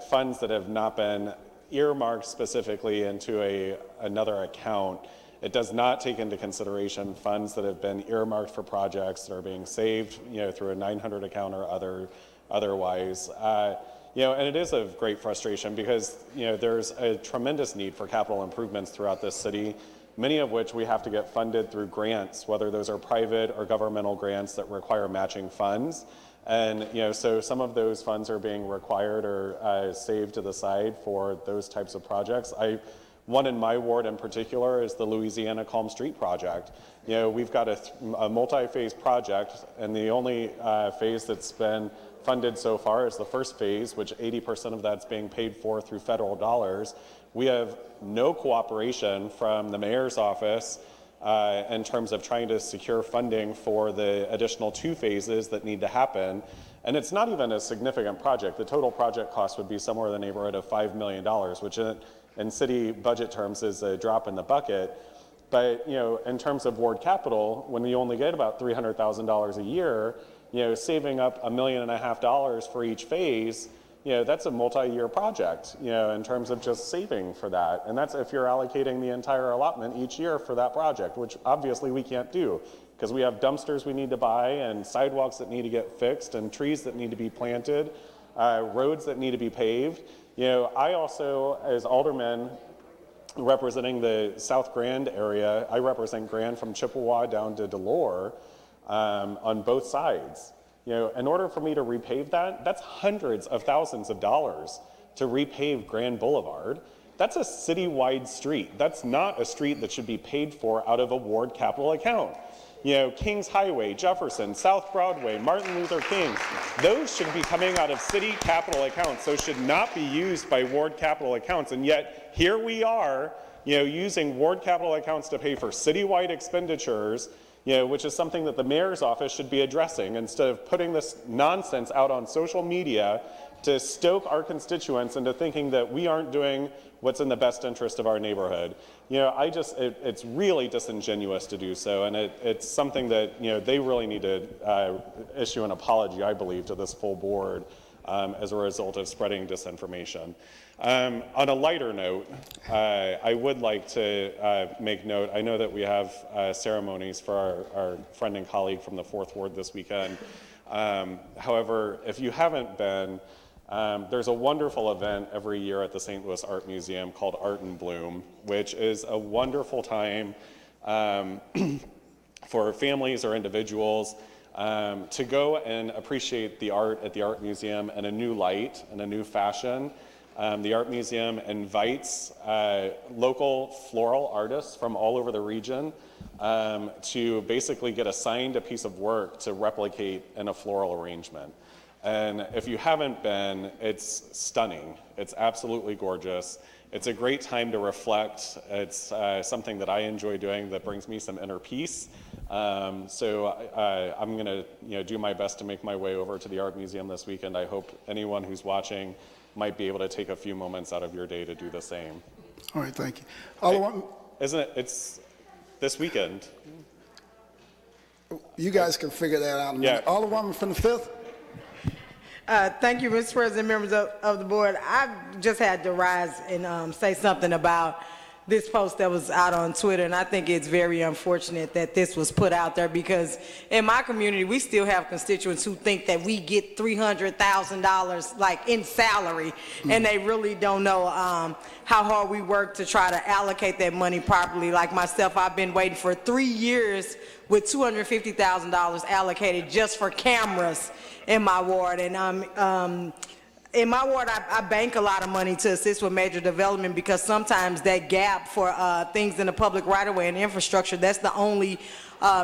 funds that have not been earmarked specifically into another account. It does not take into consideration funds that have been earmarked for projects that are being saved, through a 900 account or otherwise. And it is of great frustration because, there's a tremendous need for capital improvements throughout this city, many of which we have to get funded through grants, whether those are private or governmental grants that require matching funds. And, so some of those funds are being required or saved to the side for those types of projects. One in my ward in particular is the Louisiana Calm Street project. We've got a multi-phase project, and the only phase that's been funded so far is the first phase, which 80% of that's being paid for through federal dollars. We have no cooperation from the mayor's office in terms of trying to secure funding for the additional 2 phases that need to happen. And it's not even a significant project. The total project cost would be somewhere in the neighborhood of $5 million, which in city budget terms is a drop in the bucket. But in terms of ward capital, when you only get about $300,000 a year, saving up $1.5 million for each phase, that's a multi-year project, in terms of just saving for that. And that's if you're allocating the entire allotment each year for that project, which obviously we can't do because we have dumpsters we need to buy and sidewalks that need to get fixed and trees that need to be planted, roads that need to be paved. I also, as alderman representing the South Grand area, I represent Grand from Chippewa down to Delore on both sides. In order for me to repave that, that's hundreds of thousands of dollars to repave Grand Boulevard. That's a citywide street. That's not a street that should be paid for out of a ward capital account. Kings Highway, Jefferson, South Broadway, Martin Luther King, those should be coming out of city capital accounts. Those should not be used by ward capital accounts. And yet here we are, using ward capital accounts to pay for citywide expenditures, which is something that the mayor's office should be addressing instead of putting this nonsense out on social media to stoke our constituents into thinking that we aren't doing what's in the best interest of our neighborhood. It's really disingenuous to do so, and it's something that, they really need to issue an apology, I believe, to this full board as a result of spreading disinformation. On a lighter note, I would like to make note, I know that we have ceremonies for our friend and colleague from the 4th Ward this weekend. However, if you haven't been, there's a wonderful event every year at the St. Louis Art Museum called Art in Bloom, which is a wonderful time for families or individuals to go and appreciate the art at the Art Museum in a new light, in a new fashion. The Art Museum invites local floral artists from all over the region to basically get assigned a piece of work to replicate in a floral arrangement. And if you haven't been, it's stunning. It's absolutely gorgeous. it's a great time to reflect. It's something that I enjoy doing that brings me some inner peace. So I'm going to do my best to make my way over to the Art Museum this weekend. I hope anyone who's watching might be able to take a few moments out of your day to do the same. All right, thank you. Isn't it? It's this weekend. You guys can figure that out in a minute. Alderwoman from the 5th. Thank you, Mr. President, members of the board. I just had to rise and say something about this post that was out on Twitter, and I think it's very unfortunate that this was put out there, because in my community, we still have constituents who think that we get $300,000 like in salary, and they really don't know how hard we work to try to allocate that money properly. Like myself, I've been waiting for 3 years with $250,000 allocated just for cameras in my ward, and in my ward, I bank a lot of money to assist with major development, because sometimes that gap for things in the public right-of-way and infrastructure, that's the only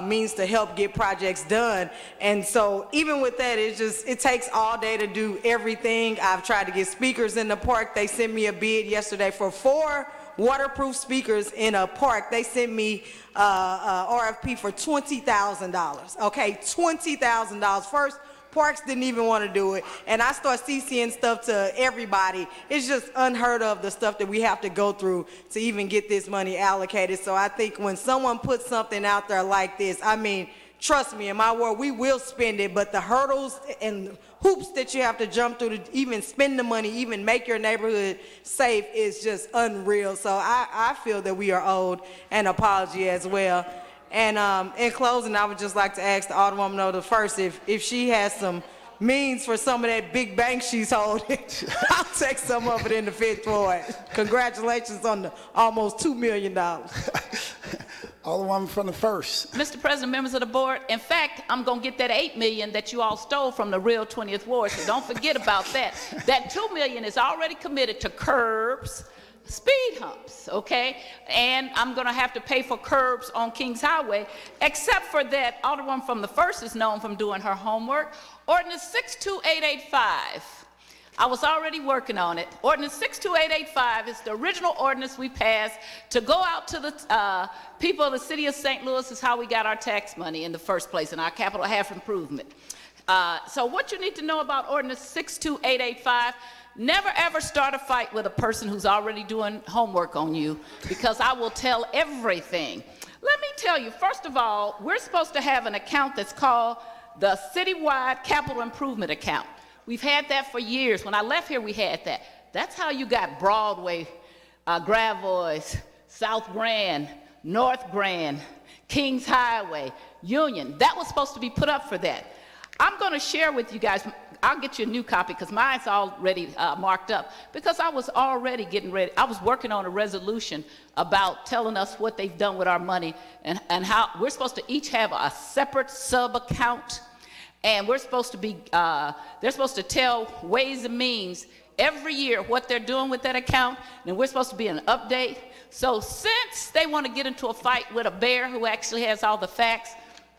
means to help get projects done. And so even with that, it takes all day to do everything. I've tried to get speakers in the park. They sent me a bid yesterday for 4 waterproof speakers in a park. They sent me RFP for $20,000. Okay, $20,000. First, parks didn't even want to do it, and I start CCing stuff to everybody. It's just unheard of, the stuff that we have to go through to even get this money allocated. So I think when someone puts something out there like this, I mean, trust me, in my world, we will spend it, but the hurdles and hoops that you have to jump through to even spend the money, even make your neighborhood safe, is just unreal. So I feel that we are owed an apology as well. And in closing, I would just like to ask the Alderwoman of the 1st if she has some means for some of that big bank she's holding. I'll take some of it in the 5th Ward. Congratulations on the almost $2 million. Alderwoman from the 1st. Mr. President, members of the board, in fact, I'm going to get that $8 million that you all stole from the real 20th Ward, so don't forget about that. That $2 million is already committed to curbs, speed humps, okay? And I'm going to have to pay for curbs on Kings Highway, except for that Alderwoman from the 1st is known from doing her homework. Ordinance 62885. I was already working on it. Ordinance 62885 is the original ordinance we passed to go out to the people of the city of St. Louis. Is how we got our tax money in the first place and our capital half improvement. So what you need to know about ordinance 62885, never ever start a fight with a person who's already doing homework on you, because I will tell everything. Let me tell you, first of all, we're supposed to have an account that's called the Citywide Capital Improvement Account. We've had that for years. When I left here, we had that. That's how you got Broadway, Gravois, South Grand, North Grand, Kings Highway, Union. That was supposed to be put up for that. I'm going to share with you guys. I'll get you a new copy because mine's already marked up, because I was already getting ready. I was working on a resolution about telling us what they've done with our money and how we're supposed to each have a separate sub-account, and we're supposed to be, they're supposed to tell Ways and Means every year what they're doing with that account, and we're supposed to be an update. So since they want to get into a fight with a bear who actually has all the facts,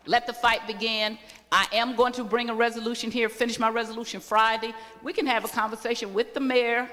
let the fight begin. I am going to bring a resolution here, finish my resolution Friday. We can have a conversation with the mayor,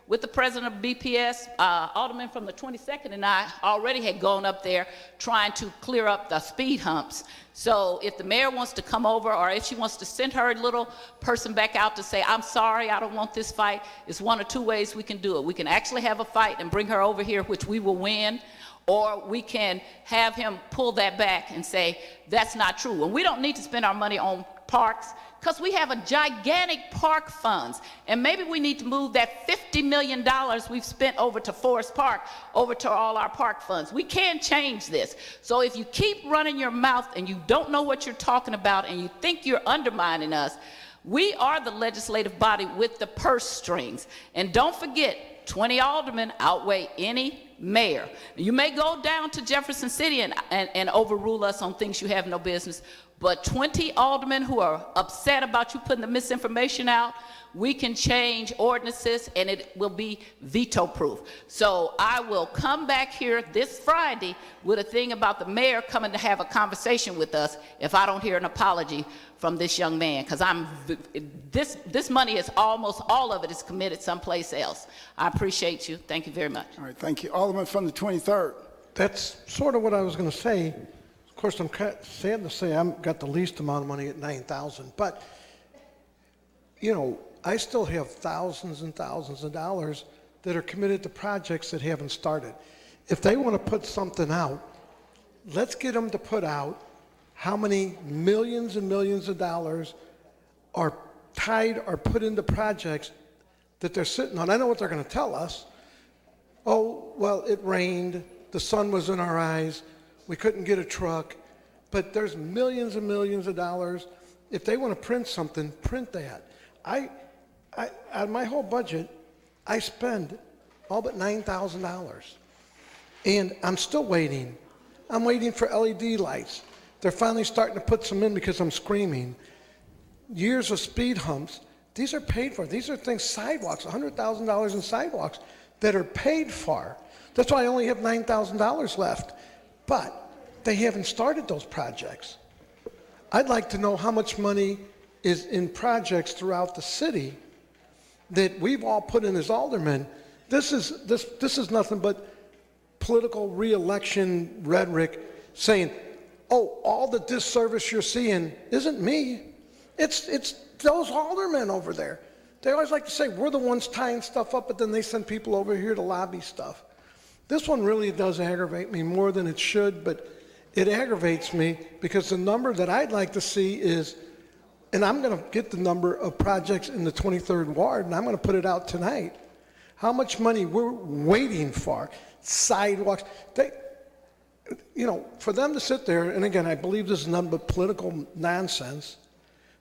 with the president of BPS. Alderman from the 22nd and I already had gone up there trying to clear up the speed humps. So if the mayor wants to come over, or if she wants to send her little person back out to say, I'm sorry, I don't want this fight, it's one or two ways we can do it. We can actually have a fight and bring her over here, which we will win, or we can have him pull that back and say, that's not true. And we don't need to spend our money on parks, because we have a gigantic park funds. And maybe we need to move that $50 million we've spent over to Forest Park, over to all our park funds. We can change this. So if you keep running your mouth and you don't know what you're talking about and you think you're undermining us, we are the legislative body with the purse strings. And don't forget, 20 aldermen outweigh any mayor. You may go down to Jefferson City and overrule us on things you have no business, but 20 aldermen who are upset about you putting the misinformation out, we can change ordinances and it will be veto-proof. So I will come back here this Friday with a thing about the mayor coming to have a conversation with us if I don't hear an apology from this young man, because this money is almost all of it is committed someplace else. I appreciate you. Thank you very much. All right, thank you. Alderman from the 23rd. That's sort of what I was going to say. Of course, I'm sad to say I've got the least amount of money at $9,000, but you know, I still have thousands and thousands of dollars that are committed to projects that haven't started. If they want to put something out, let's get them to put out how many millions and millions of dollars are tied or put into projects that they're sitting on. I know what they're going to tell us. Oh, well, it rained, the sun was in our eyes, we couldn't get a truck, but there's millions and millions of dollars. If they want to print something, print that. On my whole budget, I spend all but $9,000. And I'm still waiting. I'm waiting for LED lights. They're finally starting to put some in because I'm screaming. Years of speed humps, these are paid for. These are things, sidewalks, $100,000 in sidewalks that are paid for. That's why I only have $9,000 left. But they haven't started those projects. I'd like to know how much money is in projects throughout the city that we've all put in as aldermen. This is nothing but political re-election rhetoric saying, oh, all the disservice you're seeing isn't me. It's those aldermen over there. They always like to say, we're the ones tying stuff up, but then they send people over here to lobby stuff. This one really does aggravate me more than it should, but it aggravates me because the number that I'd like to see is, and I'm going to get the number of projects in the 23rd Ward, and I'm going to put it out tonight. How much money we're waiting for, sidewalks. For them to sit there, and again, I believe this is nothing but political nonsense,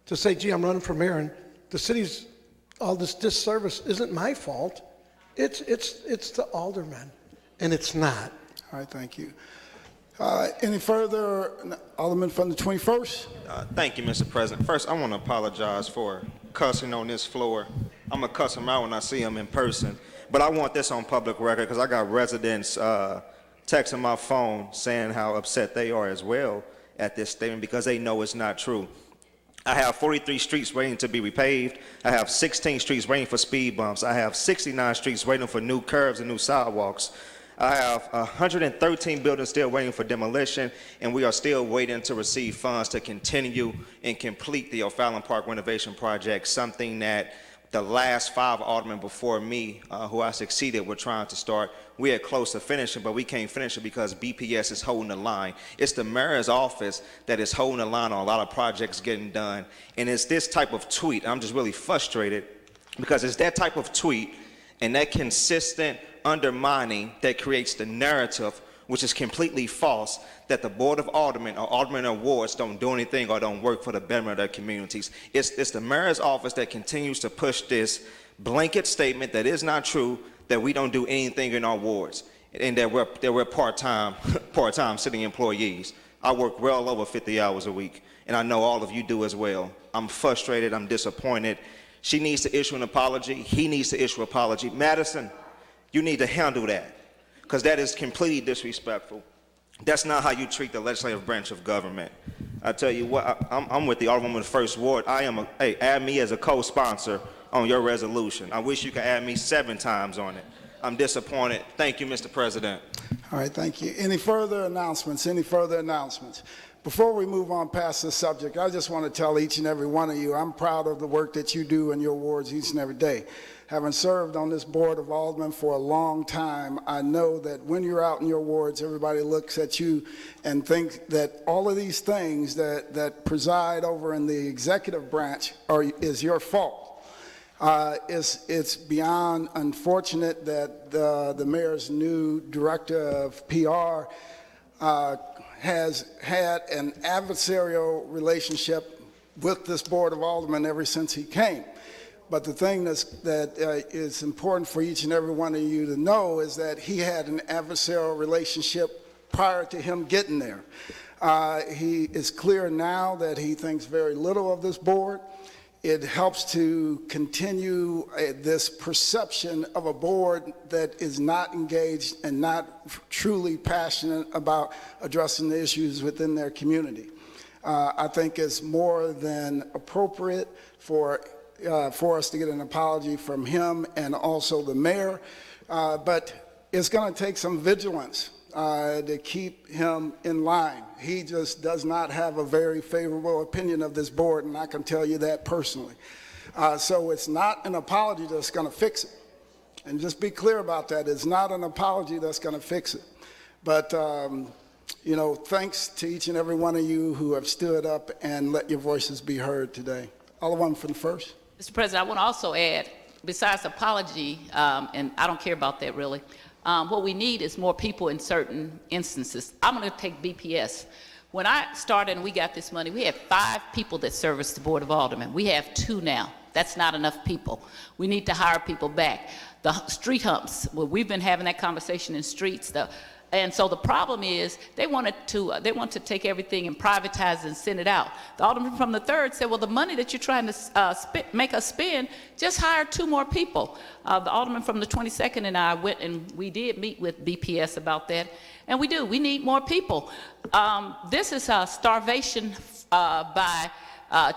to say, gee, I'm running for mayor, and the city's, all this disservice isn't my fault. It's the aldermen, and it's not. All right, thank you. Any further, Alderman from the 21st? Thank you, Mr. President. First, I want to apologize for cussing on this floor. I'm going to cuss him out when I see him in person. But I want this on public record because I got residents texting my phone saying how upset they are as well at this statement because they know it's not true. I have 43 streets waiting to be repaved. I have 16 streets waiting for speed bumps. I have 69 streets waiting for new curbs and new sidewalks. I have 113 buildings still waiting for demolition, and we are still waiting to receive funds to continue and complete the O'Fallon Park renovation project, something that the last 5 aldermen before me, who I succeeded, were trying to start. We are close to finishing, but we can't finish it because BPS is holding the line. It's the mayor's office that is holding the line on a lot of projects getting done. And it's this type of tweet, I'm just really frustrated because it's that type of tweet and that consistent undermining that creates the narrative, which is completely false, that the Board of Aldermen or Alderman Awards don't do anything or don't work for the betterment of their communities. It's the mayor's office that continues to push this blanket statement that is not true, that we don't do anything in our wards, and that we're part-time city employees. I work well over 50 hours a week, and I know all of you do as well. I'm frustrated, I'm disappointed. She needs to issue an apology, he needs to issue an apology. Madison, you need to handle that, because that is completely disrespectful. That's not how you treat the legislative branch of government. I tell you what, I'm with the Alderwoman of the 1st Ward. Add me as a co-sponsor on your resolution. I wish you could add me 7 times on it. I'm disappointed. Thank you, Mr. President. All right, thank you. Any further announcements? Any further announcements? Before we move on past this subject, I just want to tell each and every one of you, I'm proud of the work that you do in your wards each and every day. Having served on this Board of Aldermen for a long time, I know that when you're out in your wards, everybody looks at you and thinks that all of these things that preside over in the executive branch is your fault. It's beyond unfortunate that the mayor's new director of PR has had an adversarial relationship with this Board of Aldermen ever since he came. But the thing that is important for each and every one of you to know is that he had an adversarial relationship prior to him getting there. He is clear now that he thinks very little of this board. it helps to continue this perception of a board that is not engaged and not truly passionate about addressing the issues within their community. I think it's more than appropriate for us to get an apology from him and also the mayor, but it's going to take some vigilance to keep him in line. He just does not have a very favorable opinion of this board, and I can tell you that personally. So it's not an apology that's going to fix it. And just be clear about that. It's not an apology that's going to fix it. But, you know, thanks to each and every one of you who have stood up and let your voices be heard today. Alderman from the first. Mr. President, I want to also add, besides apology, and I don't care about that really, what we need is more people in certain instances. I'm going to take BPS. When I started and we got this money, we had 5 people that serviced the Board of Aldermen. We have 2 now. That's not enough people. We need to hire people back. The street humps, well, we've been having that conversation in streets. And so the problem is they want to take everything and privatize and send it out. The alderman from the 3rd said, well, the money that you're trying to make us spend, just hire 2 more people. The alderman from the 22nd and I went and we did meet with BPS about that. And we do. We need more people. This is starvation by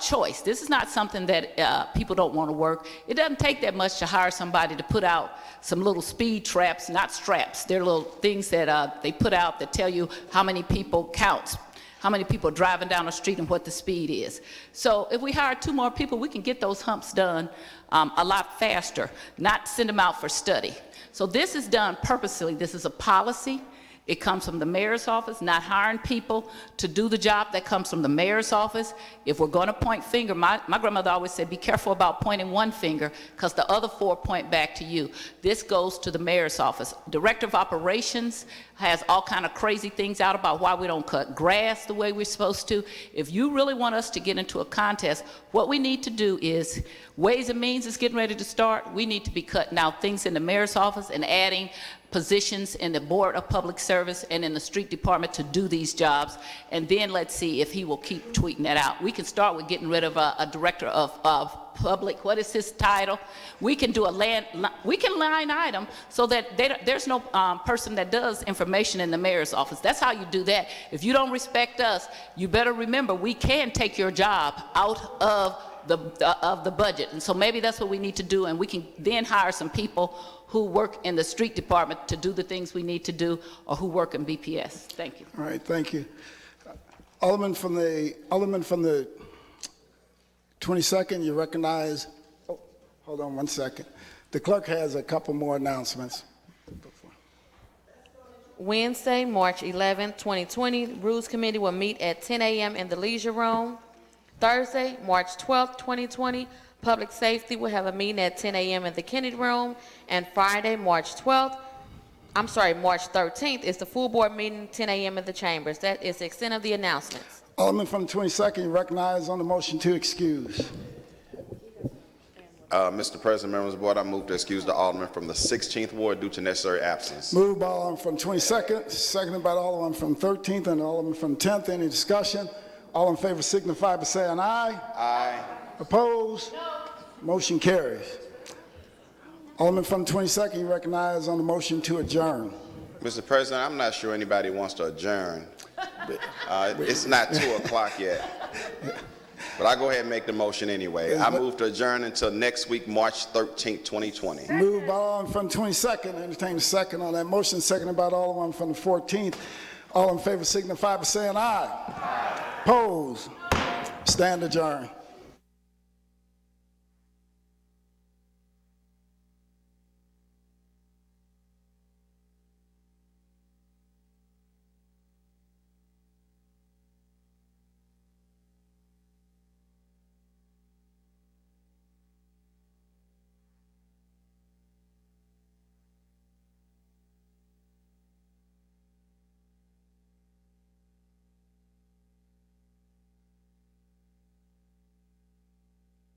choice. This is not something that people don't want to work. It doesn't take that much to hire somebody to put out some little speed traps, not straps. They're little things that they put out that tell you how many people counts, how many people are driving down the street and what the speed is. So if we hire 2 more people, we can get those humps done a lot faster, not send them out for study. So this is done purposely. This is a policy. It comes from the mayor's office, not hiring people to do the job. That comes from the mayor's office. If we're going to point finger, my grandmother always said, be careful about pointing one finger because the other 4 point back to you. This goes to the mayor's office. Director of Operations has all kind of crazy things out about why we don't cut grass the way we're supposed to. If you really want us to get into a contest, what we need to do is, Ways and Means is getting ready to start. We need to be cutting out things in the mayor's office and adding positions in the Board of Public Service and in the street department to do these jobs, and then let's see if he will keep tweeting that out. We can start with getting rid of a director of public, what is his title? We can do we can line item so that there's no person that does information in the mayor's office. That's how you do that. If you don't respect us, you better remember we can take your job out of the budget, and so maybe that's what we need to do, and we can then hire some people who work in the street department to do the things we need to do, or who work in BPS. Thank you. All right, thank you. Alderman from the 22nd, you recognize, oh, hold on one second. The clerk has a couple more announcements. Wednesday, March 11, 2020, Rules Committee will meet at 10 a.m. in the Leisure Room. Thursday, March 12, 2020, Public Safety will have a meeting at 10 a.m. in the Kennedy Room. And Friday, March 13th is the full board meeting, 10 a.m. in the chambers. That is the extent of the announcements. Alderman from the 22nd, you recognize on the motion to excuse. Mr. President, members of the board, I move to excuse the alderman from the 16th ward due to necessary absence. Moved by Alderman from 22nd, seconded by the Alderman from 13th and the Alderman from 10th. Any discussion? All in favor signify by saying aye. Aye. Opposed? No. Motion carries. Alderman from the 22nd, you recognize on the motion to adjourn. Mr. President, I'm not sure anybody wants to adjourn. It's not 2 o'clock yet. But I'll go ahead and make the motion anyway. I move to adjourn until next week, March 13th, 2020. Moved by Alderman from the 22nd. Entertain a second on that motion. Seconded by the Alderman from the 14th. All in favor signify by saying aye. Aye. Opposed? Stand adjourned.